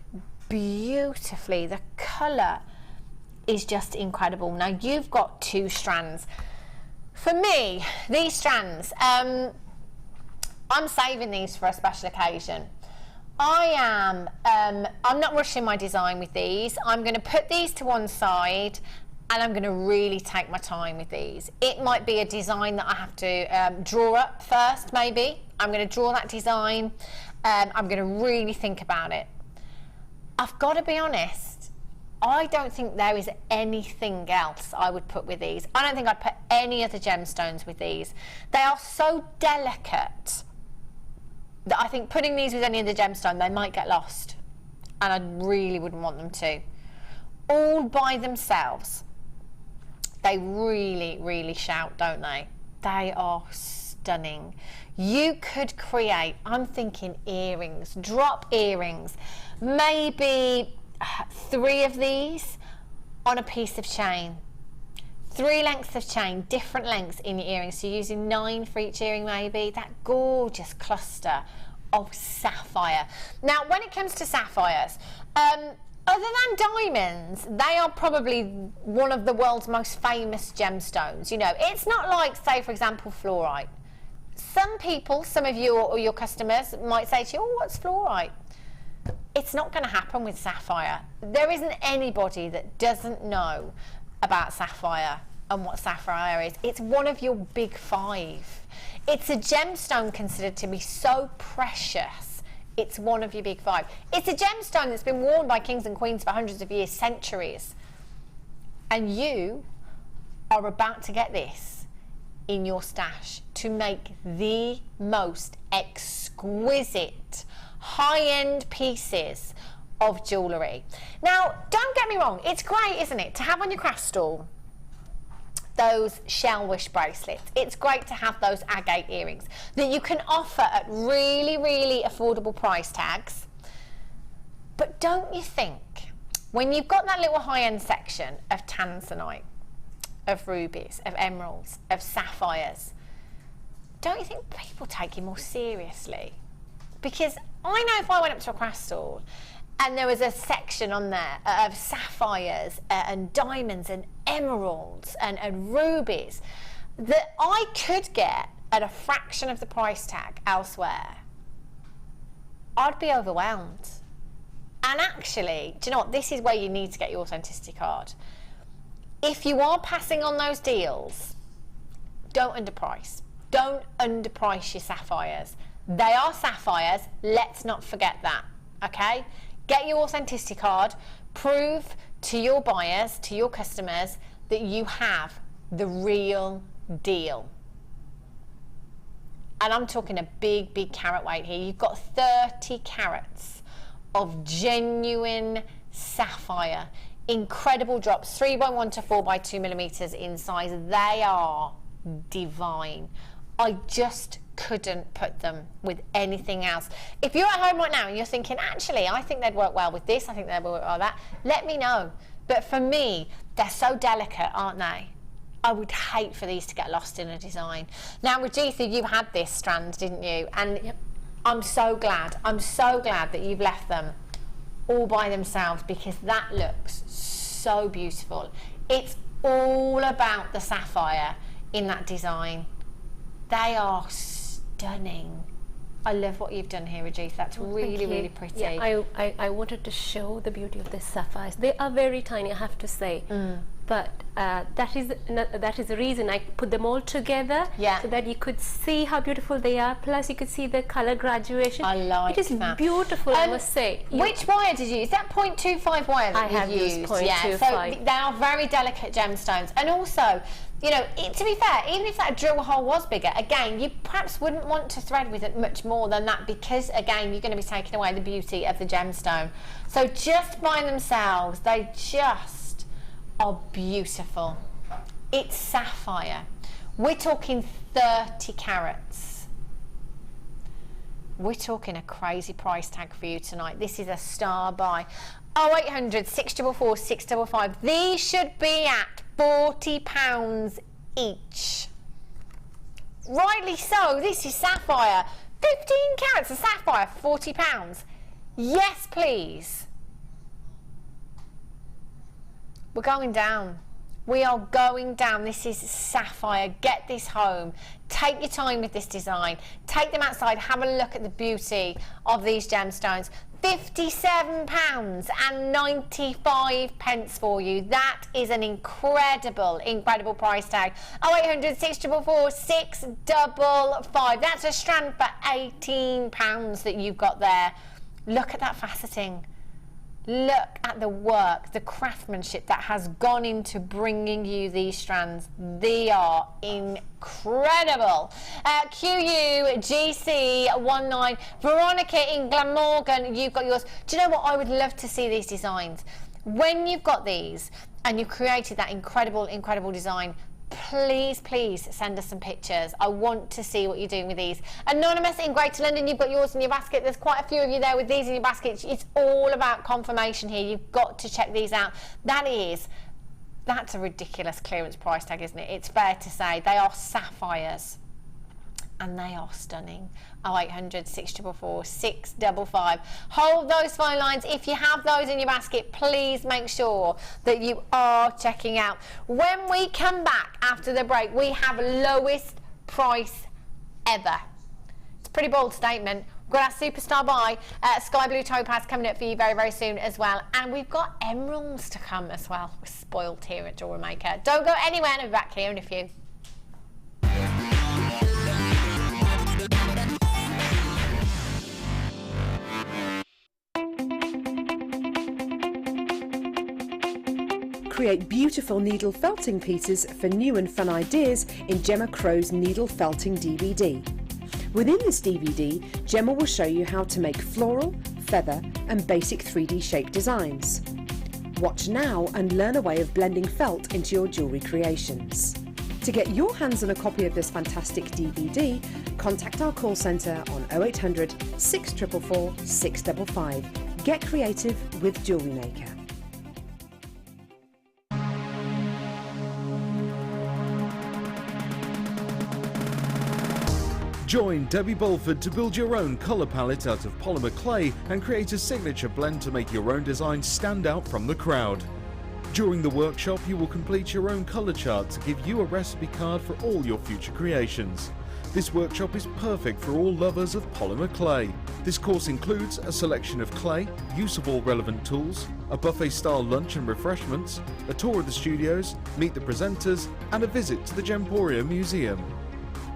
beautifully. The colour is just incredible. Now, you've got 2 strands. For me, these strands, I'm saving these for a special occasion. I'm not rushing my design with these. I'm going to put these to one side and I'm going to really take my time with these. It might be a design that I have to draw up first, maybe. I'm going to draw that design. I'm going to really think about it. I've got to be honest, I don't think there is anything else I would put with these. I don't think I'd put any other gemstones with these. They are so delicate that I think putting these with any other gemstone, they might get lost. And I really wouldn't want them to. All by themselves, they really, really shout, don't they? They are stunning. You could create, I'm thinking earrings, drop earrings, maybe 3 of these on a piece of chain. 3 lengths of chain, different lengths in your earrings. So you're using 9 for each earring maybe. That gorgeous cluster of sapphire. Now, when it comes to sapphires, other than diamonds, they are probably one of the world's most famous gemstones. You know, it's not like, say, for example, fluorite. Some people, some of you or your customers might say to you, oh, what's fluorite? It's not going to happen with sapphire. There isn't anybody that doesn't know about sapphire and what sapphire is. It's one of your big 5. It's a gemstone considered to be so precious. It's one of your big 5. It's a gemstone that's been worn by kings and queens for hundreds of years, centuries. And you are about to get this in your stash to make the most exquisite high-end pieces of jewellery. Now, don't get me wrong, it's great, isn't it, to have on your craft stall those shell wish bracelets. It's great to have those agate earrings that you can offer at really, really affordable price tags. But don't you think, when you've got that little high-end section of tanzanite, of rubies, of emeralds, of sapphires, don't you think people take you more seriously? Because I know if I went up to a craft stall and there was a section on there of sapphires and diamonds and emeralds and rubies that I could get at a fraction of the price tag elsewhere, I'd be overwhelmed. And actually, do you know what? This is where you need to get your authenticity card. If you are passing on those deals, don't underprice. Don't underprice your sapphires. They are sapphires, let's not forget that, okay? Get your authenticity card, prove to your buyers, to your customers, that you have the real deal. And I'm talking a big, big carat weight here. You've got 30 carats of genuine sapphire. Incredible drops, 3x1 to 4x2 millimeters in size. They are divine. I just couldn't put them with anything else. If you're at home right now and you're thinking, actually, I think they'd work well with this, I think they'd work well with that, let me know. But for me, they're so delicate, aren't they? I would hate for these to get lost in a design. Now, Rajitha, you had this strand, didn't you? And Yep. I'm so glad that you've left them all by themselves, because that looks so beautiful. It's all about the sapphire in that design. They are stunning. I love what you've done here, Rajitha. That's really, really pretty. Yeah, I wanted to show the beauty of the sapphires. They are very tiny, I have to say. But that is the reason I put them all together, so that you could see how beautiful they are. Plus, you could see the color graduation. I like it is that. Beautiful, I must say. Which wire did you use? Is that 0.25 wire that I have you've used used? 0.25. Yeah, so they are very delicate gemstones. And also, you know, to be fair, even if that drill hole was bigger, again, you perhaps wouldn't want to thread with it much more than that, because, again, you're going to be taking away the beauty of the gemstone. So just by themselves, they just are beautiful. It's sapphire. We're talking 30 carats. We're talking a crazy price tag for you tonight. This is a star buy. 0800 644 655. These should be at £40 each. Rightly so. This is sapphire. 15 carats of sapphire, £40. Yes, please. We're going down. We are going down. This is sapphire. Get this home. Take your time with this design. Take them outside. Have a look at the beauty of these gemstones. £57.95 for you. That is an incredible, incredible price tag. 0800 644 655. That's a strand for £18 that you've got there. Look at that faceting. Look at the work, the craftsmanship that has gone into bringing you these strands. They are incredible. QUGC19, Veronica in Glamorgan, you've got yours. Do you know what? I would love to see these designs. When you've got these and you've created that incredible, incredible design, please, please send us some pictures. I want to see what you're doing with these. Anonymous in Greater London, you've got yours in your basket. There's quite a few of you there with these in your basket. It's all about confirmation here. You've got to check these out. That's a ridiculous clearance price tag, isn't it? It's fair to say. They are sapphires and they are stunning. 0800 644 655. Hold those phone lines. If you have those in your basket, please make sure that you are checking out. When we come back after the break, we have lowest price ever. It's a pretty bold statement. We've got our superstar buy, Sky Blue Topaz, coming up for you very, very soon as well. And we've got emeralds to come as well. We're spoiled here at Jewellery Maker. Don't go anywhere, and I'll be back here in a few. Create beautiful needle felting pieces for new and fun ideas in Gemma Crow's Needle Felting DVD. Within this DVD, Gemma will show you how to make floral, feather and basic 3D shape designs. Watch now and learn a way of blending felt into your jewellery creations. To get your hands on a copy of this fantastic DVD, contact our call centre on 0800 644 655. Get creative with Jewellery Maker. Join Debbie Bulford to build your own colour palette out of polymer clay and create a signature blend to make your own design stand out from the crowd. During the workshop, you will complete your own colour chart to give you a recipe card for all your future creations. This workshop is perfect for all lovers of polymer clay. This course includes a selection of clay, use of all relevant tools, a buffet-style lunch and refreshments, a tour of the studios, meet the presenters, and a visit to the Gemporium Museum.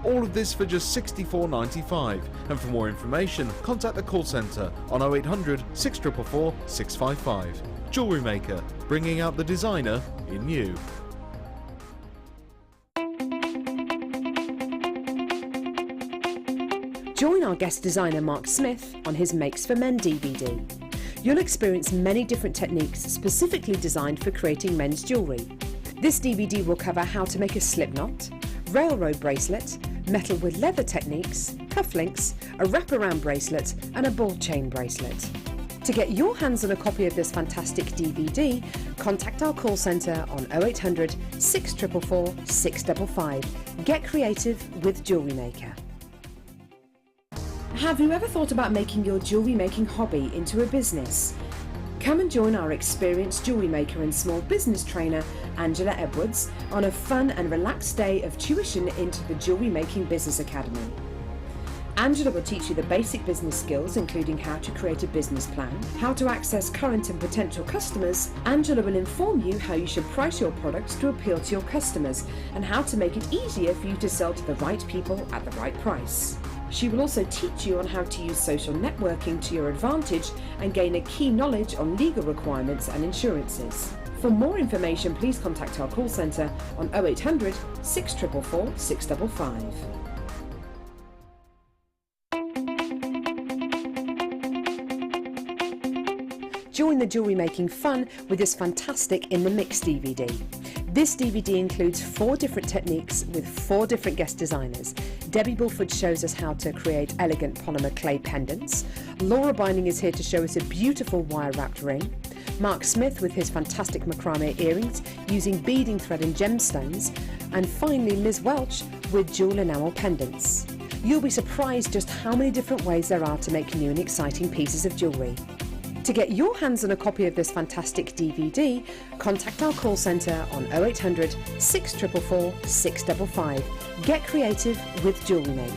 All of this for just £64.95, and for more information contact the call centre on 0800 644 655. Jewellery Maker, bringing out the designer in you. Join our guest designer Mark Smith on his Makes for Men DVD. You'll experience many different techniques specifically designed for creating men's jewellery. This DVD will cover how to make a slip knot, railroad bracelet, metal with leather techniques, cufflinks, a wraparound bracelet and a ball chain bracelet. To get your hands on a copy of this fantastic DVD, contact our call centre on 0800 644 655. Get creative with Jewellery Maker. Have you ever thought about making your jewellery making hobby into a business? Come and join our experienced jewellery maker and small business trainer, Angela Edwards, on a fun and relaxed day of tuition into the Jewellery Making Business Academy. Angela will teach you the basic business skills, including how to create a business plan, how to access current and potential customers. Angela will inform you how you should price your products to appeal to your customers and how to make it easier for you to sell to the right people at the right price. She will also teach you on how to use social networking to your advantage and gain a key knowledge on legal requirements and insurances. For more information, please contact our call centre on 0800 644 655. Join the jewellery making fun with this fantastic In the Mix DVD. This DVD includes 4 different techniques with 4 different guest designers. Debbie Bulford shows us how to create elegant polymer clay pendants. Laura Binding is here to show us a beautiful wire-wrapped ring. Mark Smith with his fantastic macrame earrings using beading thread and gemstones. And finally Liz Welch with jewel enamel pendants. You'll be surprised just how many different ways there are to make new and exciting pieces of jewellery. To get your hands on a copy of this fantastic DVD, contact our call centre on 0800 644 655. Get creative with Jewellery Maker.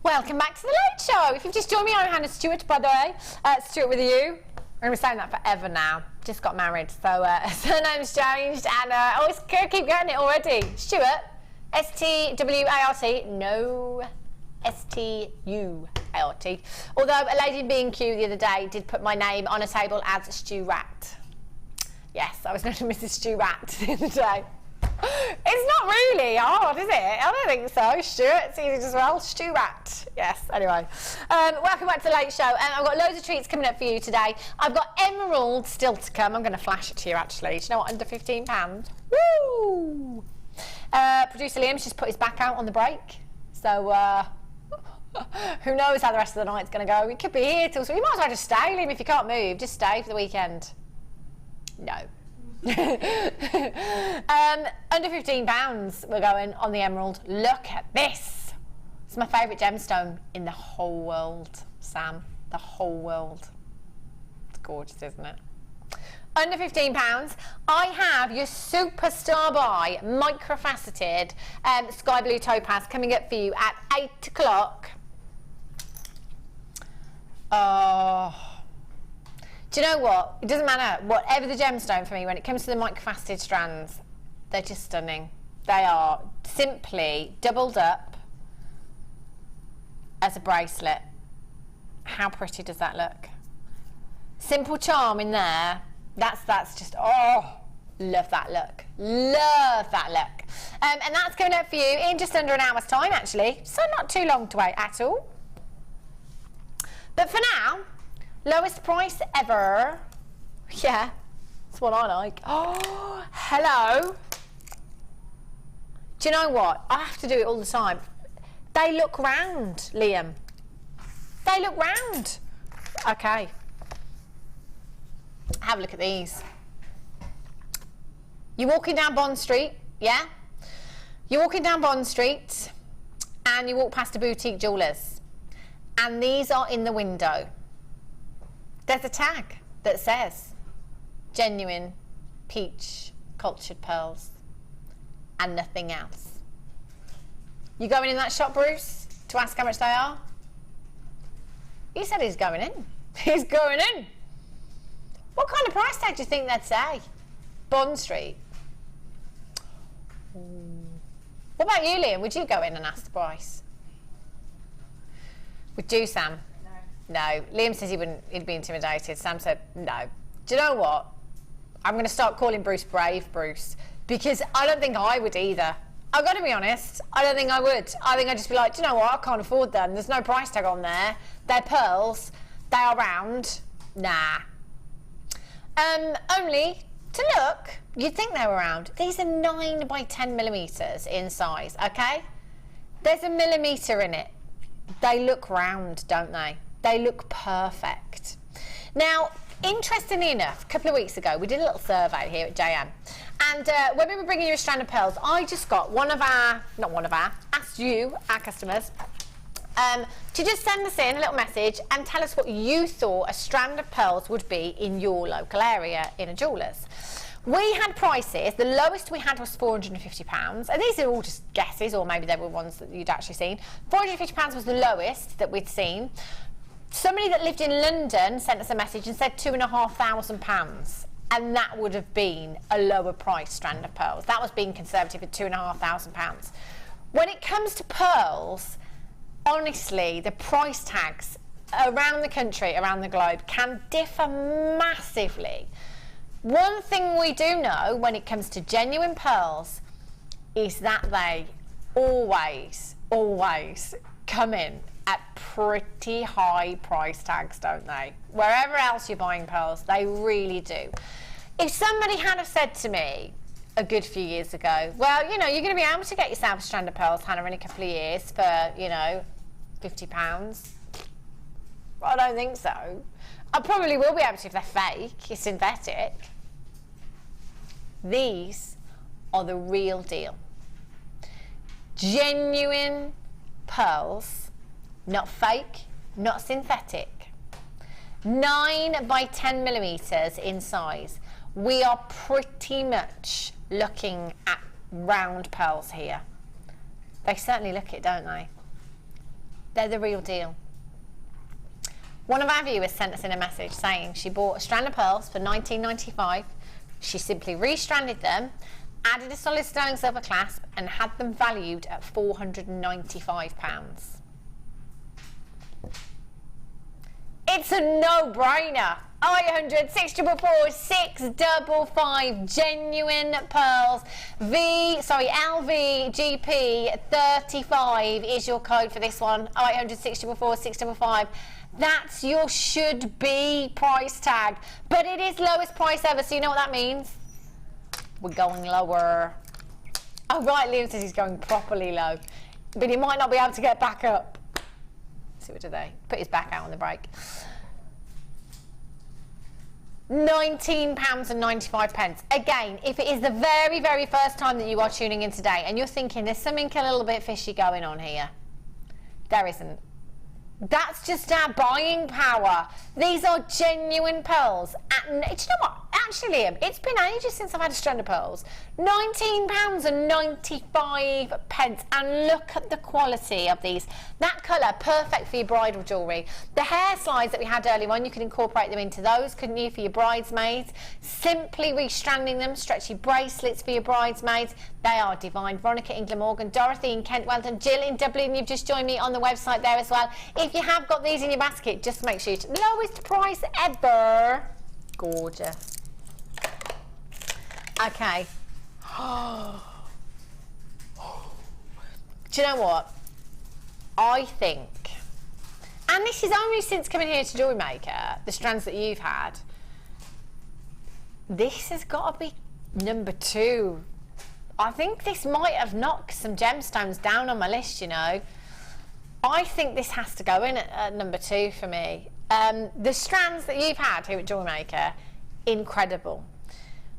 Welcome back to the Late Show. If you've just joined me, I'm Hannah Stewart, by the way. Stewart with you. I'm going to be saying that forever now. Just got married, so surname's changed, and I always keep getting it already. Stewart, S-T-W-A-R-T, no S-T-U-A-R-T. Although a lady in B&Q the other day did put my name on a table as Stew Rat. Yes, I was known as Mrs. Stew Rat the other day. It's not really hard, is it? I don't think so. Stuart, it's easy as well. Stew Rat. Yes, anyway. Welcome back to the Late Show. I've got loads of treats coming up for you today. I've got emerald still to come. I'm going to flash it to you, actually. Do you know what? Under £15. Woo! Producer Liam's just put his back out on the break. So, who knows how the rest of the night's going to go. We could be here till... So you might as well just stay, Liam, if you can't move. Just stay for the weekend. No. Under £15 we're going on the emerald. Look at this. It's my favourite gemstone in the whole world, Sam. The whole world. It's gorgeous, isn't it? Under £15, I have your superstar buy microfaceted sky blue topaz coming up for you at 8 o'clock. Oh, do you know what? It doesn't matter whatever the gemstone for me when it comes to the microfaceted strands. They're just stunning. They are simply doubled up as a bracelet. How pretty does that look? Simple charm in there. That's just, oh, love that look. Love that look. And that's coming up for you in just under an hour's time, actually. So not too long to wait at all. But for now, lowest price ever. Yeah, that's what I like. Oh, hello. Do you know what? I have to do it all the time. They look round, Liam. They look round. Okay. Have a look at these. You're walking down Bond Street, yeah? You're walking down Bond Street and you walk past a boutique jewellers and these are in the window. There's a tag that says genuine peach cultured pearls and nothing else. You going in that shop, Bruce, to ask how much they are? He said he's going in. He's going in. What kind of price tag do you think they'd say? Bond Street. What about you, Liam? Would you go in and ask the price? Would you, Sam? No. Liam says he wouldn't. He'd be intimidated. Sam said no. Do you know what? I'm going to start calling Bruce Brave Bruce, because I don't think I would either. I've got to be honest. I don't think I would. I think I'd just be like, do you know what? I can't afford them. There's no price tag on there. They're pearls. They are round. Nah. Only to look, you'd think they were round. These are 9 by 10 millimeters in size, okay? There's a millimeter in it. They look round, don't they? They look perfect. Now, interestingly enough, a couple of weeks ago, we did a little survey here at JM. And when we were bringing you a strand of pearls, I just got asked you, our customers, to just send us in a little message and tell us what you thought a strand of pearls would be in your local area in a jeweller's. We had prices. The lowest we had was £450, and these are all just guesses, or maybe they were ones that you'd actually seen. £450 was the lowest that we'd seen. Somebody that lived in London sent us a message and said £2,500, and that would have been a lower price strand of pearls. That was being conservative at £2,500. When it comes to pearls, honestly, the price tags around the country, around the globe, can differ massively. One thing we do know when it comes to genuine pearls is that they always come in at pretty high price tags, don't they? Wherever else you're buying pearls, they really do. If somebody had have said to me a good few years ago, well, you know, you're going to be able to get yourself a strand of pearls, Hannah, in a couple of years for, you know, £50. I don't think so. I probably will be able to if they're fake, synthetic. These are the real deal. Genuine pearls, not fake, not synthetic. 9 by 10 millimeters in size. We are pretty much looking at round pearls here. They certainly look it, don't they? They're the real deal. One of our viewers sent us in a message saying she bought a strand of pearls for £19.95. She simply restranded them, added a solid sterling silver clasp, and had them valued at £495. It's a no-brainer. 0800 644 655 genuine pearls. LVGP 35 is your code for this one. 0800 644 655. That's your should be price tag, but it is lowest price ever, so you know what that means? We're going lower. Oh right, Liam says he's going properly low, but he might not be able to get back up. Let's see what do they? Put his back out on the break. £19.95. Again, if it is the very, very first time that you are tuning in today and you're thinking there's something a little bit fishy going on here, there isn't. That's just our buying power. These are genuine pearls. Do you know what? Actually, Liam, it's been ages since I've had a strand of pearls. £19.95. And look at the quality of these. That colour, perfect for your bridal jewellery. The hair slides that we had earlier on, you could incorporate them into those, couldn't you, for your bridesmaids? Simply restranding them, stretchy bracelets for your bridesmaids. They are divine. Veronica in Glamorgan, Dorothy in Kent, well done. Jill in Dublin, you've just joined me on the website there as well. If you have got these in your basket, just make sure you lowest price ever. Gorgeous. Okay. Do you know what? I think, and this is only since coming here to Jewellery Maker, the strands that you've had, this has got to be number 2. I think this might have knocked some gemstones down on my list, you know. I think this has to go in at number 2 for me. The strands that you've had here at Jewellery Maker, incredible.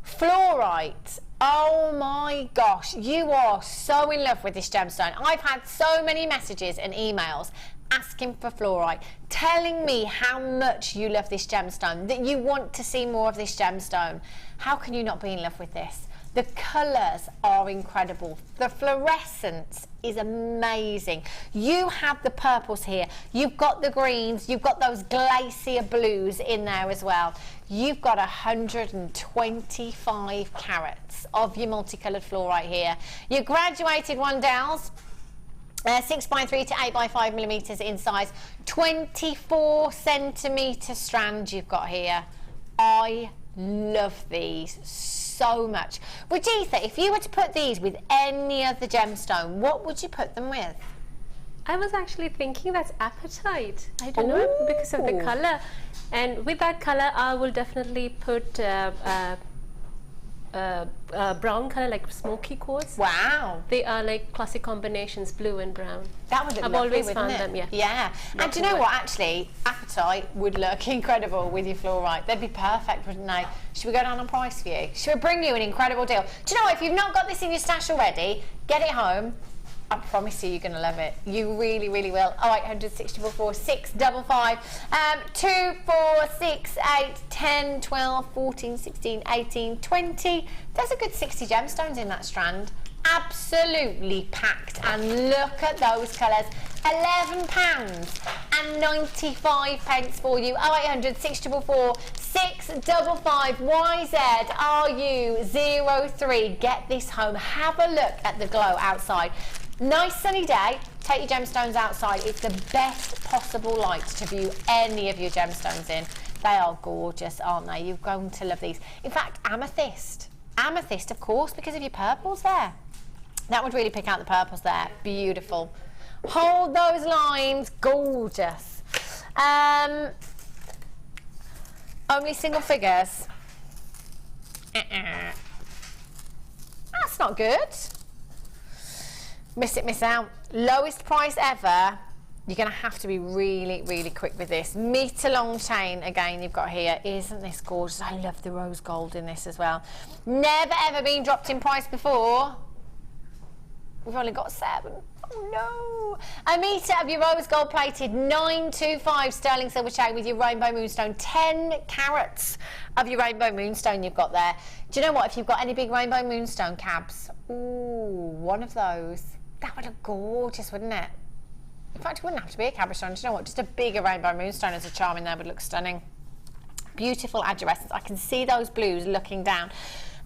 Fluorite, oh my gosh, you are so in love with this gemstone. I've had so many messages and emails asking for fluorite, telling me how much you love this gemstone, that you want to see more of this gemstone. How can you not be in love with this? The colours are incredible. The fluorescence is amazing. You have the purples here. You've got the greens. You've got those glacier blues in there as well. You've got 125 carats of your multicoloured fluorite here. Your graduated Wandels, 6x3 to 8x5 millimetres in size. 24 centimetre strand you've got here. I love these so much. Rajitha, if you were to put these with any other gemstone, what would you put them with? I was actually thinking that's apatite. I don't know, because of the colour. And with that colour, I will definitely put brown colour, like smoky quartz. Wow. They are like classic combinations, blue and brown. That would look I've lovely, always found them, yeah. Yeah. And do you know what, actually, apatite would look incredible with your fluorite. They'd be perfect, wouldn't they? Should we go down on price for you? Should we bring you an incredible deal? Do you know what, if you've not got this in your stash already, get it home. I promise you, you're going to love it. You really, really will. 0800 644 655. 2, 4, 6, 8, 10, 12, 14, 16, 18, 20. There's a good 60 gemstones in that strand. Absolutely packed. And look at those colours. £11.95 for you. 0800 644 655 YZRU03. Get this home. Have a look at the glow outside. Nice sunny day, take your gemstones outside. It's the best possible light to view any of your gemstones in. They are gorgeous, aren't they? You're going to love these. In fact, amethyst. Amethyst, of course, because of your purples there. That would really pick out the purples there. Beautiful. Hold those lines, gorgeous. Only single figures. That's not good. Miss it, miss out. Lowest price ever. You're going to have to be really, really quick with this. Metre long chain, again, you've got here. Isn't this gorgeous? I love the rose gold in this as well. Never, ever been dropped in price before. We've only got 7. Oh, no. A metre of your rose gold plated 925 sterling silver chain with your rainbow moonstone. 10 carats of your rainbow moonstone you've got there. Do you know what? If you've got any big rainbow moonstone cabs, ooh, one of those. That would look gorgeous, wouldn't it? In fact, it wouldn't have to be a cabbage stone. Do you know what? Just a bigger rainbow moonstone as a charm in there would look stunning. Beautiful adjurescence. I can see those blues looking down.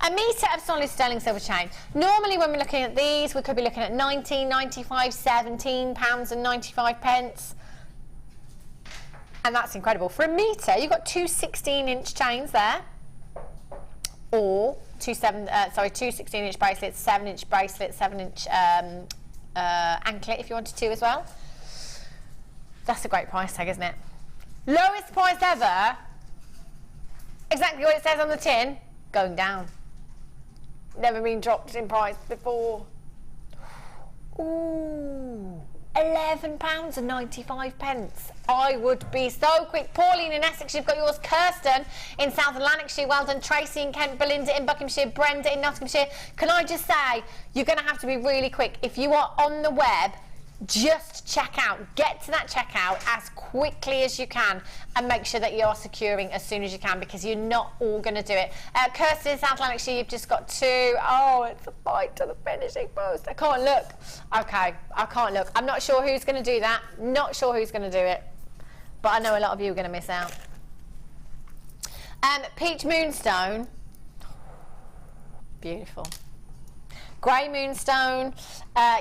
A metre of solid sterling silver chain. Normally, when we're looking at these, we could be looking at £19.95, £17.95. And that's incredible. For a metre, you've got 2 16-inch chains there. Or two 16-inch bracelets, 7-inch bracelets, 7-inch anklet if you wanted to as well. That's a great price tag, isn't it? Lowest price ever. Exactly what it says on the tin. Going down. Never been dropped in price before. Ooh. £11.95. I would be so quick. Pauline in Essex, you've got yours. Kirsten in South Lanarkshire, well done. Tracy in Kent, Belinda in Buckinghamshire, Brenda in Nottinghamshire. Can I just say, you're going to have to be really quick. If you are on the web, just check out. Get to that checkout as quickly as you can and make sure that you are securing as soon as you can, because you're not all going to do it. Kirsten in South Lanarkshire, you've just got 2. Oh, it's a fight to the finishing post. I can't look. Okay, I can't look. I'm not sure who's going to do that. Not sure who's going to do it. But I know a lot of you are going to miss out. Peach moonstone. Beautiful. Grey moonstone,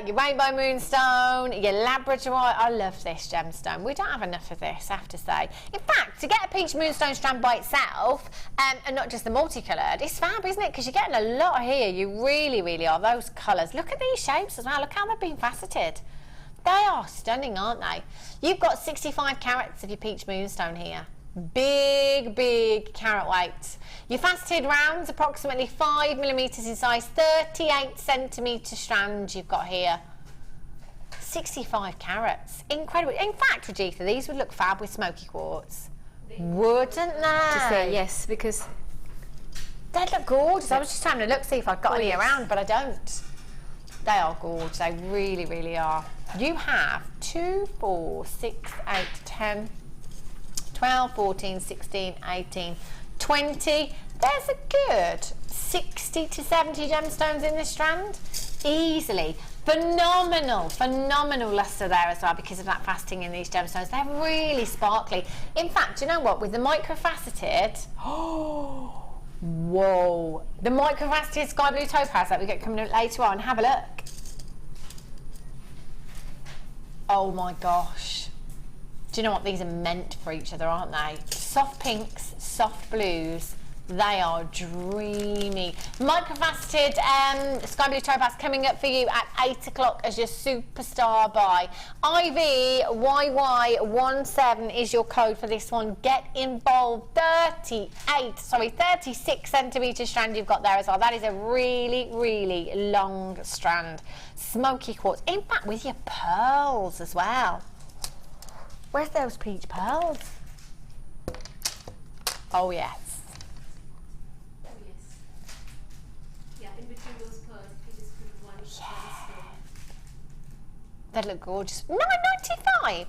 your rainbow moonstone, your labradorite. I love this gemstone. We don't have enough of this, I have to say. In fact, to get a peach moonstone strand by itself, and not just the multicoloured, it's fab, isn't it? Because you're getting a lot here. You really, really are. Those colours. Look at these shapes as well. Look how they've been faceted. They are stunning, aren't they? You've got 65 carats of your peach moonstone here. Big, big carat weight. Your faceted rounds, approximately 5 millimetres in size, 38 centimetre strand you've got here. 65 carats. Incredible. In fact, Rajitha, these would look fab with smoky quartz. Wouldn't they? To say yes, because they'd look gorgeous. I was just having a look, see if I've got any around, but I don't. They are gorgeous. They really, really are. You have 2, 4, 6, 8, 10, 12, 14, 16, 18, 20. There's a good 60 to 70 gemstones in this strand, easily. Phenomenal, phenomenal luster there as well because of that faceting in these gemstones. They're really sparkly. In fact, you know what? With the microfaceted, whoa, the microfaceted sky blue topaz that we get coming up later on. Have a look. Oh my gosh. Do you know what? These are meant for each other, aren't they? Soft pinks, soft blues. They are dreamy. Microfaceted sky blue topaz coming up for you at 8 o'clock as your superstar buy. IVYY17 is your code for this one. Get involved. 36 centimetre strand you've got there as well. That is a really, really long strand. Smoky quartz. In fact, with your pearls as well. Where's those peach pearls? Oh, yes. They look gorgeous. $9.95.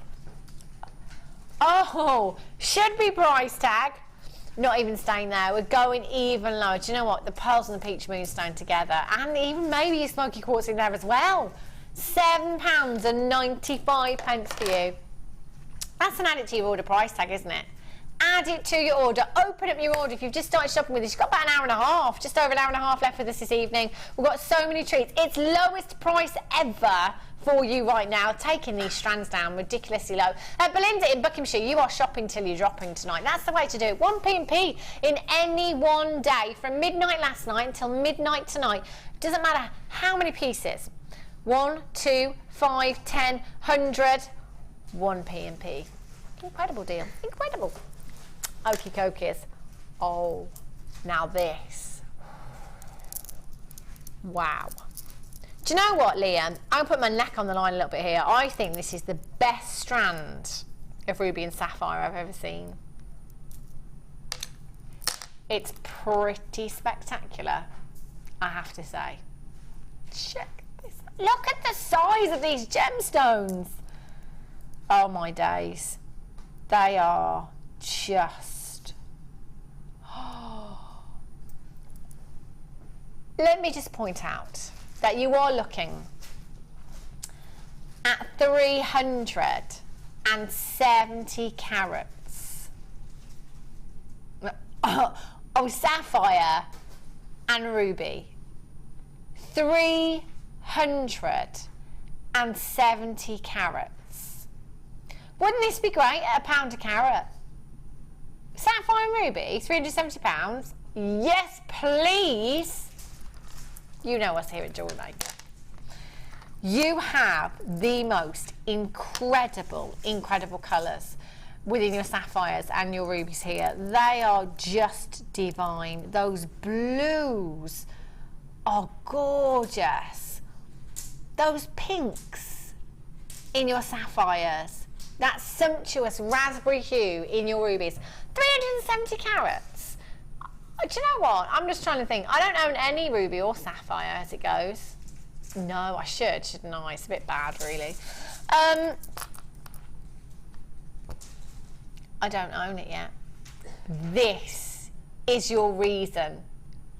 Oh, should be price tag. Not even staying there. We're going even lower. Do you know what? The pearls and the peach moonstone together, and even maybe your smoky quartz in there as well. £7.95 for you. That's an add it to your order price tag, isn't it? Add it to your order. Open up your order. If you've just started shopping with us, you've got about an hour and a half, just over an hour and a half left with us this evening. We've got so many treats. It's lowest price ever for you right now, taking these strands down ridiculously low. Belinda in Buckinghamshire, you are shopping till you're dropping tonight. That's the way to do it. 1p&p in any one day from midnight last night until midnight tonight. Doesn't matter how many pieces. 1, 2, 5, 10, 100. 1p&p. Incredible deal. Incredible. Okie cokies. Oh, now this. Wow. Do you know what, Liam? I'll put my neck on the line a little bit here. I think this is the best strand of ruby and sapphire I've ever seen. It's pretty spectacular, I have to say. Check this out. Look at the size of these gemstones. Oh my days. They are just... Let me just point out that you are looking at 370 carats of sapphire and ruby. 370 carats. Wouldn't this be great at £1 a carat? Sapphire and ruby, £370. Yes, please. You know us here at Jewellery Maker. You have the most incredible, incredible colours within your sapphires and your rubies here. They are just divine. Those blues are gorgeous. Those pinks in your sapphires. That sumptuous raspberry hue in your rubies. 370 carats. Do you know what? I'm just trying to think. I don't own any ruby or sapphire as it goes. No, I should, shouldn't I? It's a bit bad, really. I don't own it yet. This is your reason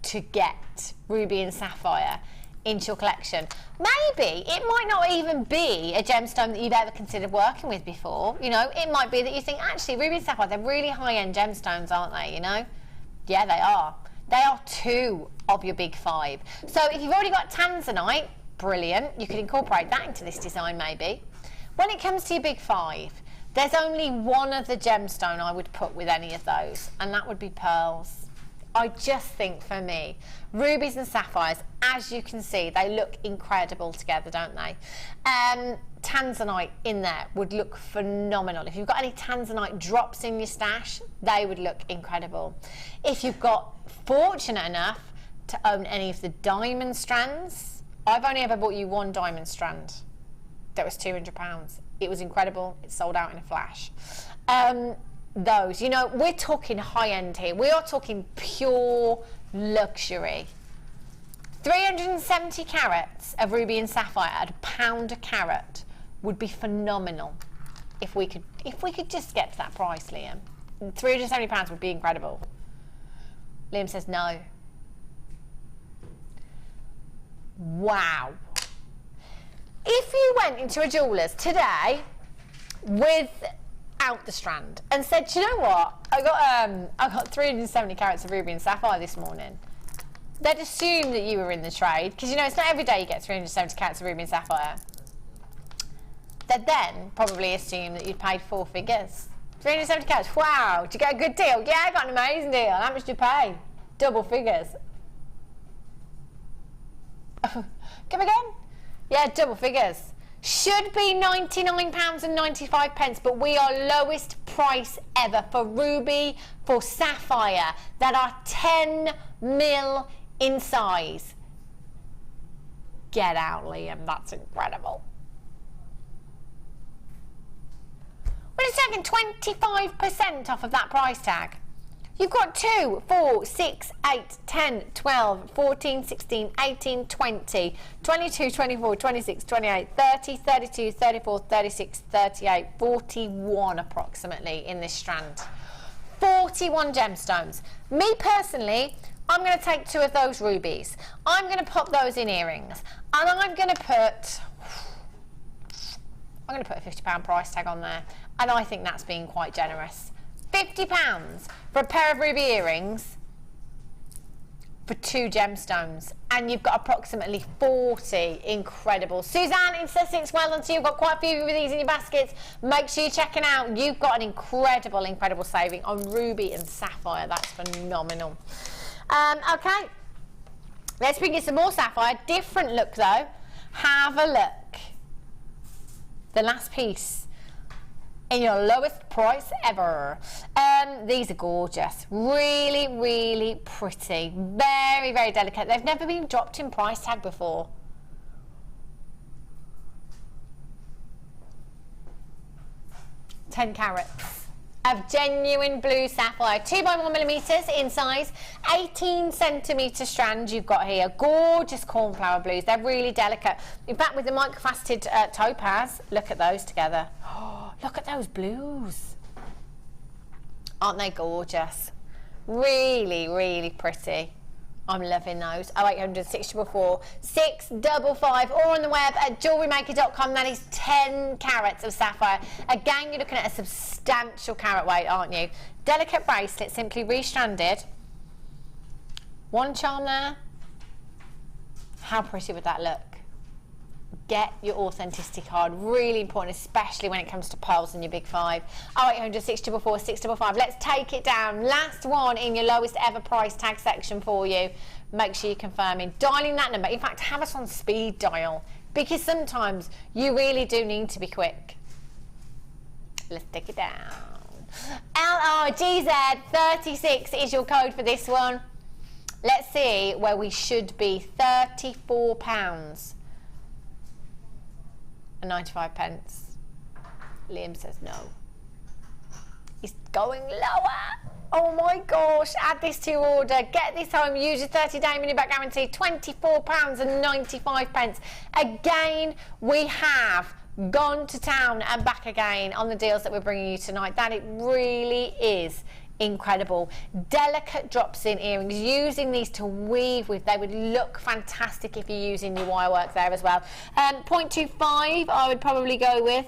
to get ruby and sapphire into your collection. Maybe it might not even be a gemstone that you've ever considered working with before. You know, it might be that you think, actually, ruby and sapphire, they're really high-end gemstones, aren't they, you know? Yeah, they are. They are 2 of your big 5. So if you've already got tanzanite, brilliant. You could incorporate that into this design, maybe. When it comes to your big 5, there's only one other gemstone I would put with any of those, and that would be pearls. I just think, for me, rubies and sapphires, as you can see, they look incredible together, don't they? Tanzanite in there would look phenomenal. If you've got any tanzanite drops in your stash, they would look incredible. If you've got fortunate enough to own any of the diamond strands, I've only ever bought you one diamond strand that was £200. It was incredible. It sold out in a flash. Those, you know, we're talking high-end here. We are talking pure luxury. 370 carats of ruby and sapphire at £1 a carat would be phenomenal if we could just get to that price, Liam. £370 would be incredible. Liam says no. Wow. If you went into a jeweller's today without the strand and said, "Do you know what? I got 370 carats of ruby and sapphire this morning," they'd assume that you were in the trade, because you know it's not every day you get 370 carats of ruby and sapphire. They'd then probably assume that you'd paid 4 figures. 370 carats. Wow, did you get a good deal? Yeah, I got an amazing deal. How much did you pay? Double figures. Come again? Yeah, double figures. Should be £99.95, but we are lowest price ever for ruby, for sapphire, that are 10 mil in size. Get out, Liam, that's incredible. We're just taking 25% off of that price tag. You've got 2, 4, 6, 8, 10, 12, 14, 16, 18, 20, 22, 24, 26, 28, 30, 32, 34, 36, 38, 41 approximately in this strand. 41 gemstones. Me personally, I'm going to take 2 of those rubies. I'm going to pop those in earrings. And I'm going to put a £50 price tag on there. And I think that's being quite generous. £50 for a pair of ruby earrings for 2 gemstones, and you've got approximately 40. Incredible. Suzanne in Sussex, well done to you. You've got quite a few of these in your baskets. Make sure you're checking out. You've got an incredible saving on ruby and sapphire. That's phenomenal. Okay, let's bring you some more sapphire. Different look though. Have a look. The last piece in your lowest price ever. These are gorgeous. Really, really pretty. Very, very delicate. They've never been dropped in price tag before. $10 carats of genuine blue sapphire, 2 by 1 millimeters in size, 18 centimeter strand you've got here. Gorgeous cornflower blues. They're really delicate. In fact, with the microfaceted topaz, look at those together. Oh, look at those blues. Aren't they gorgeous? Really, really pretty. I'm loving those. 0800 644 655, or on the web at JewelleryMaker.com. That is 10 carats of sapphire. Again, you're looking at a substantial carat weight, aren't you? Delicate bracelet, simply restranded. 1 charm there. How pretty would that look? Get your authenticity card. Really important, especially when it comes to pearls in your big 5. 0800 644 655. Let's take it down. Last one in your lowest ever price tag section for you. Make sure you're confirming. Dialing that number. In fact, have us on speed dial, because sometimes you really do need to be quick. Let's take it down. LRGZ 36 is your code for this one. Let's see where we should be. £34. 95 pence. Liam says no. He's going lower. Oh my gosh, add this to your order. Get this home, use your 30-day money-back guarantee. £24.95. Again, we have gone to town and back again on the deals that we're bringing you tonight. That it really is incredible. Delicate drops in earrings. Using these to weave with, they would look fantastic if you're using your wire work there as well. 0.25 I would probably go with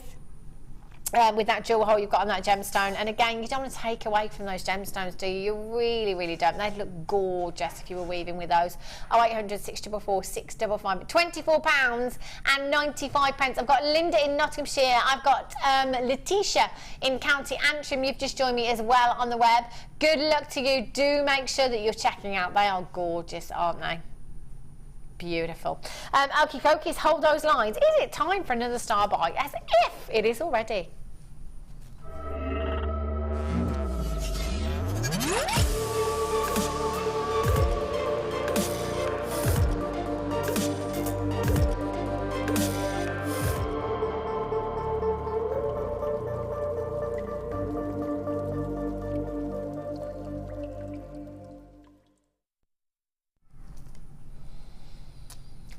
that jewel hole you've got on that gemstone. And again, you don't want to take away from those gemstones, do you? You really, really don't. They'd look gorgeous if you were weaving with those. 0800 644 655. £24.95. I've got Linda in Nottinghamshire. I've got Letitia in County Antrim. You've just joined me as well on the web. Good luck to you. Do make sure that you're checking out. They are gorgeous, aren't they? Beautiful. Okie dokies, hold those lines. Is it time for another star buy? As if it is already.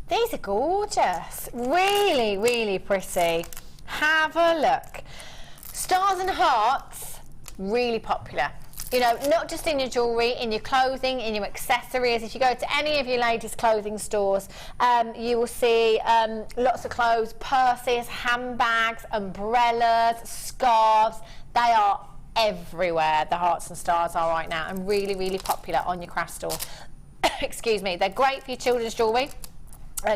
These are gorgeous. Really, really pretty. Have a look. Stars and hearts, really popular. you know, not just in your jewellery, in your clothing, in your accessories. If you go to any of your ladies' clothing stores, you will see lots of clothes, purses, handbags, umbrellas, scarves. They are everywhere. The hearts and stars are right now, and really, really popular on your craft store. Excuse me. They're great for your children's jewellery.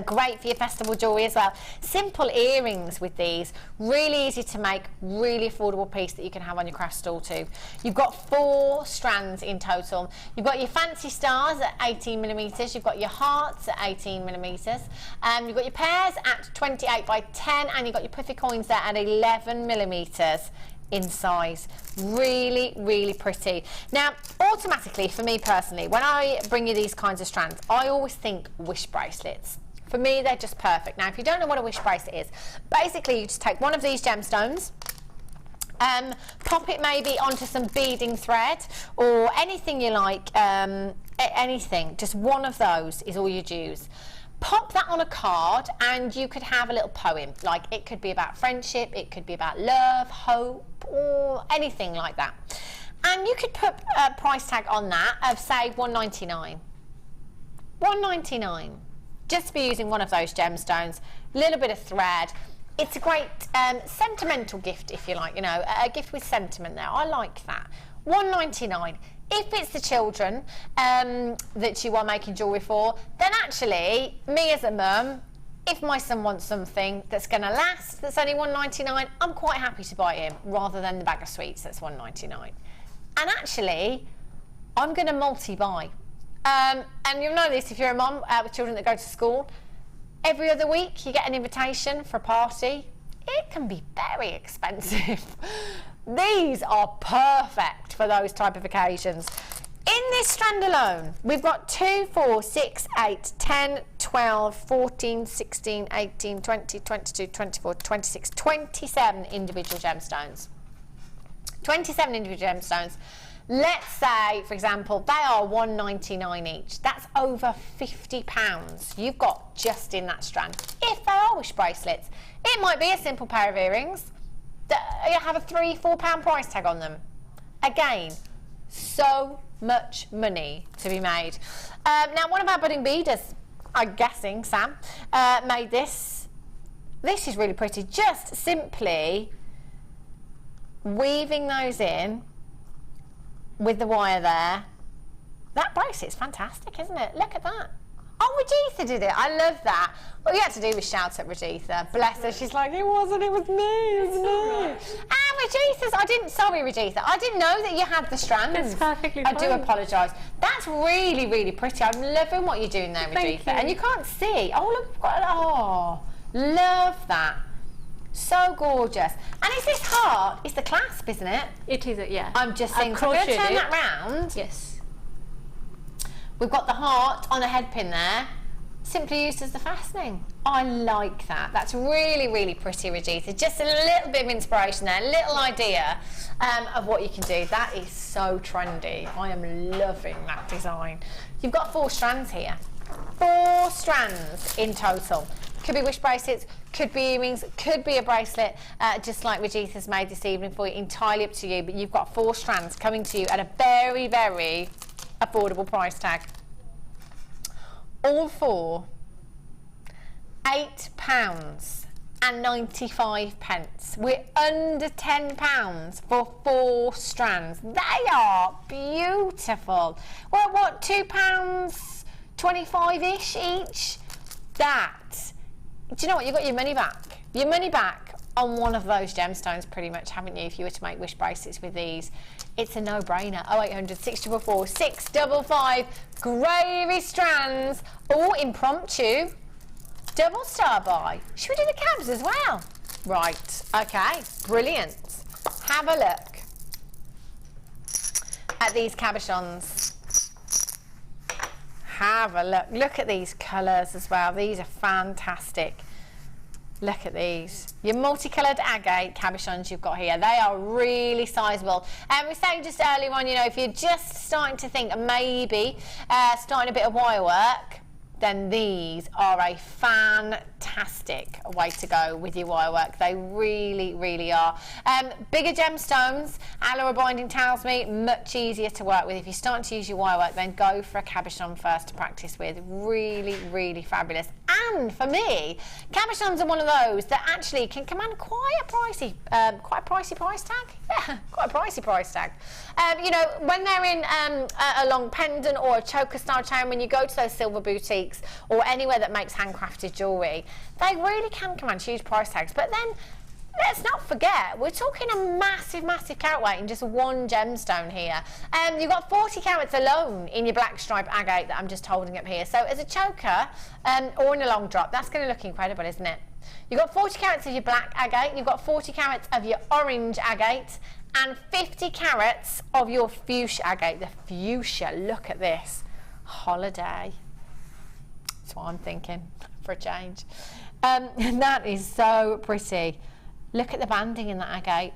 Great for your festival jewellery as well. Simple earrings with these, really easy to make, really affordable piece that you can have on your craft stall too. You've got 4 strands in total. You've got your fancy stars at 18mm, you've got your hearts at 18mm, you've got your pairs at 28 by 10, and you've got your puffy coins there at 11mm in size. Really, really pretty. Now, automatically, for me personally, when I bring you these kinds of strands, I always think wish bracelets. For me, they're just perfect. Now, if you don't know what a wish bracelet is, basically you just take one of these gemstones, pop it maybe onto some beading thread or anything you like, anything, just one of those is all you'd use. Pop that on a card and you could have a little poem. Like, it could be about friendship, it could be about love, hope, or anything like that. And you could put a price tag on that of, say, $1.99. $1.99. Just for using one of those gemstones, a little bit of thread. It's a great sentimental gift, if you like, you know, a gift with sentiment there. I like that. $1.99. If it's the children that you are making jewellery for, then actually, me as a mum, if my son wants something that's going to last, that's only $1.99, I'm quite happy to buy him, rather than the bag of sweets that's $1.99. And actually, I'm going to multi-buy. And you'll know this if you're a mum with children that go to school. Every other week, you get an invitation for a party. It can be very expensive. These are perfect for those type of occasions. In this strand alone, we've got 2, 4, 6, 8, 10, 12, 14, 16, 18, 20, 22, 24, 26, 27 individual gemstones. 27 individual gemstones. Let's say, for example, they are $1.99 each. That's over £50 you've got just in that strand. If they are wish bracelets, it might be a simple pair of earrings that you have a £3, £4 price tag on them. Again, so much money to be made. Now, one of our budding beaders, I'm guessing Sam, made this. This is really pretty. Just simply weaving those in with the wire there. That bracelet's fantastic, isn't it? Look at that. Oh, Regitha did it. I love that. All you had to do was shout at Regitha. Bless her. She's like, it wasn't, it was me, it was me. Ah, Regitha's, sorry, Regitha. I didn't know that you had the strands. That's perfectly I fine. do apologise. That's really, really pretty. I'm loving what you're doing there, Regitha. Thank you. And you can't see. Oh, look. Oh, love that. So gorgeous. And is this heart? It's the clasp, isn't it? It is, yeah. I'm just saying, so I'm going to turn that round. Yes. We've got the heart on a head pin there, simply used as the fastening. I like that. That's really, really pretty, Regitha. Just a little bit of inspiration there, a little idea of what you can do. That is so trendy. I am loving that design. You've got 4 strands here. 4 strands in total. Could be wish bracelets, could be earrings, could be a bracelet, just like Regitha's made this evening for you, entirely up to you. But you've got 4 strands coming to you at a very, very affordable price tag. All 4, £8.95. We're under £10 for 4 strands. They are beautiful. Well, what, £2.25-ish each? That. Do you know what? You got your money back. Your money back on one of those gemstones, pretty much, haven't you? If you were to make wish bracelets with these, it's a no-brainer. 0800 644 655. Gravy strands, all impromptu. Double star buy. Should we do the cabs as well? Right. Okay. Brilliant. Have a look at these cabochons. Have a look. Look at these colours as well. These are fantastic. Look at these. Your multicoloured agate cabochons you've got here. They are really sizable. And we were saying just earlier on, you know, if you're just starting to think maybe starting a bit of wire work, then these are a fantastic way to go with your wire work. They really, really are. Bigger gemstones, alloy binding tells me, much easier to work with. If you're starting to use your wire work, then go for a cabochon first to practice with. Really, really fabulous. And for me, cabochons are one of those that actually can command quite a pricey price tag. Yeah, quite a pricey price tag. You know, when they're in a long pendant or a choker style chain, when you go to those silver boutiques or anywhere that makes handcrafted jewellery, they really can command huge price tags. But then let's not forget, we're talking a massive, massive carat weight in just one gemstone here. You've got 40 carats alone in your black stripe agate that I'm just holding up here. So as a choker or in a long drop, that's going to look incredible, isn't it? You've got 40 carats of your black agate, you've got 40 carats of your orange agate, and 50 carats of your fuchsia agate. The fuchsia, look at this. Holiday. That's what I'm thinking for a change. That is so pretty. Look at the banding in that agate.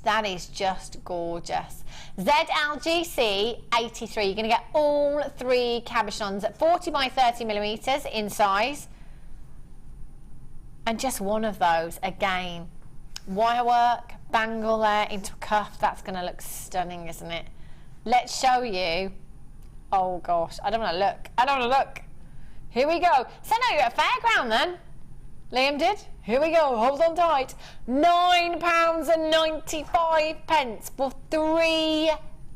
That is just gorgeous. ZLGC 83. You're going to get all three cabochons at 40 by 30 millimeters in size. And just one of those, again, wire work, bangle there into a cuff. That's going to look stunning, isn't it? Let's show you. Oh gosh, I don't want to look. I don't want to look. Here we go. So now you're at a fairground then. Liam did. Here we go. Hold on tight. £9.95 for 3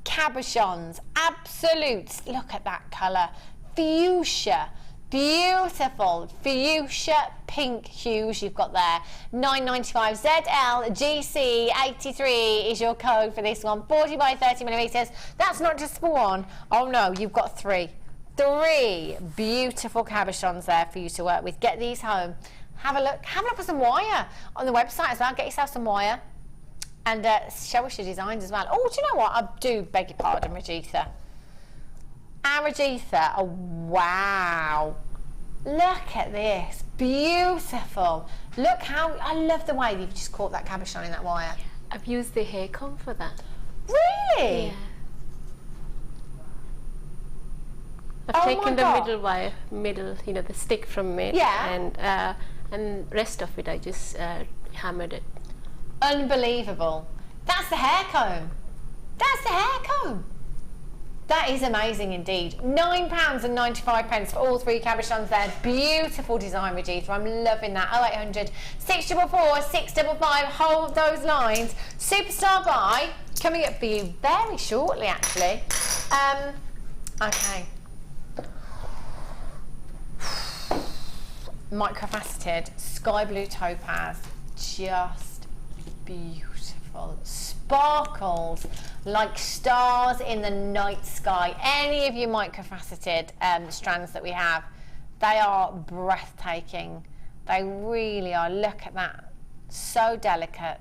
cabochons. Absolute. Look at that colour. Fuchsia. Beautiful fuchsia pink hues you've got there. £9.95. ZLGC 83 is your code for this one. 40 by 30 millimeters. That's not just for one. Oh no, you've got 3. 3 beautiful cabochons there for you to work with. Get these home. Have a look. Have a look at some wire on the website as well. Get yourself some wire and show us your designs as well. Oh, do you know what? I do beg your pardon, Rajitha. Rajitha, oh wow. Look at this. Beautiful. Look how, I love the way you've just caught that cabochon in that wire. I've used the hair comb for that. Really? Yeah. I've taken the middle wire, you know, the stick from it, yeah, and rest of it I just hammered it. Unbelievable. That's the hair comb. That's the hair comb. That is amazing indeed. £9.95 for all 3 cabochons there. Beautiful design, Rajitha. I'm loving that. 0800 644 655. Hold those lines. Superstar buy coming up for you very shortly, actually. Okay. Microfaceted sky blue topaz, just beautiful. Sparkles like stars in the night sky. Any of you microfaceted strands that we have, they are breathtaking. They really are. Look at that. So delicate.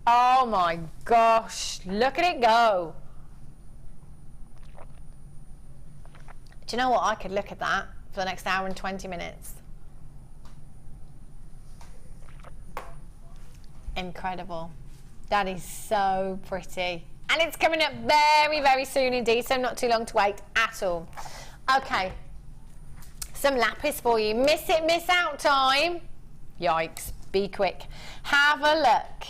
Oh my gosh, look at it go. Do you know what? I could look at that for the next hour and 20 minutes. Incredible. That is so pretty. And it's coming up very, very soon indeed, so not too long to wait at all. Okay, some lapis for you. Miss it, miss out time. Yikes, be quick. Have a look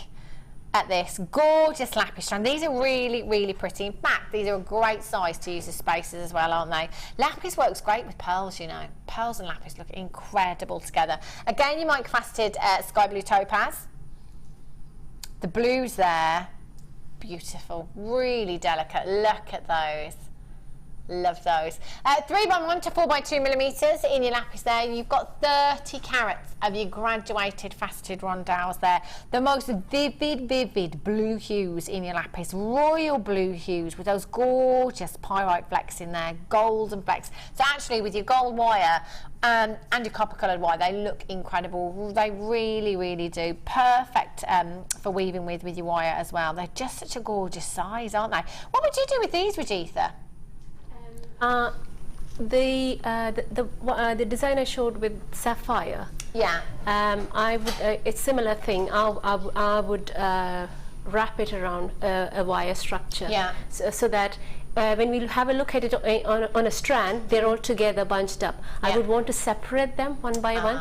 at this gorgeous lapis strand. These are really, really pretty. In fact, these are a great size to use as spacers as well, aren't they? Lapis works great with pearls, you know. Pearls and lapis look incredible together. Again, you microfaceted sky blue topaz. The blues there, beautiful, really delicate. Look at those. Love those. 3x1 to 4x2 millimeters in your lapis there. You've got 30 carats of your graduated faceted rondelles there. The most vivid blue hues in your lapis. Royal blue hues with those gorgeous pyrite flecks in there. Golden flecks. So actually with your gold wire and your copper coloured wire, they look incredible. They really, really do. Perfect for weaving with your wire as well. They're just such a gorgeous size, aren't they? What would you do with these, Rajitha? The design I showed with sapphire. Yeah. I would. It's similar thing. I would wrap it around a wire structure. Yeah. So that when we have a look at it on a strand, they're all together bunched up. I would want to separate them one by one,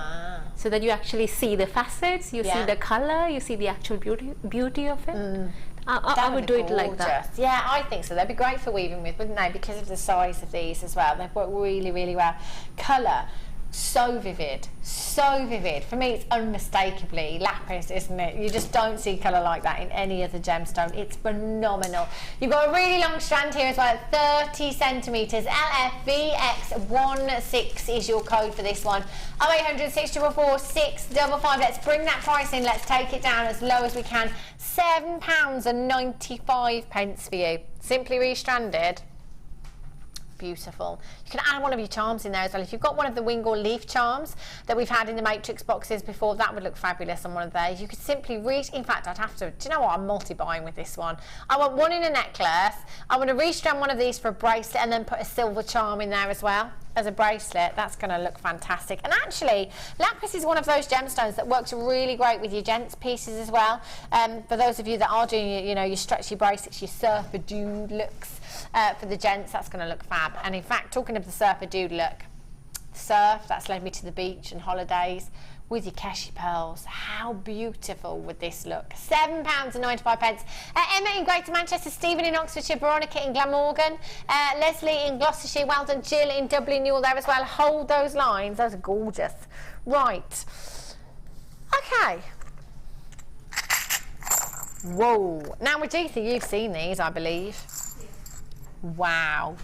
so that you actually see the facets, you see the color, you see the actual beauty of it. I would do it like that. Yeah, I think so. They'd be great for weaving with, wouldn't they? Because of the size of these as well. They work really, really well. Colour, so vivid, so vivid. For me, it's unmistakably lapis, isn't it? You just don't see colour like that in any other gemstone. It's phenomenal. You've got a really long strand here as well, 30 centimetres. LFVX16 is your code for this one. 0800 644 655. Let's bring that price in. Let's take it down as low as we can. £7.95 for you. Simply restranded. Beautiful. You can add one of your charms in there as well. If you've got one of the wing or leaf charms that we've had in the matrix boxes before, that would look fabulous on one of those. You could simply in fact, I'd have to, do you know what, I'm multi-buying with this one. I want one in a necklace, I want to restrand one of these for a bracelet and then put a silver charm in there as well as a bracelet. That's going to look fantastic. And actually, lapis is one of those gemstones that works really great with your gents pieces as well. For those of you that are doing, you know, your stretchy bracelets, your surfer dude looks, for the gents, that's going to look fab. And in fact, talking of the surfer dude look, surf, that's led me to the beach and holidays with your Keshi pearls. How beautiful would this look? £7.95. Emma in Greater Manchester, Stephen in Oxfordshire, Veronica in Glamorgan, Leslie in Gloucestershire, well done, Jill in Dublin, you're there as well. Hold those lines, those are gorgeous. Right, okay. Whoa, now Rajitha, you've seen these, I believe. Wow.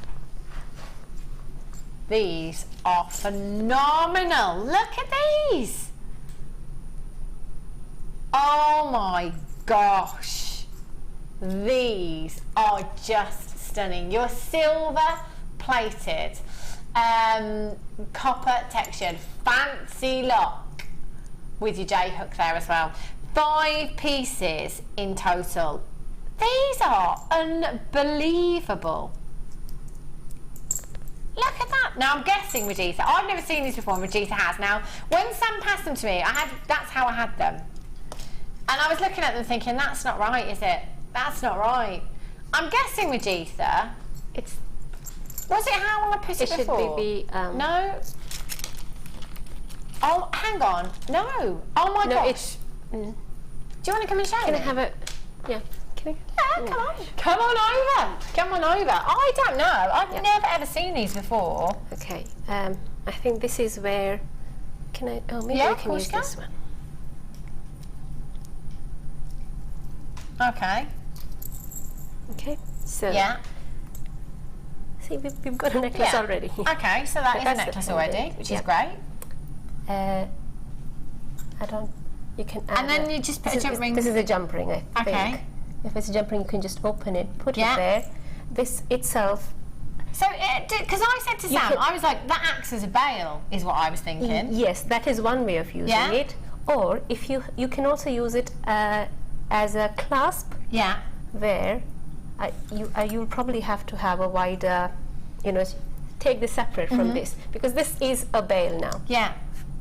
These are phenomenal. Look at these. Oh my gosh. These are just stunning. Your silver plated, copper textured, fancy lock with your J hook there as well. 5 pieces in total. These are unbelievable. Look at that. Now I'm guessing Rajitha, I've never seen these before and Rajitha has. Now when Sam passed them to me, that's how I had them. And I was looking at them thinking, that's not right, is it? That's not right. I'm guessing Rajitha, was it how I put it before? It should be, no. Oh, hang on. No. Oh my gosh. Do you want to come and show me? Can I have it? Yeah. Yeah, come on. Come on over. Come on over. I don't know. I've never ever seen these before. Okay. I think this is where. Can I? Oh, maybe I can use this one. Okay. Okay. So. Yeah. See, we've got a necklace already. Okay, so that is a necklace already, which is great. I don't. You can. Add and then you just put a jump ring. This is a jump ring, I think. If it's a jump ring, you can just open it, put it there. This itself. So, because I said to Sam, I was like, that acts as a bail, is what I was thinking. Yes, that is one way of using it. Or if you can also use it as a clasp. Yeah. Where you'll probably have to have a wider, take this separate from this, because this is a bail now. Yeah.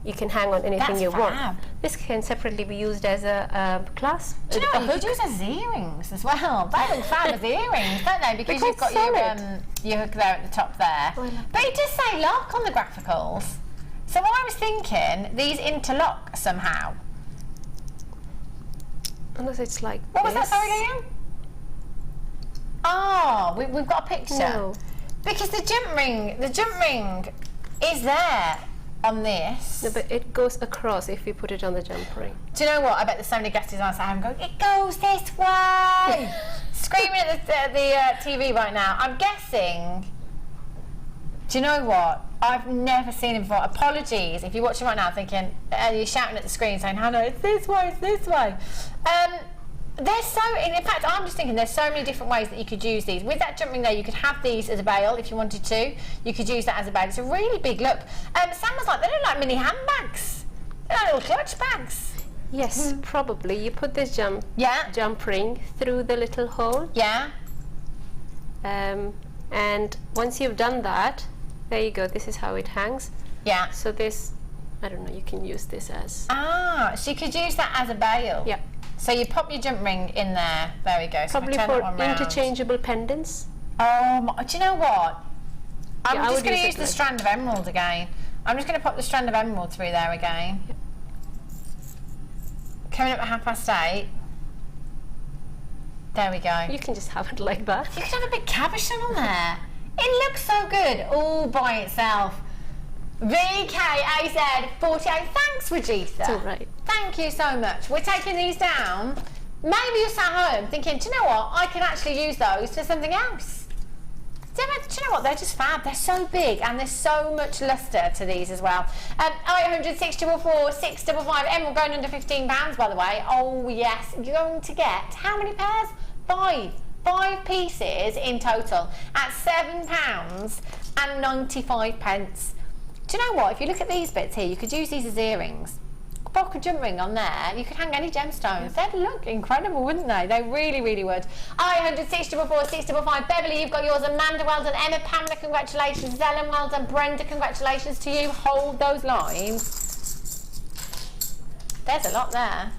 You can hang on anything you want. This can separately be used as a clasp. Do you know what? You could use as earrings as well. They look fab as earrings, don't they? Because you've got your hook there at the top there. But it does say lock on the graphics. So I was thinking these interlock somehow. Unless it's like what was that, sorry, Liam? Oh, we've got a picture. No. Because the jump ring is there on this. No, but it goes across if we put it on the jump ring. Do you know what? I bet there's so many guest designers at home going, it goes this way! Screaming at the TV right now. I'm guessing, do you know what? I've never seen it before. Apologies if you're watching right now thinking, you're shouting at the screen saying, Hannah, it's this way, it's this way. In fact, I'm just thinking there's so many different ways that you could use these. With that jump ring there, you could have these as a bail if you wanted to. You could use that as a bail. It's a really big look. Sam was like, they look like mini handbags. They're like little clutch bags. Yes, probably. You put this jump ring through the little hole. Yeah. And once you've done that, there you go. This is how it hangs. Yeah. So this, I don't know, you can use this as... Ah, so you could use that as a bail. Yeah. So you pop your jump ring in there. There we go. So probably for interchangeable pendants. Do you know what? I'm Yeah, just going to use the like strand of emerald again. I'm just going to pop the strand of emerald through there again. Coming up at 8:30. There we go. You can just have it like that. You could have a big cabochon on there. It looks so good all by itself. VKAZ48. Thanks, Regitha. It's all right. Thank you so much. We're taking these down. Maybe you're sat home thinking, do you know what? I can actually use those for something else. Do you know what? They're just fab. They're so big and there's so much lustre to these as well. 800 644 655. Emerald going under £15, by the way. Oh, yes. You're going to get how many pairs? 5. 5 pieces in total at £7.95. Do you know what? If you look at these bits here, you could use these as earrings. Pop a jump ring on there. You could hang any gemstones. They'd look incredible, wouldn't they? They really, really would. 800 644 655. Beverly, you've got yours. Amanda, well done. Emma, Pamela, congratulations. Ellen, well done. Brenda, congratulations to you. Hold those lines. There's a lot there.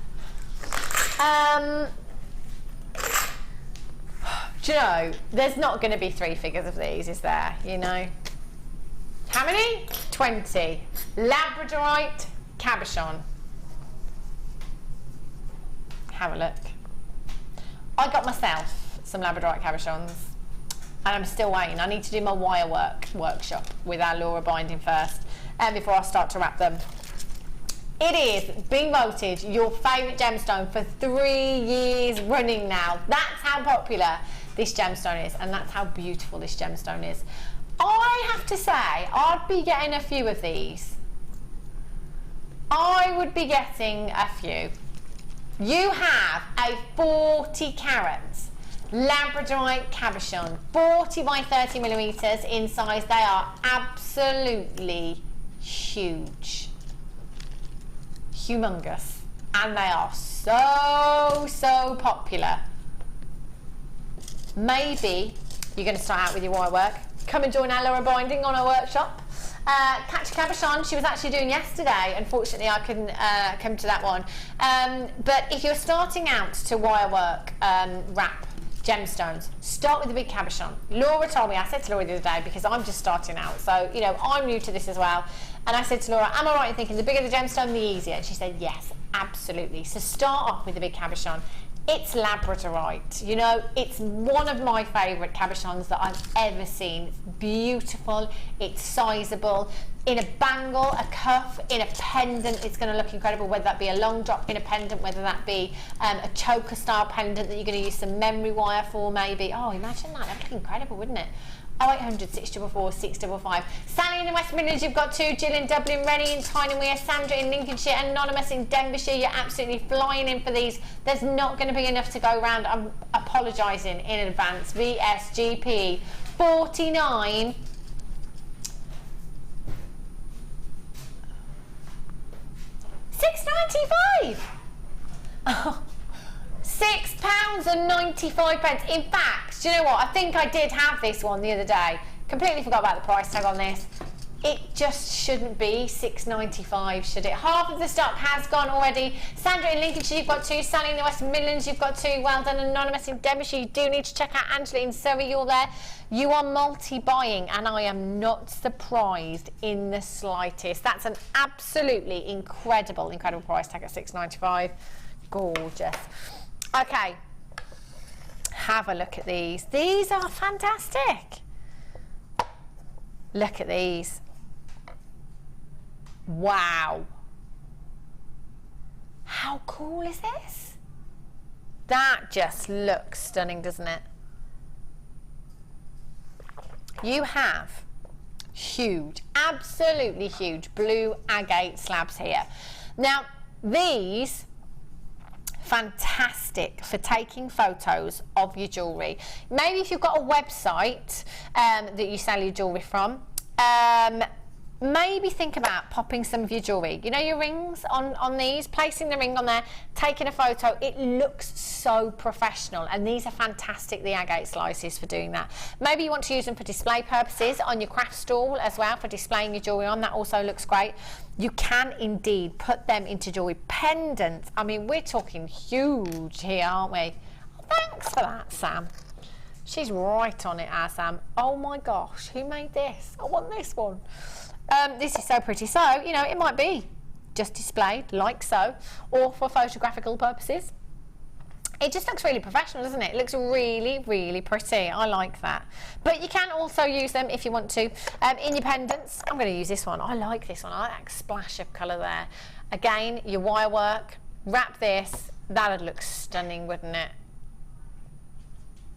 Do you know, there's not going to be 3 figures of these, is there? You know. How many? 20. Labradorite cabochon. Have a look. I got myself some Labradorite cabochons and I'm still waiting. I need to do my wire workshop with our Laura binding first before I start to wrap them. It is being voted your favourite gemstone for 3 years running now. That's how popular this gemstone is and that's how beautiful this gemstone is. I have to say, I'd be getting a few of these. I would be getting a few. You have a 40 carats Labradorite cabochon, 40 by 30 millimetres in size. They are absolutely huge. Humongous. And they are so popular. Maybe you're going to start out with your wire work. Come and join our Laura binding on our workshop. Catch a cabochon, she was actually doing yesterday. Unfortunately, I couldn't come to that one. But if you're starting out to wire work, wrap gemstones, start with the big cabochon. Laura told me, I said to Laura the other day, because I'm just starting out, so, you know, I'm new to this as well. And I said to Laura, am I right in thinking the bigger the gemstone, the easier? And she said, yes, absolutely. So start off with the big cabochon. It's Labradorite, you know, it's one of my favourite cabochons that I've ever seen. It's beautiful, it's sizable. In a bangle, a cuff, in a pendant, it's going to look incredible, whether that be a long drop in a pendant, whether that be a choker style pendant that you're going to use some memory wire for maybe. Oh, imagine that, that'd look incredible, wouldn't it? 0800 644 655. Sally in the West Midlands, you've got 2. Jill in Dublin, Rennie in Tynemere, Sandra in Lincolnshire, Anonymous in Denbighshire. You're absolutely flying in for these. There's not going to be enough to go around. I'm apologising in advance. VSGP 49. £6.95. Oh. £6.95. In fact, do you know what? I think I did have this one the other day. Completely forgot about the price tag on this. It just shouldn't be £6.95, should it? Half of the stock has gone already. Sandra in Lincolnshire, you've got 2. Sally in the West Midlands, you've got 2. Well done. Anonymous in Denbighshire, you do need to check out Angela in Surrey, you're there. You are multi-buying, and I am not surprised in the slightest. That's an absolutely incredible price tag at £6.95. Gorgeous. Okay, have a look at these. These are fantastic. Look at these. Wow. How cool is this? That just looks stunning, doesn't it? You have huge, absolutely huge blue agate slabs here. Now, these fantastic for taking photos of your jewellery. Maybe if you've got a website that you sell your jewellery from, maybe think about popping some of your jewellery, you know, your rings on these, placing the ring on there, taking a photo. It looks so professional, and these are fantastic, the agate slices, for doing that. Maybe you want to use them for display purposes on your craft stall as well, for displaying your jewellery on. That also looks great. You can indeed put them into jewellery pendants. I mean, we're talking huge here, aren't we? Oh, thanks for that, Sam. She's right on it, Sam. Oh my gosh, who made this? I want this one. This is so pretty. So, you know, it might be just displayed like so, or for photographical purposes. It just looks really professional, doesn't it? It looks really, really pretty. I like that. But you can also use them if you want to. In your pendants, I'm going to use this one. I like this one. I like that splash of colour there. Again, your wire work, wrap this. That would look stunning, wouldn't it?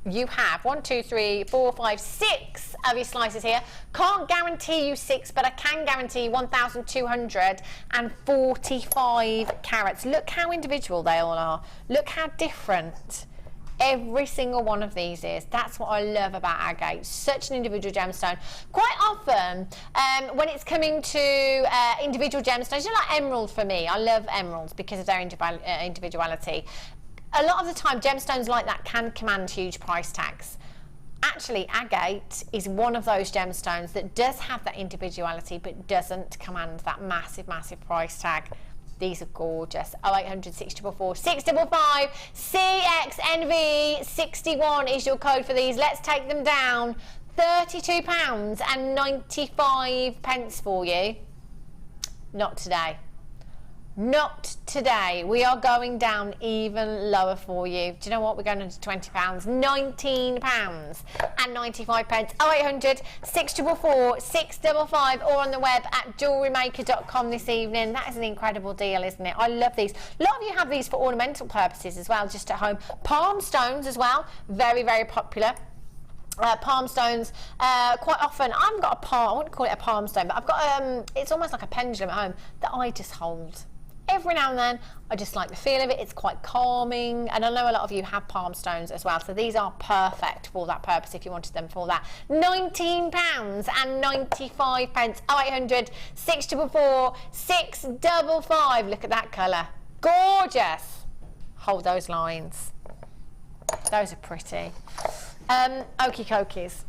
You have 1, 2, 3, 4, 5, 6 of your slices here. Can't guarantee you 6, but I can guarantee 1,245 carats. Look how individual they all are. Look how different every single one of these is. That's what I love about agate. Such an individual gemstone. Quite often, when it's coming to individual gemstones, you know, like emerald for me. I love emeralds because of their individuality. A lot of the time, gemstones like that can command huge price tags. Actually, agate is one of those gemstones that does have that individuality, but doesn't command that massive, massive price tag. These are gorgeous. 0800 644 655 CXNV61 is your code for these. Let's take them down. £32.95 for you. Not today. Not today. We are going down even lower for you. Do you know what? We're going into £20. £19.95. 0800 644 655 or on the web at JewelleryMaker.com this evening. That is an incredible deal, isn't it? I love these. A lot of you have these for ornamental purposes as well, just at home. Palm stones as well. Very, very popular. Palm stones, quite often, I haven't got a palm, I wouldn't call it a palm stone, but I've got, it's almost like a pendulum at home that I just hold. Every now and then, I just like the feel of it. It's quite calming, and I know a lot of you have palm stones as well, so these are perfect for that purpose if you wanted them for that. £19.95. 0800 644 655. Look at that colour. Gorgeous. Hold those lines. Those are pretty. Okie Kokies.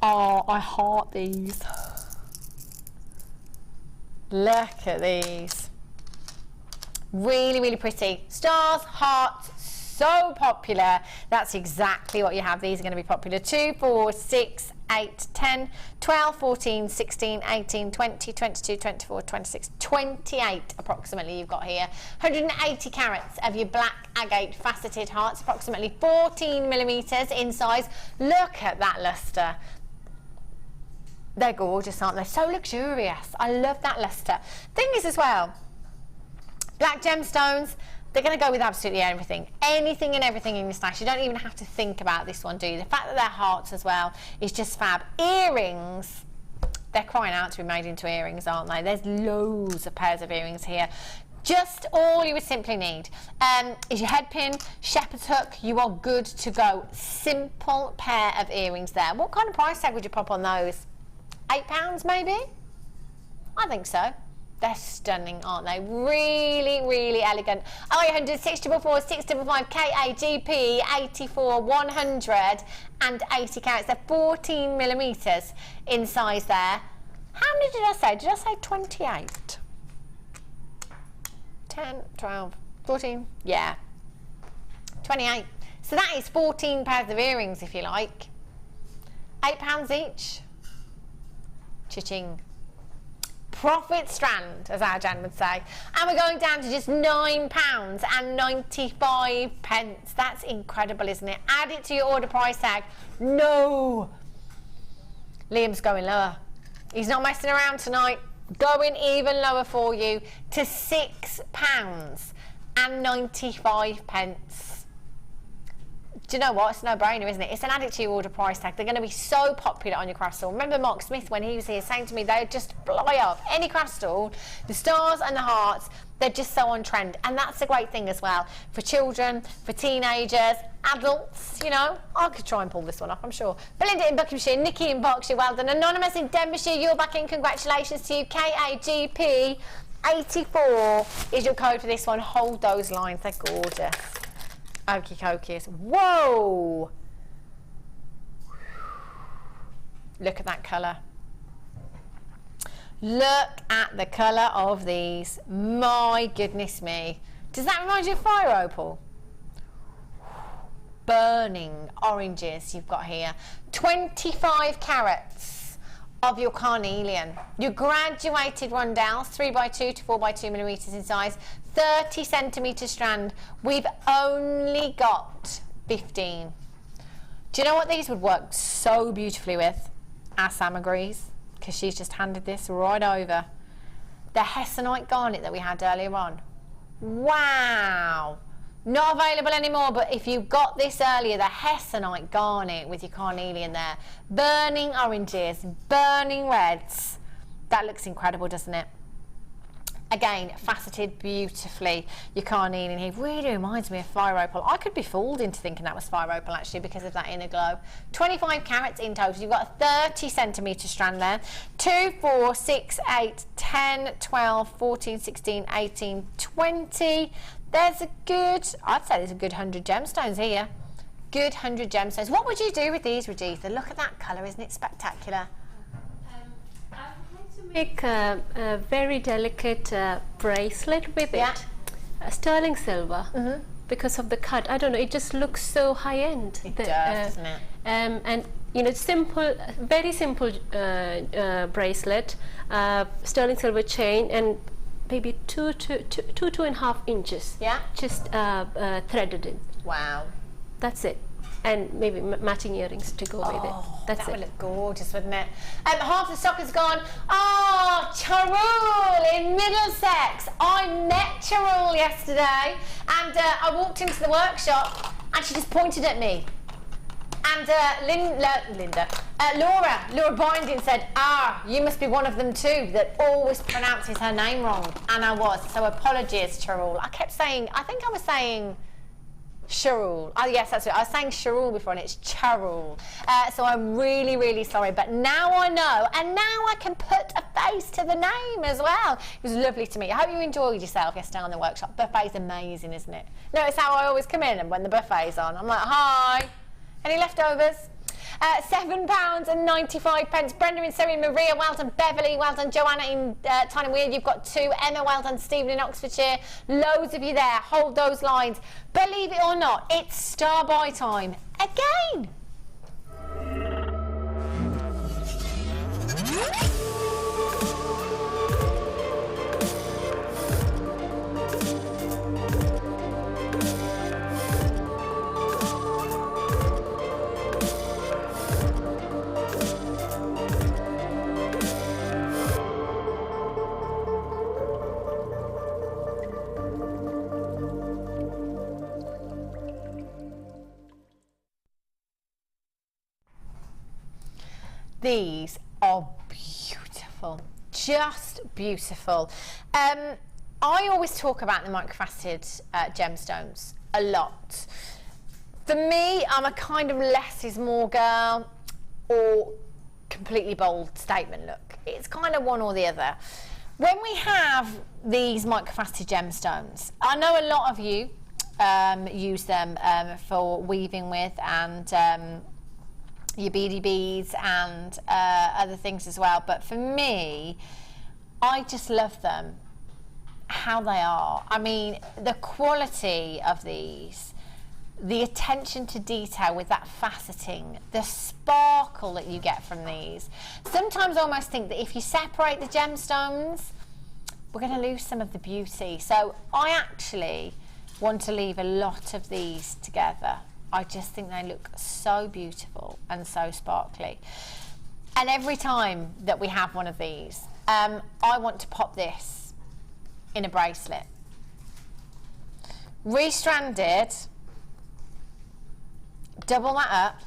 Oh, I heart these. Look at these. Really, really pretty. Stars, hearts, so popular. That's exactly what you have. These are going to be popular. 2, 4, 6, 8, 10, 12, 14, 16, 18, 20, 22, 24, 26, 28 approximately you've got here. 180 carats of your black agate faceted hearts, approximately 14 millimetres in size. Look at that lustre. They're gorgeous, aren't they? So luxurious. I love that lustre. Thing is as well, black gemstones, they're going to go with absolutely everything. Anything and everything in your stash. You don't even have to think about this one, do you? The fact that they're hearts as well is just fab. Earrings, they're crying out to be made into earrings, aren't they? There's loads of pairs of earrings here. Just all you would simply need is your head pin, shepherd's hook. You are good to go. Simple pair of earrings there. What kind of price tag would you pop on those? £8 maybe? I think so. They're stunning, aren't they? Really, really elegant. 0800 644 655 KAGP 84 180 carats. They're 14 millimetres in size there. How many did I say? Did I say 28? 10, 12, 14, yeah. 28. So that is 14 pairs of earrings, if you like. £8 each. Cha-ching. Profit strand, as our Jan would say. And we're going down to just £9.95. That's incredible, isn't it? Add it to your order price tag. No. Liam's going lower. He's not messing around tonight. Going even lower for you to £6.95. Do you know what? It's a no-brainer, isn't it? It's an add it to your order price tag. They're going to be so popular on your craft stall. Remember Mark Smith, when he was here, saying to me, they'd just fly off. Any craft stall, the stars and the hearts, they're just so on trend. And that's a great thing as well. For children, for teenagers, adults, you know. I could try and pull this one off, I'm sure. Belinda in Buckinghamshire, Nikki in Berkshire, well done. Anonymous in Denbighshire, you're back in. Congratulations to you. KAGP 84 is your code for this one. Hold those lines. They're gorgeous. Okie dokies. Whoa! Look at that colour. Look at the colour of these. My goodness me. Does that remind you of fire opal? burning oranges you've got here. 25 carats of your carnelian. Your graduated rondelles, 3x2 to 4x2 millimeters in size, 30 centimeter strand. We've only got 15. Do you know what these would work so beautifully with? Our Sam agrees, because she's just handed this right over. The Hessonite garnet that we had earlier on. Wow! Not available anymore, but if you got this earlier, the Hessonite garnet with your carnelian there, burning oranges, burning reds. That looks incredible, doesn't it? Again, faceted beautifully. Your carnelian here really reminds me of fire opal. I could be fooled into thinking that was fire opal actually because of that inner glow. 25 carats in total. You've got a 30 centimetre strand there. 2, 4, 6, 8, 10, 12, 14, 16, 18, 20. There's a good, I'd say there's a good 100 gemstones here. Good 100 gemstones. What would you do with these, Regitha? Look at that colour, isn't it spectacular? Make a very delicate bracelet with it, sterling silver, because of the cut. I don't know, it just looks so high end. It does, doesn't it? And you know, simple, very simple bracelet, sterling silver chain, and maybe 2.5 inches. Yeah. Just threaded in. Wow. That's it. And maybe matching earrings to go with it. That's that would look gorgeous, wouldn't it? Half the stock is gone. Oh, Charul in Middlesex. I met Charul yesterday, and I walked into the workshop, and she just pointed at me. And Laura Binding said, you must be one of them too that always pronounces her name wrong. And I was. So apologies, Charul. I kept saying, I think I was saying Charul. Oh yes, that's it. I was saying Charul before and it's Charul. So I'm really, really sorry. But now I know, and now I can put a face to the name as well. It was lovely to meet you. I hope you enjoyed yourself yesterday on the workshop. Buffet's amazing, isn't it? Notice how I always come in and when the buffet's on, I'm like, hi. Any leftovers? £7.95. Brenda in Surrey, Maria, well done. Beverly, well done. Joanna in Tyne and Weird, you've got 2. Emma, well done. Stephen in Oxfordshire, loads of you there. Hold those lines. Believe it or not, it's star buy time again. These are beautiful, just beautiful. I always talk about the microfaceted gemstones a lot. For me, I'm a kind of less is more girl or completely bold statement look. It's kind of one or the other. When we have these microfaceted gemstones, I know a lot of you use them for weaving with and your beady beads and other things as well, but for me, I just love them how they are. I mean, the quality of these, the attention to detail with that faceting, the sparkle that you get from these. Sometimes I almost think that if you separate the gemstones, we're going to lose some of the beauty. So I actually want to leave a lot of these together. I just think they look so beautiful and so sparkly. And every time that we have one of these, I want to pop this in a bracelet. Restranded, double that up,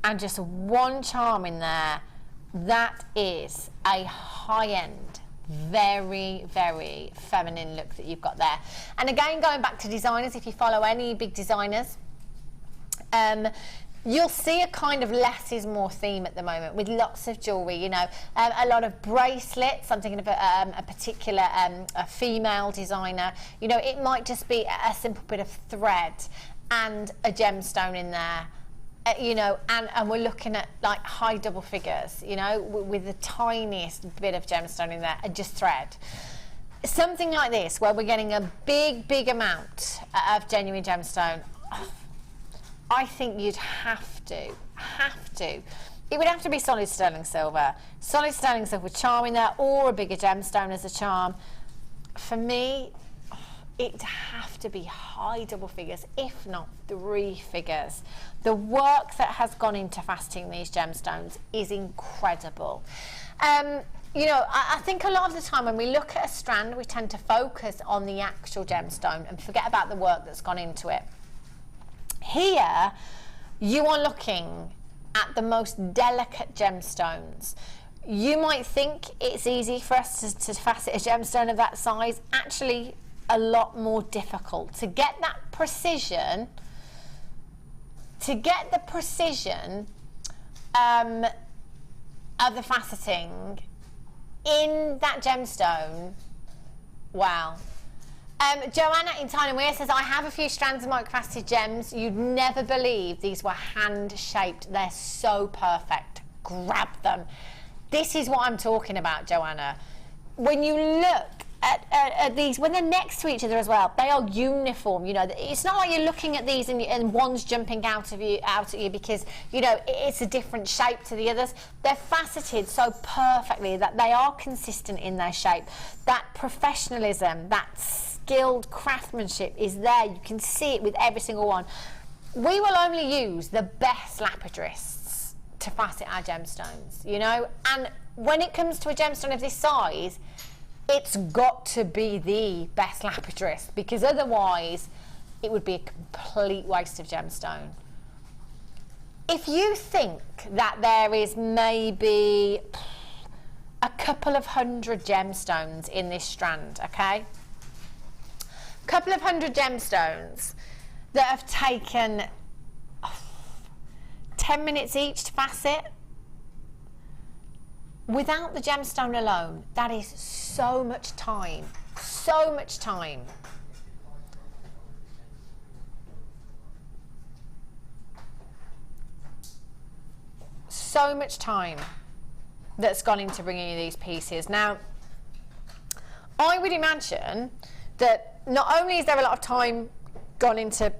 and just one charm in there. That is a high-end, very, very feminine look that you've got there. And again, going back to designers, if you follow any big designers, you'll see a kind of less is more theme at the moment with lots of jewellery, you know, a lot of bracelets. I'm thinking of a particular a female designer, you know, it might just be a simple bit of thread and a gemstone in there, you know, and we're looking at like high double figures, you know, with the tiniest bit of gemstone in there and just thread. Something like this where we're getting a big amount of genuine gemstone. I think you'd have to. It would have to be solid sterling silver with charm in there, or a bigger gemstone as a charm. For me, it'd have to be high double figures, if not 3 figures. The work that has gone into faceting these gemstones is incredible. You know, I think a lot of the time when we look at a strand, we tend to focus on the actual gemstone and forget about the work that's gone into it. Here, you are looking at the most delicate gemstones. You might think it's easy for us to facet a gemstone of that size. Actually, a lot more difficult. To get that precision, of the faceting in that gemstone, wow. Joanna in Tyne and Weir says, I have a few strands of microfaceted gems. You'd never believe these were hand-shaped. They're so perfect. Grab them. This is what I'm talking about, Joanna. When you look at these, when they're next to each other as well, they are uniform. You know, it's not like you're looking at these and one's jumping out at you because, you know, it's a different shape to the others. They're faceted so perfectly that they are consistent in their shape. That professionalism, that skilled craftsmanship is there. You can see it with every single one. We will only use the best lapidarists to facet our gemstones, you know, and when it comes to a gemstone of this size, it's got to be the best lapidarist, because otherwise it would be a complete waste of gemstone. If you think that there is maybe a couple of 100 gemstones in this strand, okay? Couple of 100 gemstones that have taken 10 minutes each to facet. Without the gemstone alone, that is so much time. So much time. So much time that's gone into bringing you these pieces. Now, I would imagine that not only is there a lot of time gone into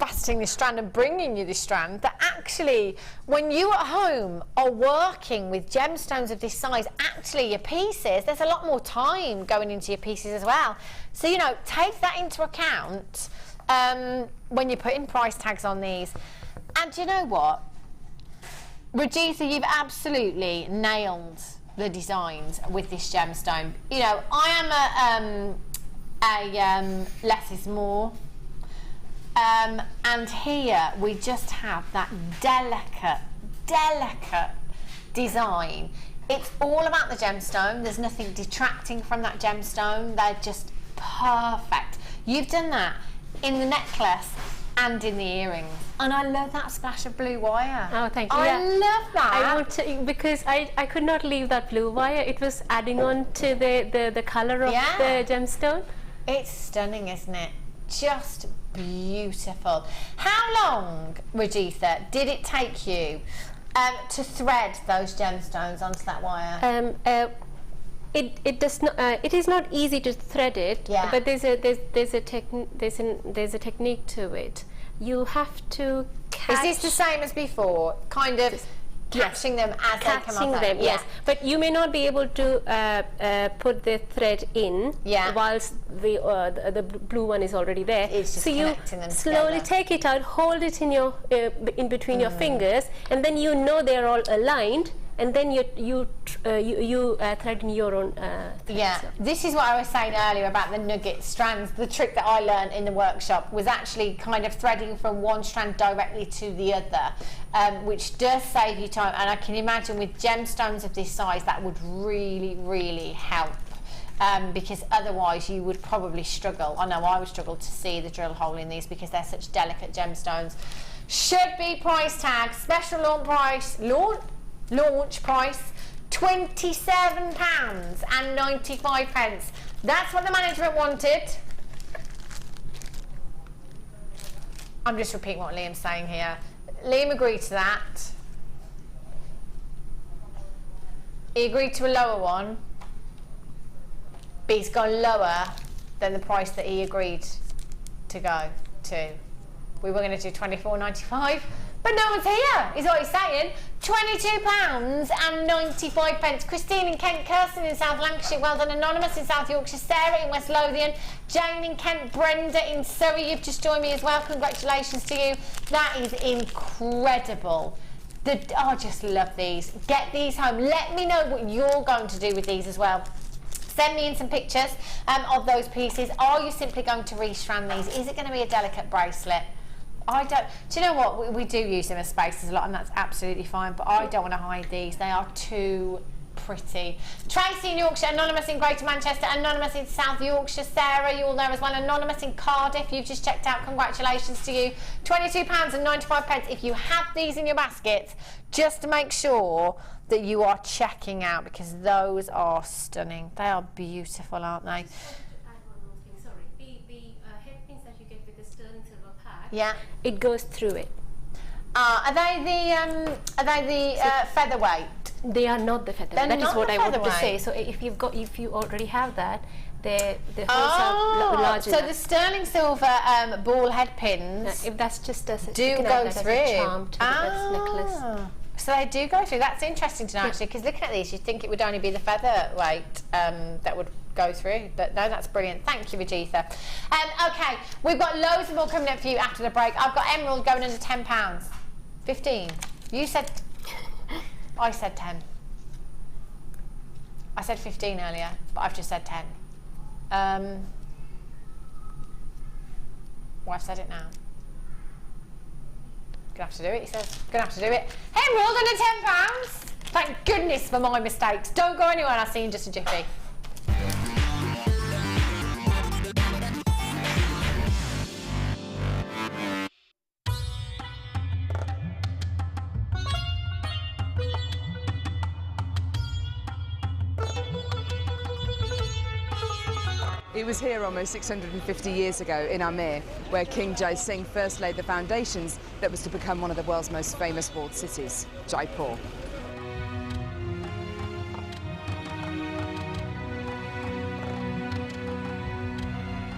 faceting this strand and bringing you this strand, that actually when you at home are working with gemstones of this size, actually your pieces, there's a lot more time going into your pieces as well. So, you know, take that into account when you're putting price tags on these. And you know what, Rajitha, you've absolutely nailed the designs with this gemstone. You know, I am a less is more. And here we just have that delicate design. It's all about the gemstone. There's nothing detracting from that gemstone. They're just perfect. You've done that in the necklace and in the earrings. And I love that splash of blue wire. Oh, thank you. I love that. I want to, because I could not leave that blue wire. It was adding on to the colour of the gemstone. It's stunning, isn't it? Just beautiful. How long, Rajitha, did it take you to thread those gemstones onto that wire? It does not. It is not easy to thread it. Yeah. But there's a technique to it. You have to catch. Is this the same as before? Kind of catching them as they come off. Catching them, yes. But you may not be able to put the thread in whilst the blue one is already there. It's just so you them slowly together. take it out, hold it in your in between your fingers, and then you know they're all aligned. And then you thread in your own thread. Yeah, this is what I was saying earlier about the nugget strands. The trick that I learned in the workshop was actually kind of threading from one strand directly to the other, which does save you time. And I can imagine with gemstones of this size that would really, really help. Because otherwise you would probably struggle. I know I would struggle to see the drill hole in these because they're such delicate gemstones. Should be price tag, special launch price, launch price £27.95. That's what the management wanted. I'm just repeating what Liam's saying here. Liam agreed to that. He agreed to a lower one, but he's gone lower than the price that he agreed to go to. we were going to do £24.95, but no one's here, is what he's saying. £22.95. Christine in Kent, Kirsten in South Lancashire, well done. Anonymous in South Yorkshire, Sarah in West Lothian, Jane in Kent, Brenda in Surrey, you've just joined me as well. Congratulations to you. That is incredible. I just love these. Get these home. Let me know what you're going to do with these as well. Send me in some pictures of those pieces. Are you simply going to restrand these? Is it going to be a delicate bracelet? I don't. Do you know what? We do use them as spaces a lot, and that's absolutely fine. But I don't want to hide these. They are too pretty. Tracy in Yorkshire, Anonymous in Greater Manchester, Anonymous in South Yorkshire, Sarah, you all there as well. Anonymous in Cardiff, you've just checked out. Congratulations to you. £22.95. If you have these in your basket, just make sure that you are checking out, because those are stunning. They are beautiful, aren't they? Yeah, it goes through it. Are they the featherweight? They are not the featherweight. That is what I wanted to say. So if you already have that, the holes are larger. So the sterling silver ball head pins, if that's just a do go through. As a charm to the necklace. So they do go through. That's interesting to know, actually, because looking at these, you'd think it would only be the featherweight that would go through, but no, that's brilliant. Thank you, Vegeta. Okay, we've got loads more coming up for you after the break. I've got emerald going under £10. 15. You said. I said 10. I said 15 earlier, but I've just said 10. Well, I've said it now. Gonna have to do it, he says. Gonna have to do it. Emerald under £10. Thank goodness for my mistakes. Don't go anywhere, I'll see you in just a jiffy. It was here almost 650 years ago in Amir, where King Jai Singh first laid the foundations that was to become one of the world's most famous walled cities, Jaipur.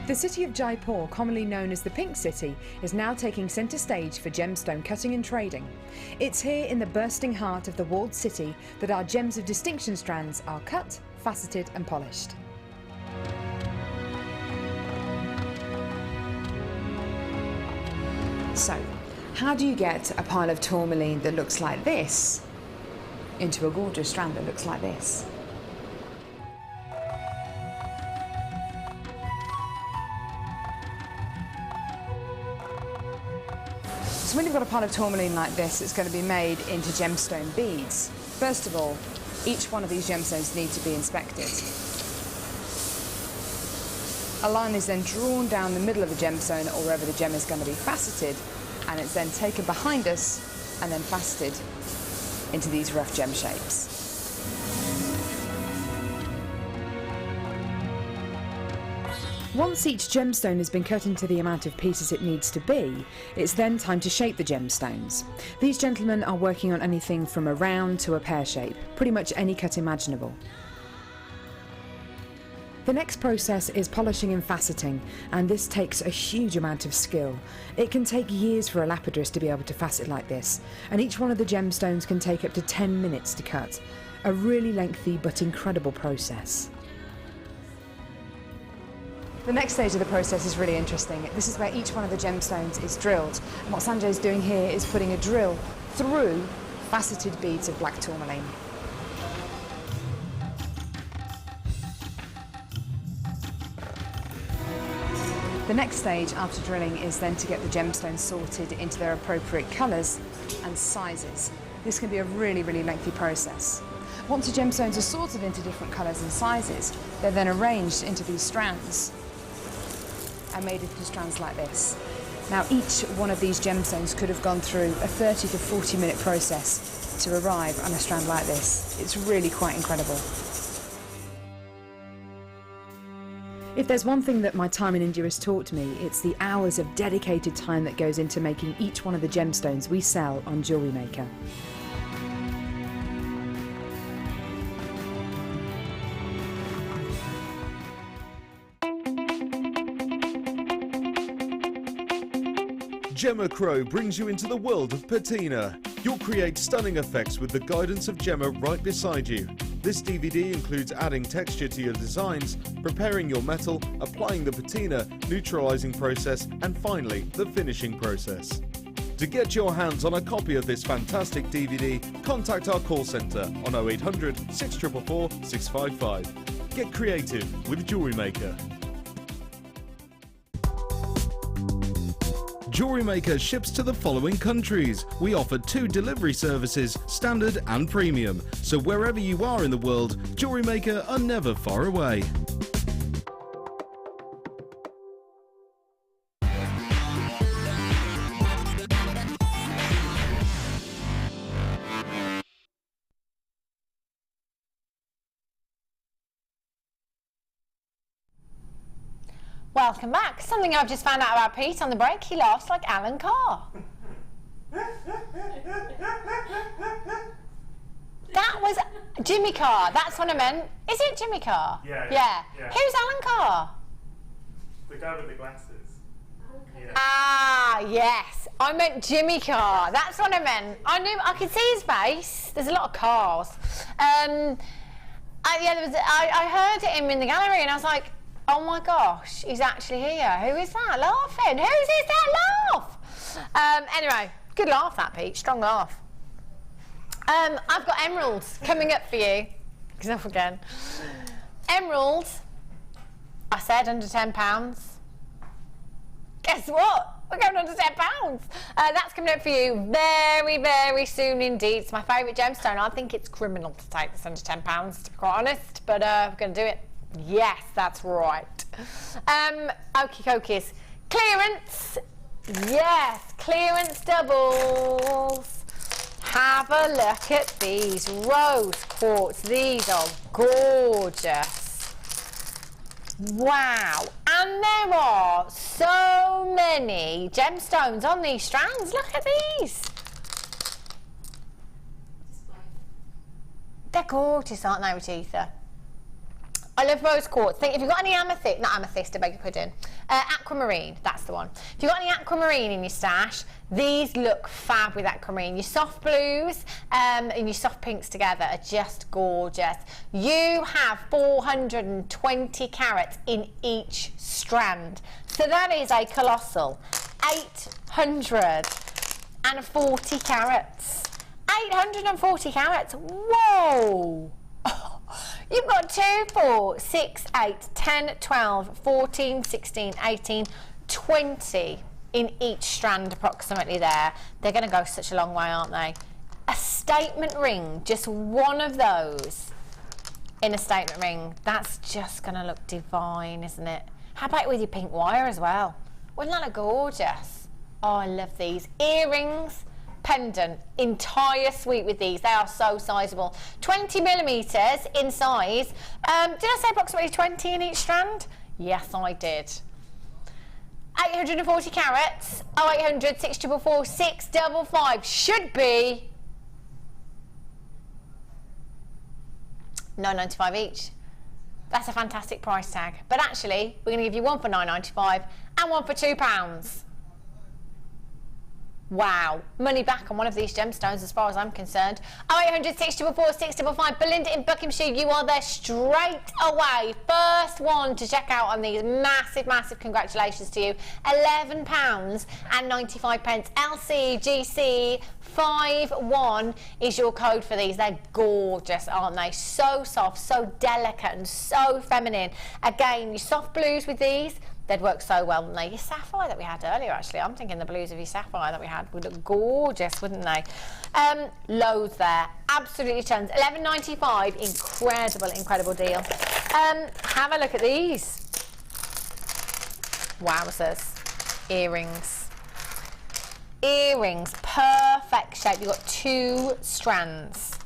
The city of Jaipur, commonly known as the Pink City, is now taking centre stage for gemstone cutting and trading. It's here in the bursting heart of the walled city that our gems of distinction strands are cut, faceted and polished. So, how do you get a pile of tourmaline that looks like this into a gorgeous strand that looks like this? So when you've got a pile of tourmaline like this, it's going to be made into gemstone beads. First of all, each one of these gemstones needs to be inspected. A line is then drawn down the middle of the gemstone or wherever the gem is going to be faceted, and it's then taken behind us and then faceted into these rough gem shapes. Once each gemstone has been cut into the amount of pieces it needs to be, it's then time to shape the gemstones. These gentlemen are working on anything from a round to a pear shape, pretty much any cut imaginable. The next process is polishing and faceting, and this takes a huge amount of skill. It can take years for a lapidress to be able to facet like this, and each one of the gemstones can take up to 10 minutes to cut. A really lengthy but incredible process. The next stage of the process is really interesting. This is where each one of the gemstones is drilled. And what Sanjay is doing here is putting a drill through faceted beads of black tourmaline. The next stage after drilling is then to get the gemstones sorted into their appropriate colours and sizes. This can be a really, really lengthy process. Once the gemstones are sorted into different colours and sizes, they're then arranged into these strands and made into strands like this. Now each one of these gemstones could have gone through a 30 to 40 minute process to arrive on a strand like this. It's really quite incredible. If there's one thing that my time in India has taught me, it's the hours of dedicated time that goes into making each one of the gemstones we sell on Jewellery Maker. Gemma Crow brings you into the world of patina. You'll create stunning effects with the guidance of Gemma right beside you. This DVD includes adding texture to your designs, preparing your metal, applying the patina, neutralizing process, and finally, the finishing process. To get your hands on a copy of this fantastic DVD, contact our call centre on 0800 644 655. Get creative with Jewellery Maker. Jewellery Maker ships to the following countries. We offer 2 delivery services, standard and premium. So wherever you are in the world, Jewellery Maker are never far away. Welcome back. Something I've just found out about Pete on the break. He laughs like Alan Carr. That was Jimmy Carr. That's what I meant. Is it Jimmy Carr? Yeah. Who's Alan Carr? The guy with the glasses. Yeah. Ah, yes. I meant Jimmy Carr. That's what I meant. I could see his face. There's a lot of cars. I heard him in the gallery and I was like, oh my gosh, he's actually here. Who is that laughing? Who's is that laugh? Anyway, good laugh that, Pete. Strong laugh. I've got emeralds coming up for you. Because off again. Emeralds, I said under £10. Guess what? We're going under £10. That's coming up for you very, very soon indeed. It's my favourite gemstone. I think it's criminal to take this under £10, to be quite honest. But we're going to do it. Yes, that's right. Okie dokies. Clearance. Yes, clearance doubles. Have a look at these rose quartz. These are gorgeous. Wow. And there are so many gemstones on these strands. Look at these. They're gorgeous, aren't they, Rajitha? I love rose quartz. Think if you've got any amethyst, not amethyst, I beg your pardon, aquamarine, that's the one. If you've got any aquamarine in your stash, these look fab with aquamarine. Your soft blues and your soft pinks together are just gorgeous. You have 420 carats in each strand. So that is a colossal 840 carats. 840 carats. Whoa! You've got 2, 4, 6, 8, 10, 12, 14, 16, 18, 20 in each strand approximately there. They're going to go such a long way, aren't they? A statement ring, just one of those in a statement ring. That's just going to look divine, isn't it? How about with your pink wire as well? Wouldn't that look gorgeous? Oh, I love these. Earrings. Pendant, entire suite with these. They are so sizable. 20 millimeters in size. Did I say approximately 20 in each strand? Yes, I did. 840 carats. 0800 644 655 should be £9.95 each. That's a fantastic price tag. But actually, we're going to give you one for £9.95 and one for £2. Wow, money back on one of these gemstones as far as I'm concerned. 0800 644 655. Belinda in Buckinghamshire, you are there straight away. First one to check out on these. Massive, massive congratulations to you. £11.95. LCGC 51 is your code for these. They're gorgeous, aren't they? So soft, so delicate and so feminine. Again, your soft blues with these, they'd work so well, wouldn't they? Your sapphire that we had earlier, actually. I'm thinking the blues of your sapphire that we had would look gorgeous, wouldn't they? Loads there. Absolutely tons. £11.95. Incredible, incredible deal. Have a look at these. Wowzers. Earrings. Earrings. Perfect shape. You've got 2 strands.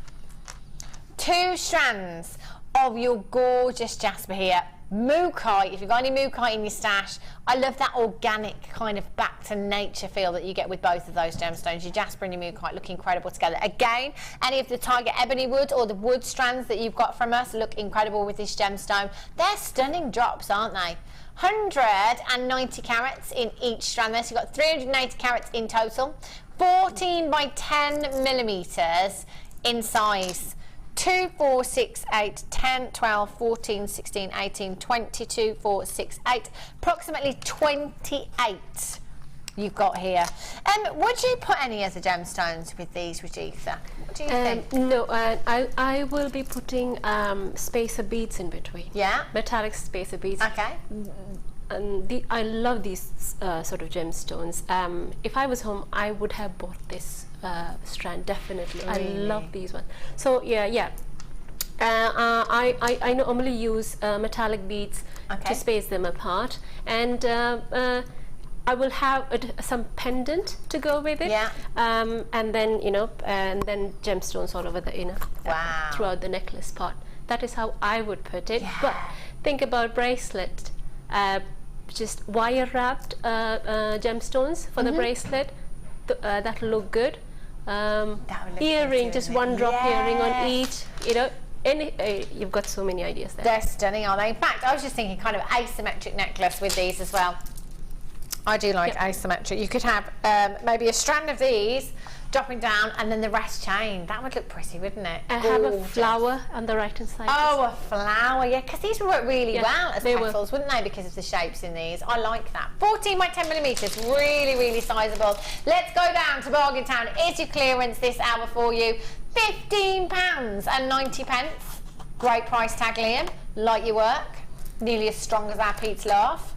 2 strands of your gorgeous jasper here. Mookaite, if you've got any mookaite in your stash, I love that organic kind of back to nature feel that you get with both of those gemstones. Your jasper and your mookaite look incredible together. Again, any of the tiger ebony wood or the wood strands that you've got from us look incredible with this gemstone. They're stunning drops, aren't they? 190 carats in each strand there, so you've got 380 carats in total. 14 by 10 millimeters in size. 2, 4, 6, 8, 10, 12, 14, 16, 18, 22, 4, 6, 8, approximately 28 you've got here. Would you put any other gemstones with these, Rajitha? What do you think? No, I will be putting spacer beads in between. Yeah? Metallic spacer beads. Okay. And I love these sort of gemstones. If I was home, I would have bought this strand, definitely. Really? I love these ones. So yeah. I normally use metallic beads to space them apart, and I will have some pendant to go with it. Yeah. And then and then gemstones all over the throughout the necklace part. That is how I would put it. Yeah. But think about bracelet. Just wire wrapped gemstones for the bracelet. That'll look good. Earring, just one drop earring on each. You've got so many ideas there. They're stunning, aren't they? In fact, I was just thinking kind of asymmetric necklace with these as well. I do like asymmetric. You could have maybe a strand of these dropping down and then the rest chain. That would look pretty, wouldn't it? And have a flower on the right hand side. Oh, a flower, yeah, because these would work really well as petals, wouldn't they, because of the shapes in these. I like that. 14 by 10 millimeters, really, really sizable. Let's go down to Bargain Town. Is your clearance this hour for you? £15.90. Great price tag, Liam. Like your work. Nearly as strong as our Pete's laugh.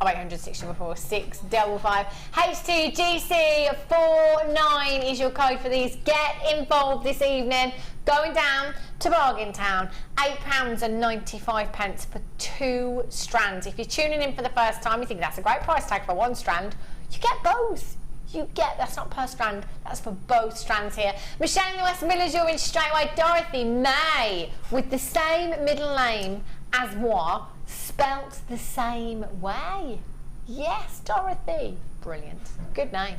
0800 655 HTGC 49 is your code for these. Get involved this evening. Going down to Bargain Town, £8.95 for 2 strands. If you're tuning in for the first time, you think that's a great price tag for 1 strand. You get both. That's not per strand, that's for both strands here. Michelle in the West Midlands, you're in straight away. Dorothy May, with the same middle name as moi, spelt the same way. Yes, Dorothy. Brilliant. Good name.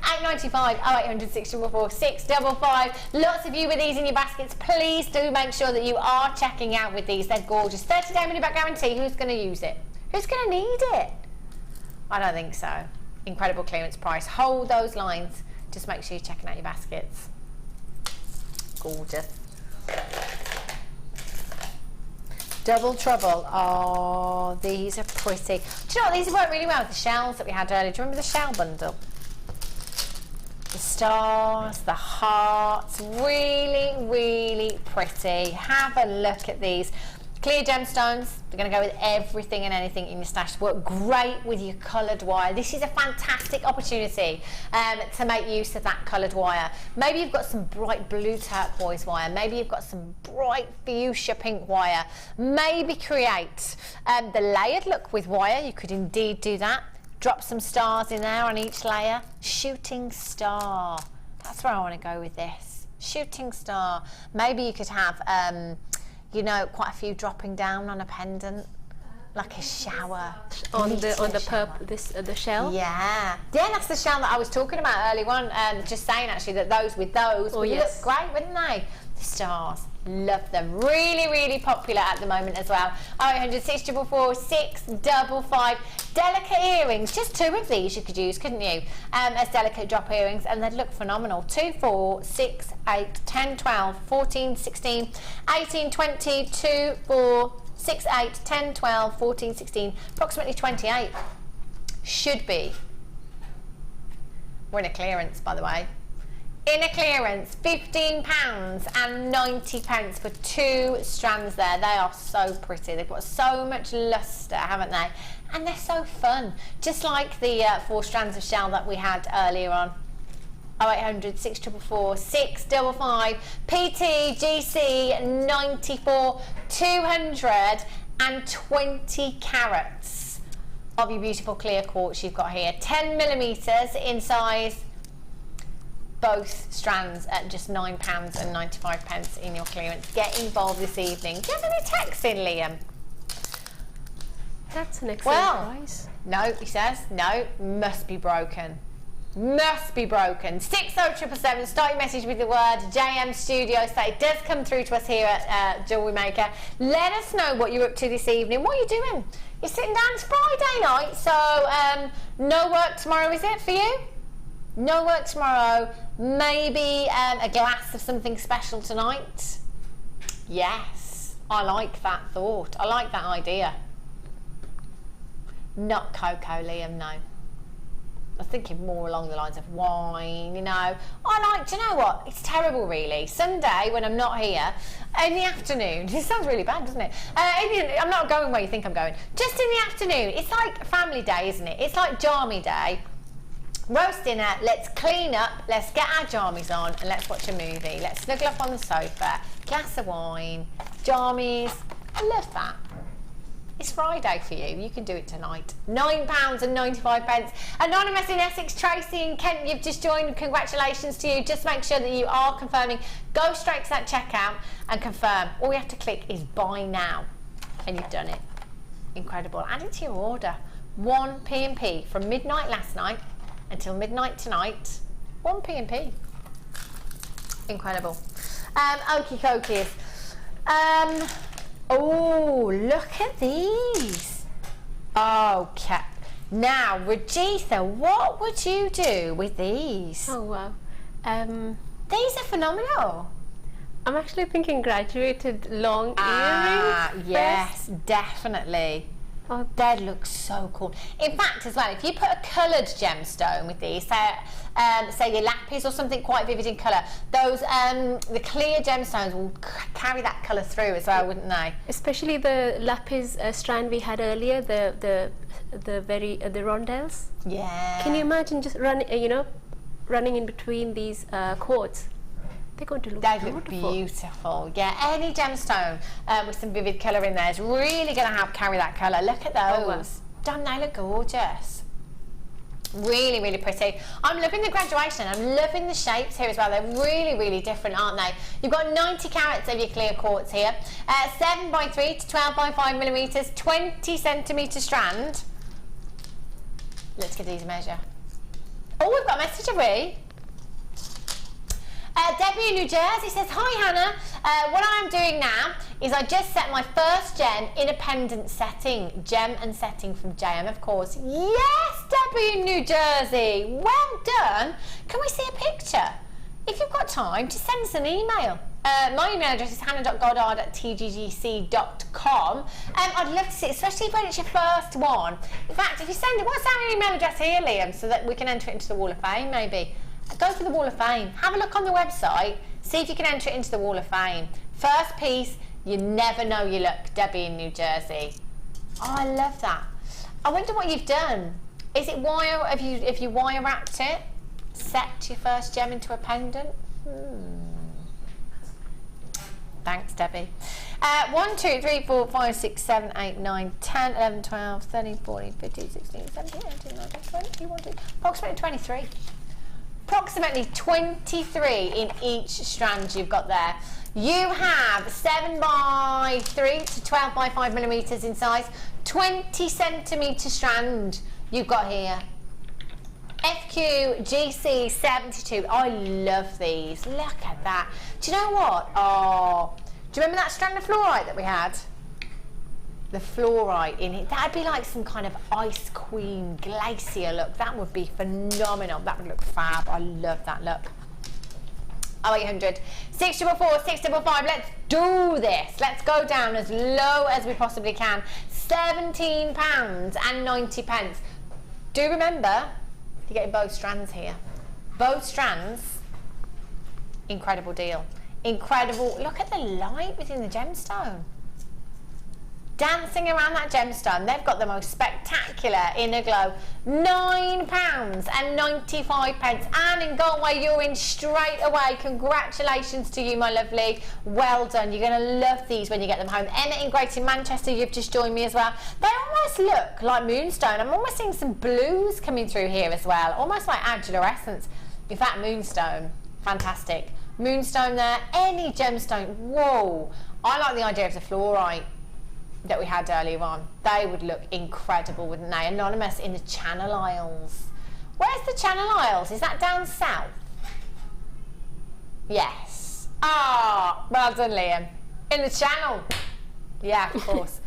895 0800 644 655. Lots of you with these in your baskets. Please do make sure that you are checking out with these. They're gorgeous. 30-day money back guarantee. Who's going to use it? Who's going to need it? I don't think so. Incredible clearance price. Hold those lines. Just make sure you're checking out your baskets. Gorgeous. Double Trouble. Oh, these are pretty. Do you know what? These work really well with the shells that we had earlier. Do you remember the shell bundle? The stars, the hearts. Really, really pretty. Have a look at these. Clear gemstones, they're going to go with everything and anything in your stash. Work great with your coloured wire. This is a fantastic opportunity to make use of that coloured wire. Maybe you've got some bright blue turquoise wire. Maybe you've got some bright fuchsia pink wire. Maybe create the layered look with wire. You could indeed do that. Drop some stars in there on each layer. Shooting star. That's where I want to go with this. Shooting star. Maybe you could have quite a few dropping down on a pendant, like a shower. On the shell? Yeah, that's the shell that I was talking about earlier on. Just saying actually that those would look great, wouldn't they? The stars, love them. Really, really popular at the moment as well. 0800 644 655. Delicate earrings, just 2 of these you could use, couldn't you? As delicate drop earrings, and they'd look phenomenal. 2, 4, 6, 8, 10, 12, 14, 16, 18, 20, 2, 4, 6, 8, 10, 12, 14, 16, approximately 28. Should be. We're in a clearance, by the way. In a clearance, £15.90 for 2 strands there. They are so pretty. They've got so much lustre, haven't they? And they're so fun. Just like the 4 strands of shell that we had earlier on. 0800 644 655. PTGC 94. 220 carats of your beautiful clear quartz you've got here. 10 millimeters in size. Both strands at just £9.95 in your clearance. Get involved this evening. Do you have any texts in, Liam? That's an excellent price. No, he says, no, must be broken. Must be broken. 60777, start your message with the word JM Studio. So it does come through to us here at Jewellery Maker. Let us know what you're up to this evening. What are you doing? You're sitting down, it's Friday night, so no work tomorrow, is it, for you? No work tomorrow. Maybe a glass of something special tonight? Yes, I like that thought. I like that idea. Not cocoa, Liam, no. I was thinking more along the lines of wine, you know. I like, do you know what? It's terrible, really. Sunday, when I'm not here, in the afternoon, this sounds really bad, doesn't it? I'm not going where you think I'm going. Just in the afternoon, it's like family day, isn't it? It's like jammy day. Roast dinner, let's clean up, let's get our jammies on, and let's watch a movie. Let's snuggle up on the sofa, glass of wine, jammies. I love that. It's Friday for you. You can do it tonight. £9.95. Anonymous in Essex, Tracy in Kent, you've just joined. Congratulations to you. Just make sure that you are confirming. Go straight to that checkout and confirm. All you have to click is buy now, and you've done it. Incredible. Add it to your order. 1 P&P from midnight last night until midnight tonight. 1 P&P. Incredible. Okie dokies. Oh, look at these. Okay. Now, Rajitha, what would you do with these? Oh, wow. These are phenomenal. I'm actually thinking graduated long earrings. Yes, definitely. Oh, that looks so cool. In fact, as well, if you put a coloured gemstone with these, say your lapis or something quite vivid in colour, those the clear gemstones will carry that colour through as well, wouldn't they? Especially the lapis strand we had earlier, the rondelles. Yeah. Can you imagine just running in between these quartz? They're going to look they beautiful. Look beautiful. Yeah, any gemstone with some vivid colour in there is really going to help carry that colour. Look at those. Oh, wow. Don't they look gorgeous? Really, really pretty. I'm loving the graduation. I'm loving the shapes here as well. They're really, really different, aren't they? You've got 90 carats of your clear quartz here. 7 by 3 to 12 by 5 millimetres, 20 centimetre strand. Let's give these a measure. Oh, we've got a message, have we? Debbie in New Jersey says, hi Hannah, what I'm doing now is I just set my first gem in a pendant setting, gem and setting from JM, of course. Yes, Debbie in New Jersey, well done. Can we see a picture? If you've got time, just send us an email. My email address is hannah.goddard@tggc.com. I'd love to see it, especially when it's your first one. In fact, if you send it, what's our email address here, Liam, so that we can enter it into the Wall of Fame, maybe? Go for the Wall of Fame. Have a look on the website. See if you can enter it into the Wall of Fame. First piece, you never know your luck. Debbie in New Jersey. Oh, I love that. I wonder what you've done. Is it wire? Have you wire wrapped it? Set your first gem into a pendant? Thanks, Debbie. 1, 2, 3, 4, 5, 6, 7, 8, 9, 10, 11, 12, 13, 14, 15, 16, 17, 18, 19, 20, 21, 22, approximately 23. Approximately 23 in each strand you've got there. You have 7 by 3 to 12 by 5 millimetres in size, 20 centimetre strand you've got here. FQ GC 72. I love these. Look at that. Do you know what? Oh, do you remember that strand of fluorite that we had? The fluorite in it, that'd be like some kind of ice queen glacier look. That would be phenomenal. That would look fab. I love that look. 0800 644 655. Let's do this. Let's go down as low as we possibly can. £17.90. Do remember, you're getting both strands here. Both strands. Incredible deal. Incredible. Look at the light within the gemstone. Dancing around that gemstone. They've got the most spectacular inner glow. £9.95. Anne in Galway, you're in straight away. Congratulations to you, my lovely. Well done. You're going to love these when you get them home. Emma in Greater Manchester, you've just joined me as well. They almost look like moonstone. I'm almost seeing some blues coming through here as well. Almost like adularescence. In fact, moonstone. Fantastic. Moonstone there. Any gemstone. Whoa. I like the idea of the fluorite. that we had earlier on. They would look incredible, wouldn't they? Anonymous in the Channel Isles. Where's the Channel Isles? Is that down south? Yes. Ah, well done, Liam. In the Channel. Yeah, of course.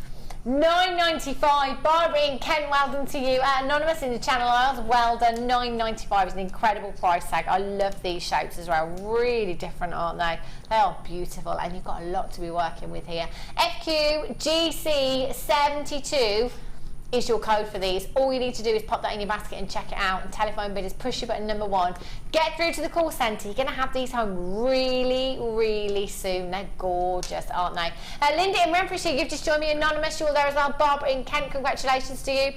$9.95. Barbie and Ken, well done to you. Anonymous in the Channel Isles, well done. $9.95 is an incredible price tag. I love these shapes as well. Really different, aren't they? They are beautiful, and you've got a lot to be working with here. FQGC72 is your code for these. All you need to do is pop that in your basket and check it out. And telephone bidders, push your button number 1. Get through to the call centre. You're going to have these home really, really soon. They're gorgeous, aren't they? Linda in Renfrewshire, you've just joined me. Anonymous, you're there as well. Barbara in Kent, congratulations to you.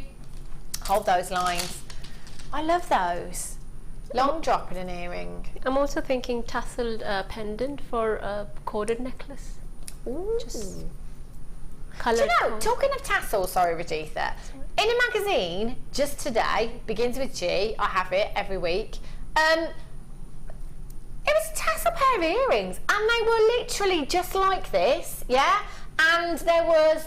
Hold those lines. I love those. Long drop in an earring. I'm also thinking tasseled pendant for a corded necklace. Ooh. Just do you know, talking of tassels, sorry Rajitha, in a magazine just today, begins with G, I have it every week, it was a tassel pair of earrings, and they were literally just like this, yeah, and there was,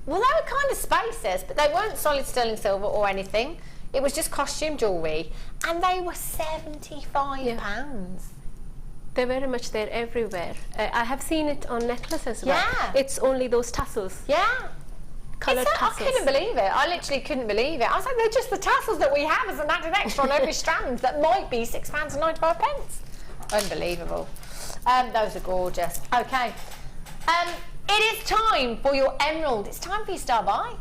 well, they were kind of spacers, but they weren't solid sterling silver or anything. It was just costume jewellery, and they were £75. They're very much there everywhere. I have seen it on necklaces as well. Yeah. It's only those tassels. Yeah. Coloured tassels. I couldn't believe it. I literally couldn't believe it. I was like, they're just the tassels that we have as an added extra on every strand that might be £6.95. Unbelievable. Those are gorgeous. Okay. It is time for your emerald. It's time for your star buy.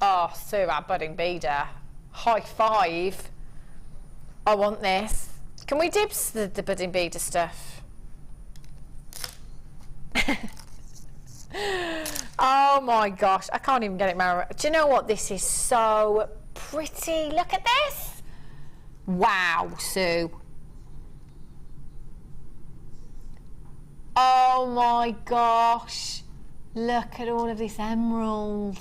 Oh, Sue, our budding beader. High five. I want this. Can we dibs the budding beader stuff? Oh my gosh, I can't even get it married. Do you know what? This is so pretty. Look at this. Wow, Sue. Oh my gosh. Look at all of this emerald.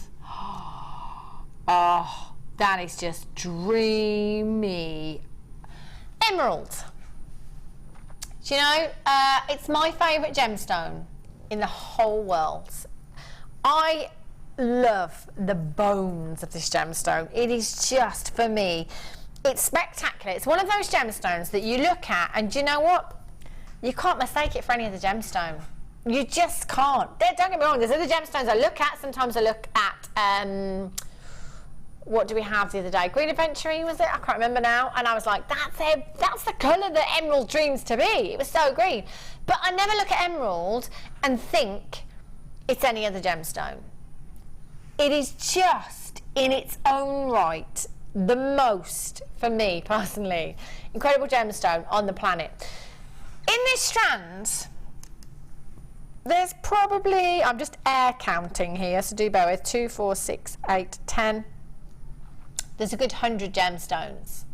Oh, that is just dreamy. Emerald. Do you know, it's my favourite gemstone in the whole world. I love the bones of this gemstone. It is just, for me, it's spectacular. It's one of those gemstones that you look at and do you know what? You can't mistake it for any other gemstone. You just can't. Don't get me wrong, there's other gemstones I look at. Sometimes I look at, what do we have the other day? Green Aventurine, was it? I can't remember now. And I was like, that's the colour that emerald dreams to be. It was so green. But I never look at emerald and think it's any other gemstone. It is just, in its own right, the most, for me personally, incredible gemstone on the planet. In this strand, there's probably, I'm just air counting here, so do bear with, 2, 4, 6, 8, 10. There's a good 100 gemstones.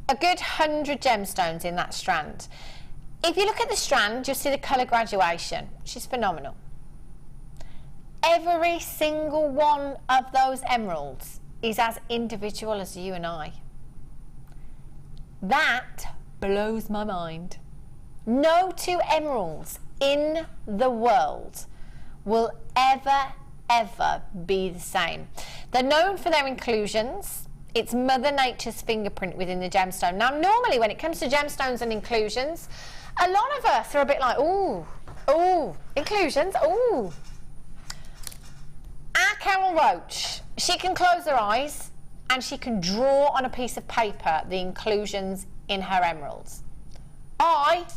A good 100 gemstones in that strand. If you look at the strand, you'll see the colour graduation, which is phenomenal. Every single one of those emeralds is as individual as you and I. That blows my mind. No two emeralds in the world will ever be the same. They're known for their inclusions. It's Mother Nature's fingerprint within the gemstone. Now, normally when it comes to gemstones and inclusions, a lot of us are a bit like, ooh, inclusions, ooh. Our Carol Roach, she can close her eyes and she can draw on a piece of paper the inclusions in her emeralds. I've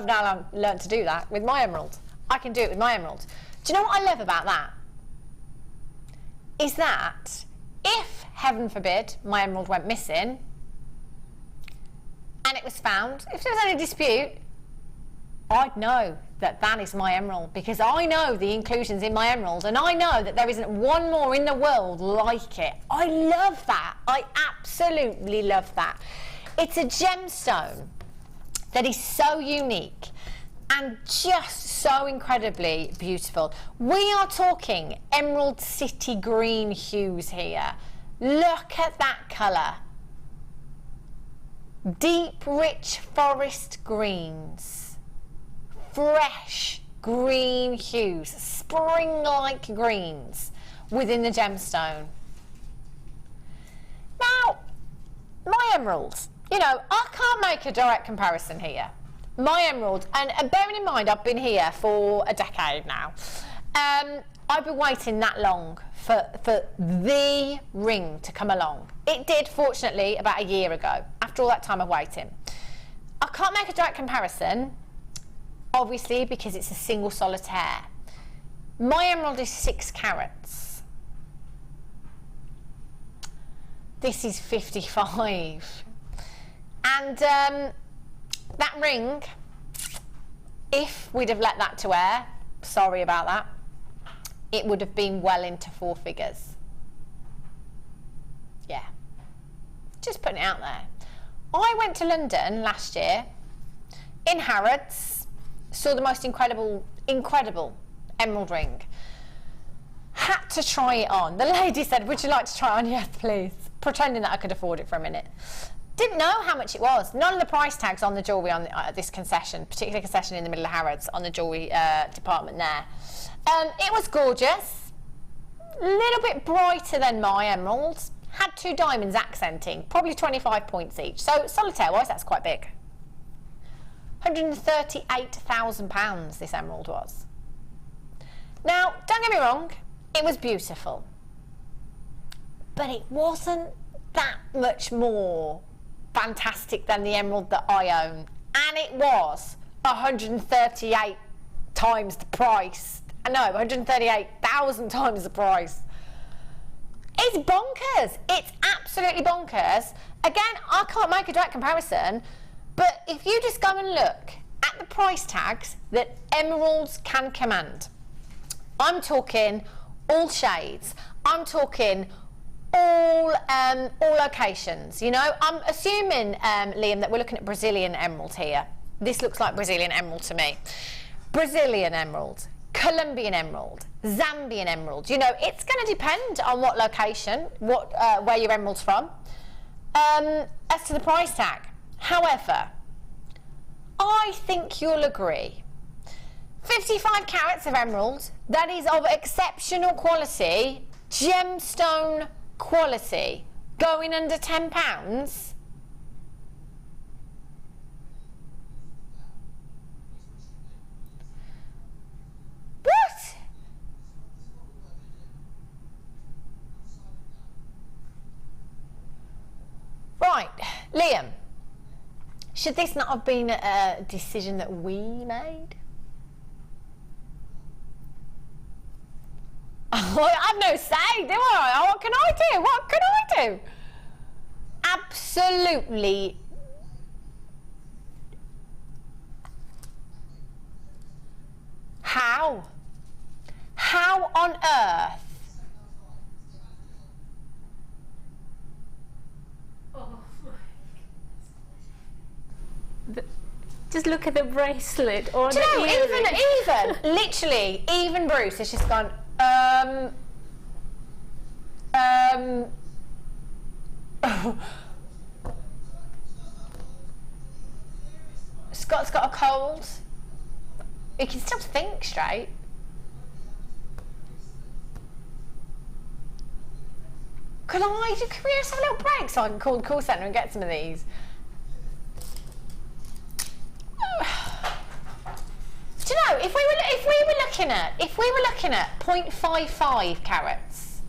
now learned to do that with my emerald. I can do it with my emerald. Do you know what I love about that? Is that if, heaven forbid, my emerald went missing and it was found, if there was any dispute, I'd know that is my emerald, because I know the inclusions in my emerald, and I know that there isn't one more in the world like it. I love that. I absolutely love that. It's a gemstone that is so unique and just so incredibly beautiful. We are talking Emerald City green hues here. Look at that colour. Deep, rich forest greens. Fresh green hues, spring-like greens within the gemstone. Now, my emeralds, you know, I can't make a direct comparison here. My emerald, and bearing in mind I've been here for a decade now, I've been waiting that long for the ring to come along. It did, fortunately, about a year ago, after all that time of waiting. I can't make a direct comparison, obviously, because it's a single solitaire. My emerald is 6 carats. This is 55. And that ring, if we'd have let that to air, sorry about that, it would have been well into 4 figures. Yeah. Just putting it out there. I went to London last year in Harrods, saw the most incredible emerald ring. Had to try it on. The lady said, would you like to try it on? Yes, please. Pretending that I could afford it for a minute. Didn't know how much it was. None of the price tags on the jewellery on this concession, particular concession in the middle of Harrods, on the jewellery department there. It was gorgeous. A little bit brighter than my emeralds. Had 2 diamonds accenting, probably 25 points each. So solitaire-wise, that's quite big. £138,000 this emerald was. Now, don't get me wrong, it was beautiful. But it wasn't that much more fantastic than the emerald that I own. And it was 138 times the price. No, 138,000 times the price. It's bonkers. It's absolutely bonkers. Again, I can't make a direct comparison, but if you just go and look at the price tags that emeralds can command, I'm talking all shades, I'm talking all locations, you know. I'm assuming, Liam, that we're looking at Brazilian emerald here. This looks like Brazilian emerald to me. Brazilian emerald, Colombian emerald, Zambian emerald. You know, it's going to depend on what location, where your emerald's from, as to the price tag. However, I think you'll agree, 55 carats of emerald, that is of exceptional quality, gemstone quality, going under £10. What? Right, Liam, should this not have been a decision that we made? I've no say, do I? What can I do? What can I do? Absolutely. How? How on earth? Just look at the bracelet or do you know, even literally, even Bruce has just gone, Scott's got a cold. He can still think straight. Can we just have a little break so I can call the call centre and get some of these? Do you know, if we were looking at 0.55 carats,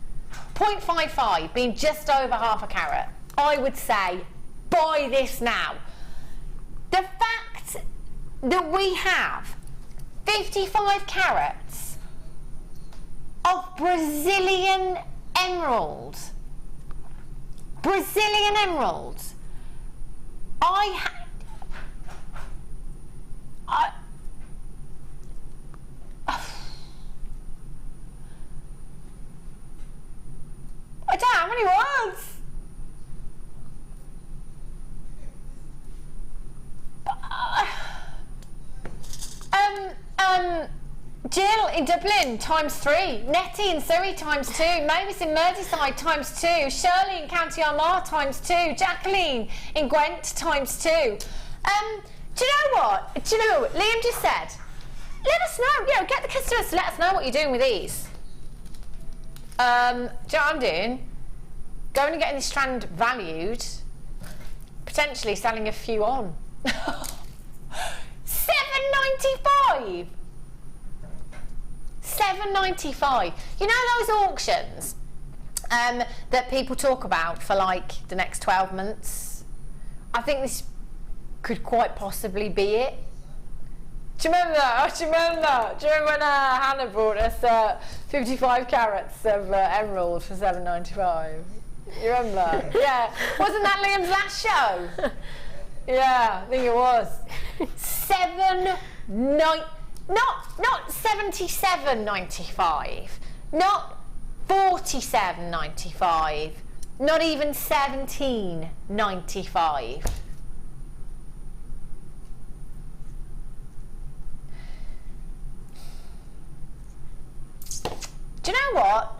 0.55 being just over half a carat, I would say buy this now. The fact that we have 55 carats of Brazilian emeralds, many words. Jill in Dublin ×3, Nettie in Surrey ×2, Mavis in Merseyside ×2, Shirley in County Armagh ×2, Jacqueline in Gwent ×2. Do you know what? Do you know what Liam just said? Let us know. You know, get the customers to let us know what you're doing with these. Do you know what I'm doing? Going and getting this strand valued, potentially selling a few on. £7.95. £7.95. You know those auctions that people talk about for like the next 12 months? I think this could quite possibly be it. Do you remember that? Do you remember that? Do you remember when Hannah brought us 55 carats of emerald for £7.95? You remember? Yeah. Wasn't that Liam's last show? Yeah, I think it was. Not £77.95, not £47.95, not even £17.95. Do you know what?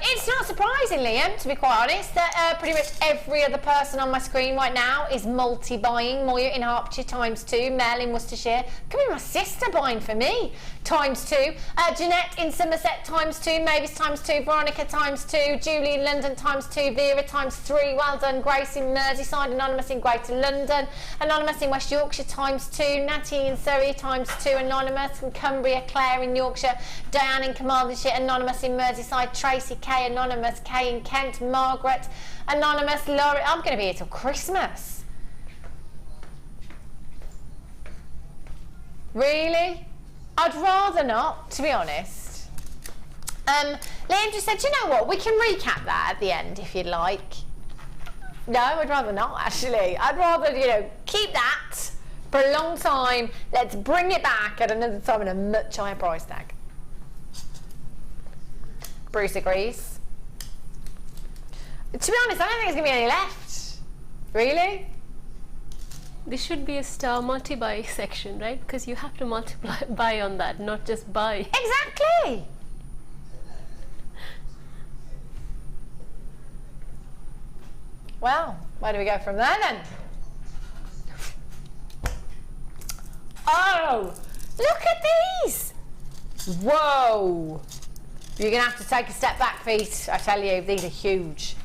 It's not surprising, Liam, to be quite honest, that pretty much every other person on my screen right now is multi-buying. Moya in Hertfordshire ×2, Mel in Worcestershire, could be my sister buying for me ×2, Jeanette in Somerset ×2, Mavis ×2, Veronica ×2, Julie in London ×2, Vera ×3, well done, Grace in Merseyside, Anonymous in Greater London, Anonymous in West Yorkshire ×2, Natty in Surrey ×2, Anonymous in Cumbria, Claire in Yorkshire, Diane in Carmarthenshire, Anonymous in Merseyside, Tracy K, Anonymous, K in Kent, Margaret, Anonymous, Laurie. I'm going to be here till Christmas. Really? I'd rather not, to be honest. Liam just said, do you know what? We can recap that at the end if you'd like. No, I'd rather not, actually. I'd rather, you know, keep that for a long time. Let's bring it back at another time at a much higher price tag. Bruce agrees. To be honest, I don't think there's going to be any left. Really? This should be a star multi-buy section, right? Because you have to multiply buy on that, not just buy. Exactly. Well, where do we go from there then? Oh, look at these. Whoa. You're going to have to take a step back, feet. I tell you, these are huge.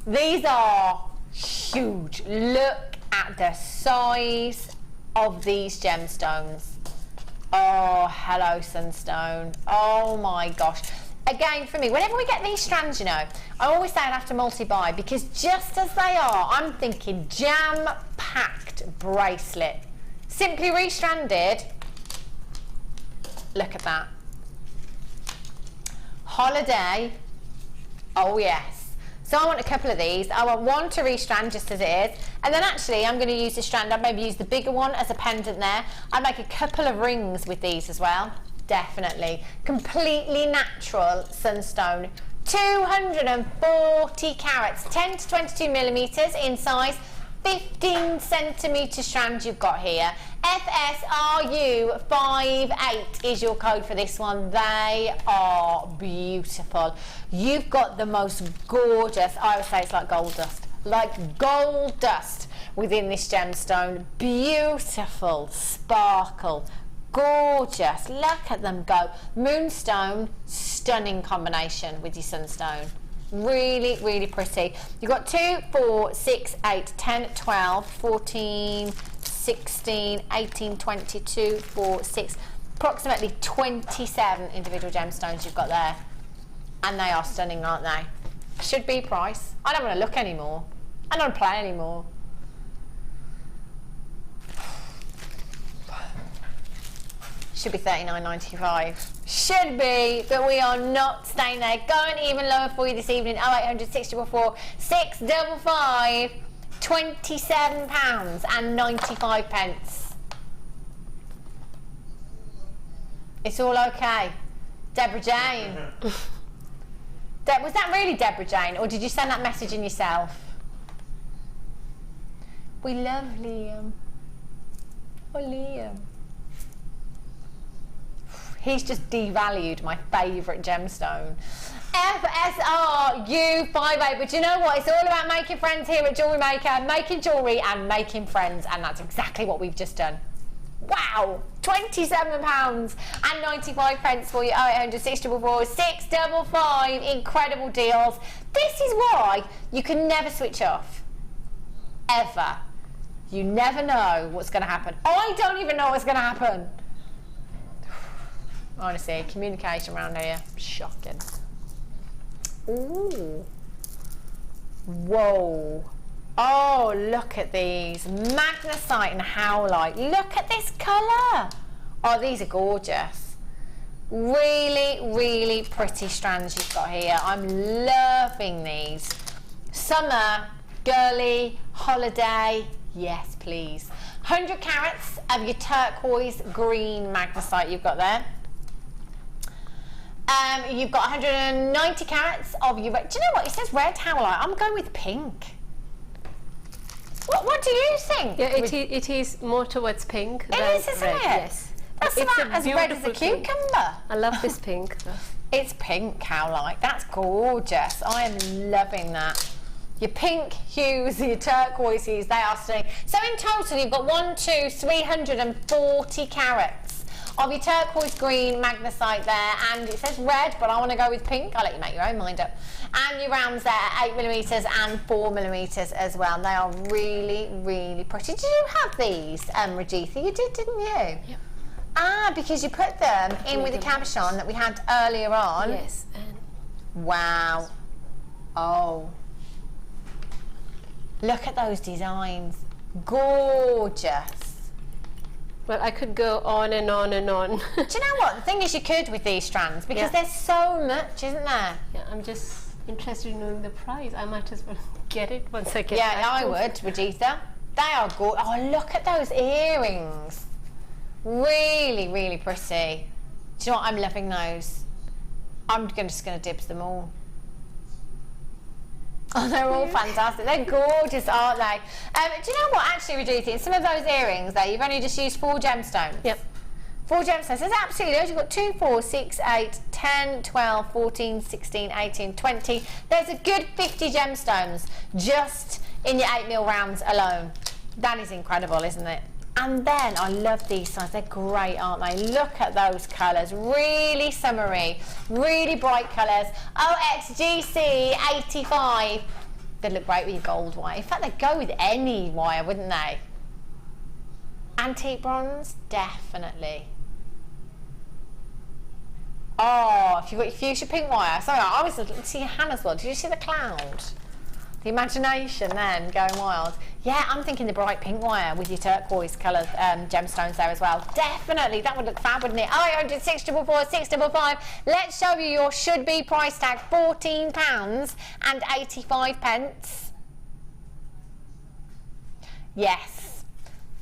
These are huge. Look at the size of these gemstones. Oh, hello, sunstone. Oh my gosh. Again, for me, whenever we get these strands, you know, I always say I'd have to multi-buy because just as they are, I'm thinking jam-packed bracelet. Simply restranded. Look at that. Holiday, oh yes. So I want a couple of these. I want one to restrand just as it is, and then actually I'm going to use the strand. I'd maybe use the bigger one as a pendant there. I'd make a couple of rings with these as well, definitely. Completely natural sunstone, 240 carats, 10 to 22 millimeters in size, 15 centimetre strand you've got here. FSRU58 is your code for this one. They are beautiful. You've got the most gorgeous, I would say it's like gold dust within this gemstone. Beautiful sparkle, gorgeous. Look at them go. Moonstone, stunning combination with your sunstone. Really, really pretty. You've got 2, 4, 6, 8, 10, 12, 14, 16, 18, 22, 4, 6, approximately 27 individual gemstones you've got there. And they are stunning, aren't they? Should be price. I don't want to look anymore. I don't want to play anymore. Should be $39.95. Should be, but we are not staying there. Going even lower for you this evening. 0800 644 655. £27.95. It's all okay. Deborah Jane. Was that really Deborah Jane, or did you send that message in yourself? We love Liam. Oh, Liam. He's just devalued my favourite gemstone. FSRU58. But you know what? It's all about making friends here at Jewellery Maker, making jewellery and making friends, and that's exactly what we've just done. Wow, £27.95 for your 0800 644 655. Incredible deals. This is why you can never switch off. Ever. You never know what's going to happen. I don't even know what's going to happen. Honestly, communication around here, shocking. Ooh. Whoa. Oh, look at these. Magnesite and Howlite. Look at this colour. Oh, these are gorgeous. Really, really pretty strands you've got here. I'm loving these. Summer, girly, holiday. Yes, please. 100 carats of your turquoise green magnesite you've got there. You've got 190 carats of your red. Do you know what? It says red Howlite. I'm going with pink. What do you think? Yeah, it is more towards pink. It is, isn't it? Yes. That's about as red as a cucumber. I love this pink. It's pink Howlite. That's gorgeous. I am loving that. Your pink hues, your turquoise hues, they are stunning. So in total, you've got 340 carats of your turquoise green magnesite there, and it says red, but I want to go with pink. I'll let you make your own mind up. And your rounds there, 8mm and 4mm as well. And they are really, really pretty. Did you have these, Rajitha? You did, didn't you? Yep. Ah, because you put them in with the cabochon that we had earlier on. Yes. Wow. Oh. Look at those designs. Gorgeous. Well, I could go on and on and on. Do you know what? The thing is, you could with these strands, because there's so much, isn't there? Yeah, I'm just interested in knowing the price. I might as well get it once I get Yeah, back I to would, Rajitha. They are good. Oh, look at those earrings. Really, really pretty. Do you know what? I'm loving those. I'm just going to dibs them all. Oh, they're all fantastic. They're gorgeous, aren't they? Do you know what, actually, Rajitha, in some of those earrings there, you've only just used 4 gemstones. Yep. 4 gemstones. There's absolutely loads. You've got 2, 4, 6, 8, 10, 12, 14, 16, 18, 20. There's a good 50 gemstones just in your 8mm rounds alone. That is incredible, isn't it? And then I love these sides. They're great, aren't they? Look at those colours. Really summery, really bright colours. OXGC 85. They'd look great with your gold wire. In fact, they'd go with any wire, wouldn't they? Antique bronze, definitely. Oh, if you've got your fuchsia pink wire. Sorry, I was seeing Hannah's one. Did you see the cloud? The imagination then going wild. Yeah, I'm thinking the bright pink wire with your turquoise coloured gemstones there as well. Definitely, that would look fab, wouldn't it? 0800 644 655. Let's show you your should-be price tag, £14.85. Yes.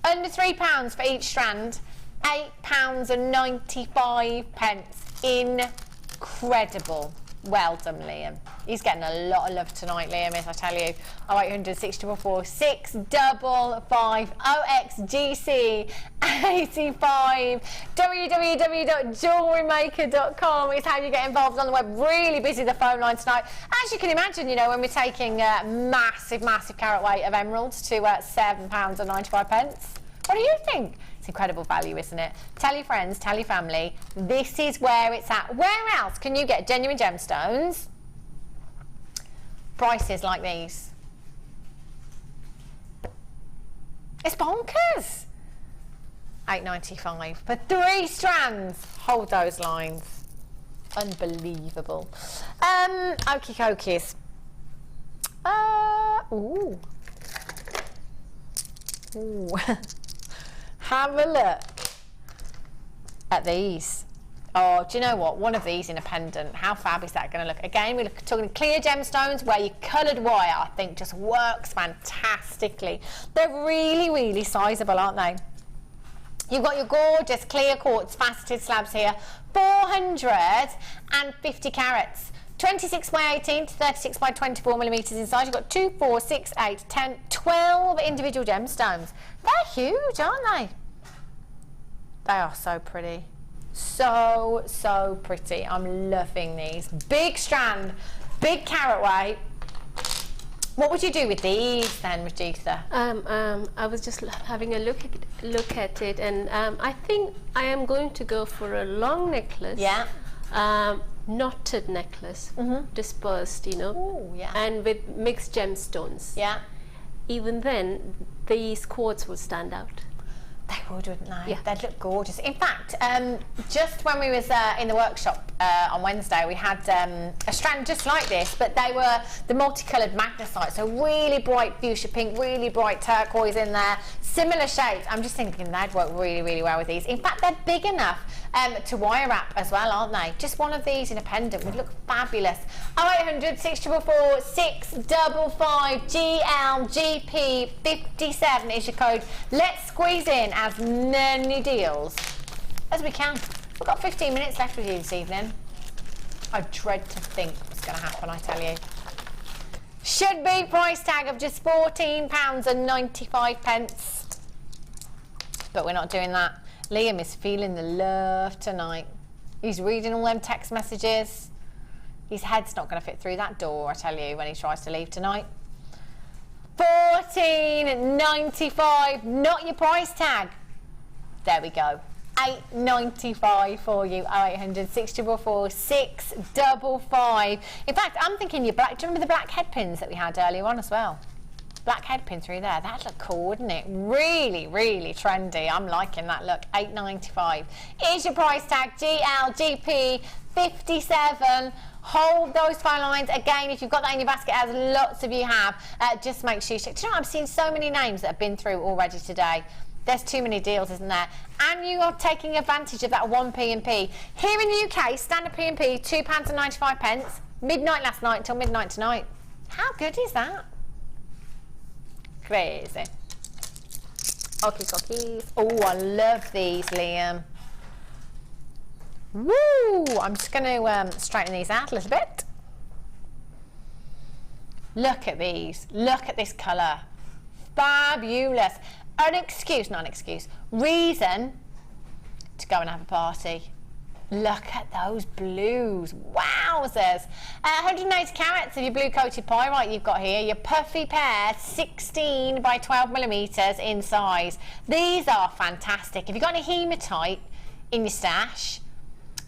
Under £3 for each strand, £8.95. Incredible. Well done, Liam. He's getting a lot of love tonight, Liam, as I tell you. 0800 644 655 OXGC 85. www.jewellerymaker.com is how you get involved on the web. Really busy the phone line tonight. As you can imagine, you know, when we're taking massive carat weight of emeralds to £7.95. What do you think? It's incredible value, isn't it? Tell your friends, tell your family. This is where it's at. Where else can you get genuine gemstones? Prices like these. It's bonkers. £8.95 for 3 strands. Hold those lines. Unbelievable. Okie dokies. Ooh. Ooh. Have a look at these. Oh, do you know what? One of these in a pendant. How fab is that going to look? Again, we're talking clear gemstones where your coloured wire, I think, just works fantastically. They're really, really sizable, aren't they? You've got your gorgeous clear quartz faceted slabs here. 450 carats. 26 by 18 to 36 by 24 millimeters inside. You've got 2, 4, 6, 8, 10, 12 individual gemstones. They're huge, aren't they? They are so pretty. So, so pretty. I'm loving these. Big strand, big carat weight. What would you do with these then, Rajitha? I was just having a look at it, and I think I am going to go for a long necklace. Yeah. Knotted necklace, dispersed, you know. Ooh, yeah. And with mixed gemstones. Yeah. Even then, these quartz will stand out. They would, wouldn't they? Yeah. They'd look gorgeous. In fact, just when we was in the workshop on Wednesday, we had a strand just like this, but they were the multicoloured magnesite, so really bright fuchsia pink, really bright turquoise in there, similar shapes. I'm just thinking they'd work really, really well with these. In fact, they're big enough to wire wrap as well, aren't they? Just one of these in a pendant would look fabulous. 0800 644 655 GLGP 57 is your code. Let's squeeze in as many deals as we can. We've got 15 minutes left with you this evening. I dread to think what's going to happen, I tell you. Should be price tag of just £14.95. But we're not doing that. Liam is feeling the love tonight. He's reading all them text messages. His head's not going to fit through that door, I tell you, when he tries to leave tonight. £14.95, not your price tag. There we go. £8.95 for you. 0800 644 655. In fact, I'm thinking your black. Do you remember the black head pins that we had earlier on as well? Black head pin through there. That'd look cool, wouldn't it? Really, really trendy. I'm liking that look. £8.95 is your price tag. GLGP 57. Hold those phone lines. Again, if you've got that in your basket, as lots of you have, just make sure you check. Do you know, I've seen so many names that have been through already today. There's too many deals, isn't there? And you are taking advantage of that 1p&p. Here in the UK, standard P&P, £2.95. Midnight last night until midnight tonight. How good is that? Crazy. Okay, cookies. Oh, I love these, Liam. Woo! I'm just going to straighten these out a little bit. Look at these. Look at this colour. Fabulous. Not an excuse, reason to go and have a party. Look at those blues. Wowzers. 180 carats of your blue coated pyrite you've got here. Your puffy pair, 16 by 12 millimeters in size. These are fantastic. If you've got any hematite in your stash,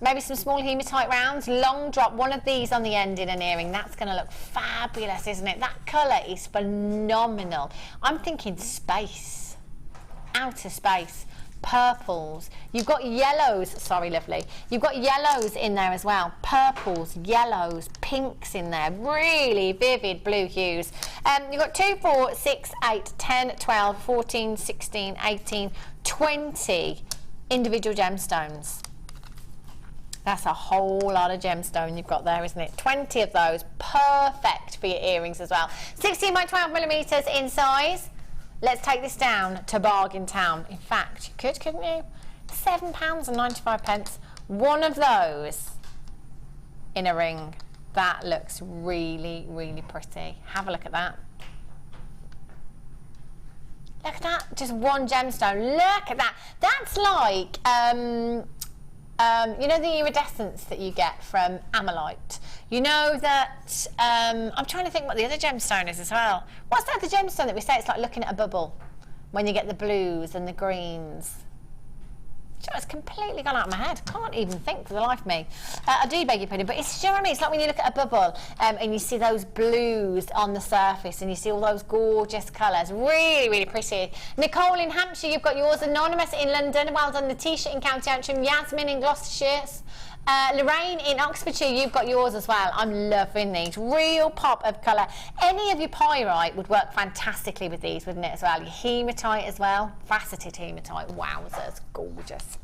maybe some small hematite rounds, long drop one of these on the end in an earring. That's going to look fabulous, isn't it? That colour is phenomenal. I'm thinking space. Outer space, purples, you've got yellows, sorry lovely, you've got yellows in there as well, purples, yellows, pinks in there, really vivid blue hues. You've got 2, 4, 6, 8, 10, 12, 14, 16, 18, 20 individual gemstones. That's a whole lot of gemstone you've got there, isn't it? 20 of those, perfect for your earrings as well. 16 by 12 millimeters in size. Let's take this down to Bargain Town. In fact, you could, couldn't you? £7.95. One of those in a ring. That looks really, really pretty. Have a look at that. Look at that. Just one gemstone. Look at that. That's like, you know the iridescence that you get from Howlite? You know that, I'm trying to think what the other gemstone is as well. What's that other gemstone that we say it's like looking at a bubble when you get the blues and the greens? It's completely gone out of my head. Can't even think for the life of me. I do beg your pardon, but it's, you know what I mean? It's like when you look at a bubble and you see those blues on the surface and you see all those gorgeous colours. Really, really pretty. Nicole in Hampshire, you've got yours. Anonymous in London, well done. Natisha in County Antrim. Yasmin in Gloucestershire. Lorraine in Oxfordshire, you've got yours as well. I'm loving these. Real pop of colour. Any of your pyrite would work fantastically with these, wouldn't it, as well? Your hematite as well. Faceted hematite. Wowzers. Gorgeous.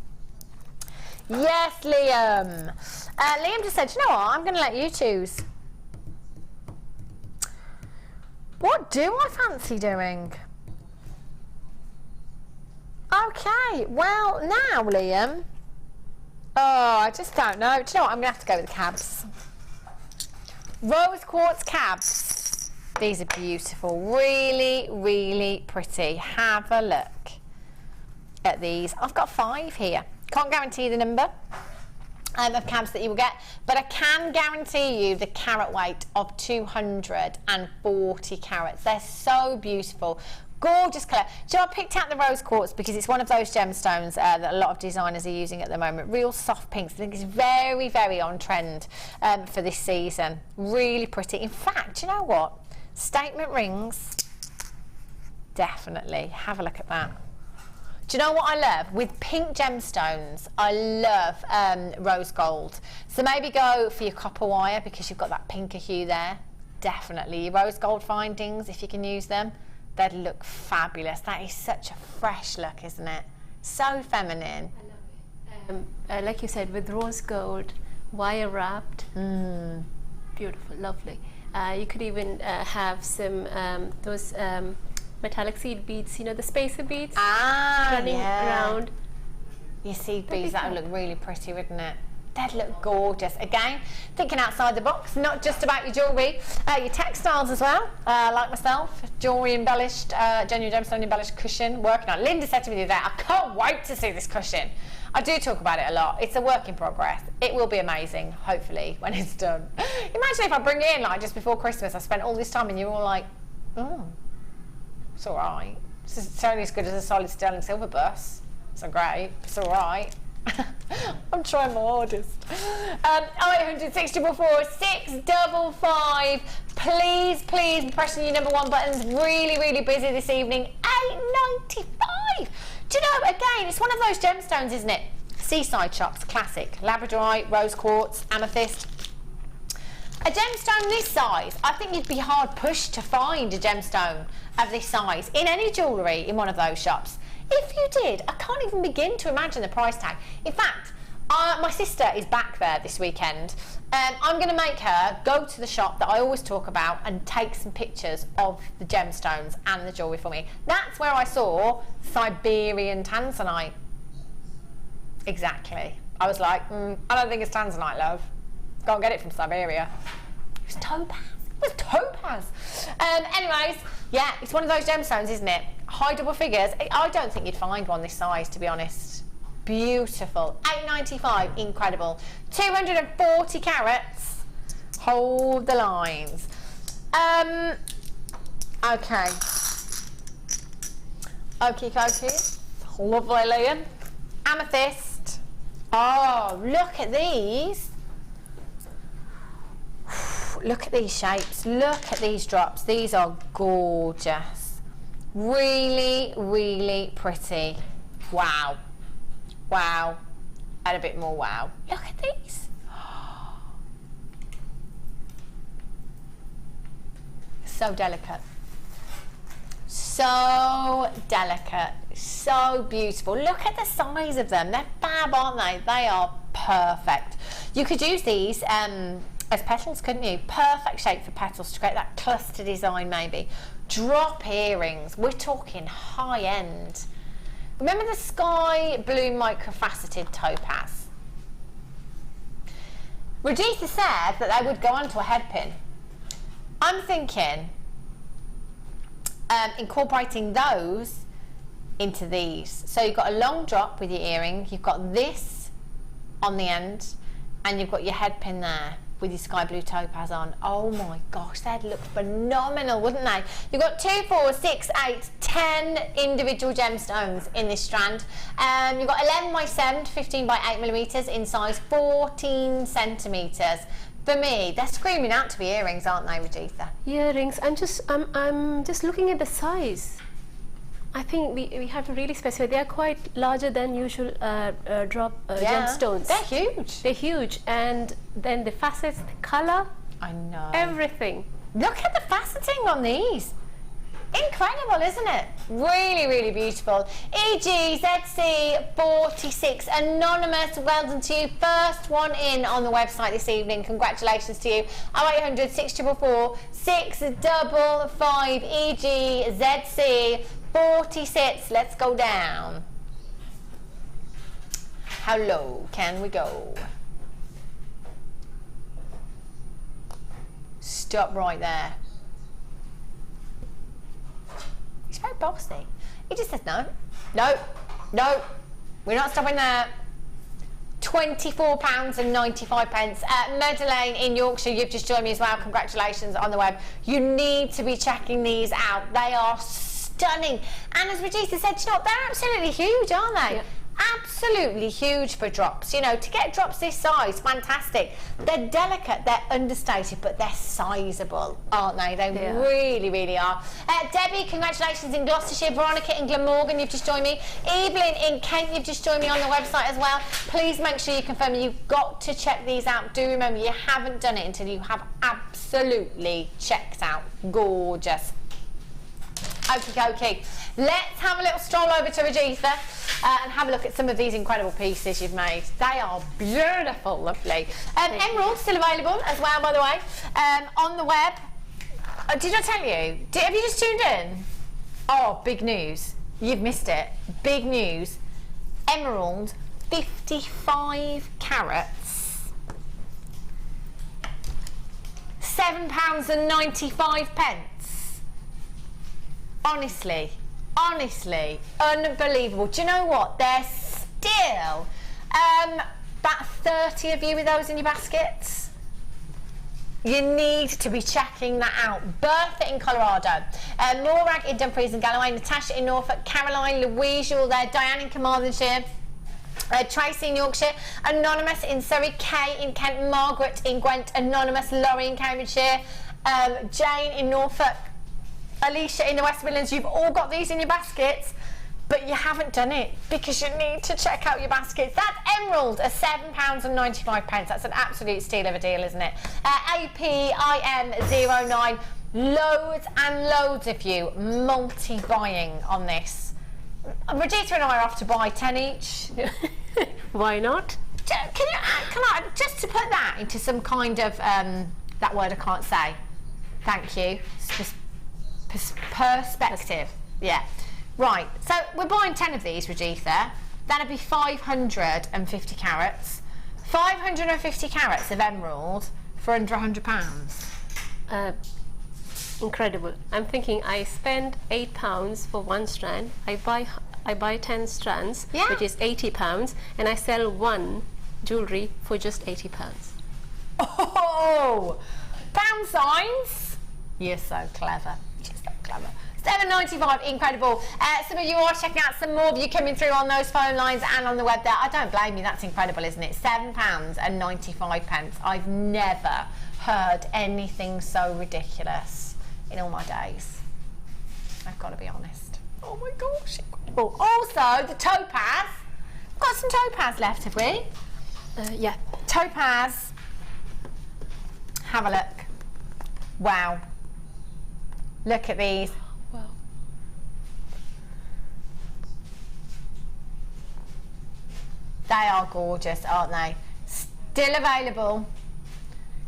Yes, Liam. Liam just said, you know what? I'm going to let you choose. What do I fancy doing? Okay. Well, now, Liam. Oh, I just don't know. Do you know what? I'm going to have to go with the cabs. Rose quartz cabs. These are beautiful. Really, really pretty. Have a look at these. I've got 5 here. Can't guarantee the number of cabs that you will get, but I can guarantee you the carat weight of 240 carats. They're so beautiful. Gorgeous colour. So I picked out the rose quartz because it's one of those gemstones that a lot of designers are using at the moment. Real soft pinks. I think it's very, very on trend for this season. Really pretty. In fact, you know what? Statement rings. Definitely. Have a look at that. Do you know what I love? With pink gemstones, I love rose gold. So maybe go for your copper wire because you've got that pinker hue there. Definitely. Your rose gold findings, if you can use them. They'd look fabulous. That is such a fresh look, isn't it? So feminine. I love it. Like you said, with rose gold, wire wrapped. Beautiful, lovely. You could even have some those metallic seed beads, you know, the spacer beads running around. Your seed beads, that would look really pretty, wouldn't it? They'd look gorgeous. Again, thinking outside the box, not just about your jewellery, your textiles as well, like myself, jewellery embellished, genuine gemstone embellished cushion, working on. Linda said to me the other day, I can't wait to see this cushion. I do talk about it a lot. It's a work in progress. It will be amazing, hopefully, when it's done. Imagine if I bring it in, like, just before Christmas, I spent all this time and you're all like, oh, it's all right. It's only as good as a solid sterling silver bus. It's not great, it's all right. I'm trying my hardest. 0800 644 655. Please, please be pressing your number 1 buttons. Really, really busy this evening. $8.95. Do you know, again, it's one of those gemstones, isn't it? Seaside shops, classic. Labradorite, rose quartz, amethyst. A gemstone this size, I think you'd be hard pushed to find a gemstone of this size in any jewellery in one of those shops. If you did, I can't even begin to imagine the price tag. In fact, my sister is back there this weekend. I'm going to make her go to the shop that I always talk about and take some pictures of the gemstones and the jewellery for me. That's where I saw Siberian tanzanite. Exactly. I was like, I don't think it's tanzanite, love. Go and get it from Siberia. It was topaz. It was topaz. Anyways, yeah, it's one of those gemstones, isn't it? High double figures. I don't think you'd find one this size, to be honest. Beautiful. $8.95. Incredible. 240 carats. Hold the lines. Okay. Okie dokie. Lovely, Liam. Amethyst. Oh, look at these. Look at these shapes. Look at these drops. These are gorgeous. Really, really pretty. Wow. Wow. Add a bit more wow. Look at these. So delicate. So delicate. So beautiful. Look at the size of them. They're fab, aren't they? They are perfect. You could use these as petals, couldn't you? Perfect shape for petals to create that cluster design, maybe. Drop earrings. We're talking high end. Remember the sky blue microfaceted topaz? Regisa said that they would go onto a head pin. I'm thinking incorporating those into these. So you've got a long drop with your earring, you've got this on the end, and you've got your head pin there with your sky blue topaz on. Oh my gosh, they'd look phenomenal, wouldn't they? You've got 2, 4, 6, 8, 10 individual gemstones in this strand. You've got 11 by 7, 15 by 8 millimeters in size 14 centimeters. For me, they're screaming out to be earrings, aren't they, Regisa? Earrings. I'm just looking at the size. I think we have to really specify. They are quite larger than usual gemstones. They're huge. They're huge, and then the facets, the color. I know. Everything. Look at the faceting on these. Incredible, isn't it? Really, really beautiful. EGZC46 Anonymous, well done to you. First one in on the website this evening. Congratulations to you. 0800 644 655 EGZC46. Let's go down. How low can we go? stop right there. He's very bossy. He just says no, no, no, we're not stopping there. £24.95. Madeleine in Yorkshire, you've just joined me as well. Congratulations on the web. You need to be checking these out. They are stunning. And as Regina said, you know, they're absolutely huge, aren't they? Yeah. Absolutely huge for drops. You know, to get drops this size, fantastic. They're delicate, they're understated, but they're sizable, aren't they? They really, really are. Debbie, congratulations in Gloucestershire. Veronica in Glamorgan, you've just joined me. Evelyn in Kent, you've just joined me on the website as well. Please make sure you confirm you've got to check these out. Do remember, you haven't done it until you have absolutely checked out. Gorgeous. Okie dokie. Let's have a little stroll over to Regina and have a look at some of these incredible pieces you've made. They are beautiful, lovely. Emerald still available as well, by the way, on the web. Did I tell you? Have you just tuned in? Oh, big news. You've missed it. Big news. Emerald, 55 carats. £7.95. Honestly, unbelievable. Do you know what? There's still about 30 of you with those in your baskets. You need to be checking that out. Bertha in Colorado, Morag in Dumfries and Galloway, Natasha in Norfolk, Caroline, Louise, you're there, Diane in Carmarthenshire, Tracy in Yorkshire, Anonymous in Surrey, Kay in Kent, Margaret in Gwent, Anonymous, Laurie in Cambridgeshire, Jane in Norfolk, Alicia in the West Midlands. You've all got these in your baskets, but you haven't done it because you need to check out your baskets. That's Emerald, at £7.95. That's an absolute steal of a deal, isn't it? APIM09, loads and loads of you multi-buying on this. Regina and I are off to buy 10 each. Why not? Can I just to put that into some kind of that word I can't say. Thank you. Perspective. Yeah. Right. So we're buying 10 of these, Regina. That'd be 550 carats. 550 carats of emerald for under £100. Incredible. I'm thinking I spend £8 for one strand. I buy 10 strands, which is £80, and I sell one jewellery for just £80. Oh, pound signs. You're so clever. Clever. £7.95, incredible. Some of you are checking out, some more of you coming through on those phone lines and on the web there. I don't blame you, that's incredible, isn't it? £7.95. I've never heard anything so ridiculous in all my days. I've got to be honest. Oh my gosh, incredible. Also, the topaz. We've got some topaz left, have we? Yeah. Topaz. Have a look. Wow. Look at these. Wow. They are gorgeous, aren't they? Still available.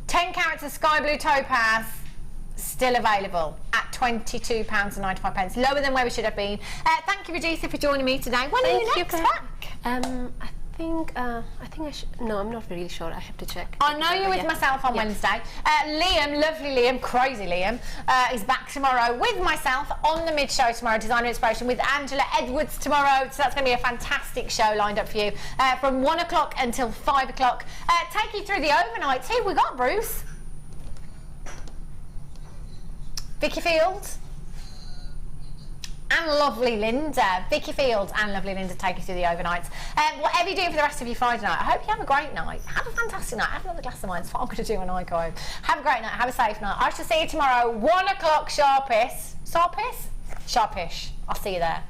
10 carats of sky blue topaz. Still available at £22.95. Lower than where we should have been. Thank you, Regina, for joining me today. When are you next back? I think I should. No, I'm not really sure. I have to check. I know you're with myself on Wednesday. Liam, lovely Liam, crazy Liam, is back tomorrow with myself on the mid-show tomorrow, Designer Inspiration, with Angela Edwards tomorrow. So that's going to be a fantastic show lined up for you from 1 o'clock until 5 o'clock. Take you through the overnights. Who we got, Bruce? Vicky Fields. And lovely Linda. Vicky Fields and lovely Linda take you through the overnights. Whatever you do for the rest of your Friday night, I hope you have a great night. Have a fantastic night. Have another glass of wine. It's what I'm going to do when I go home. Have a great night. Have a safe night. I shall see you tomorrow, 1 o'clock sharpish. Sharpish? Sharpish. I'll see you there.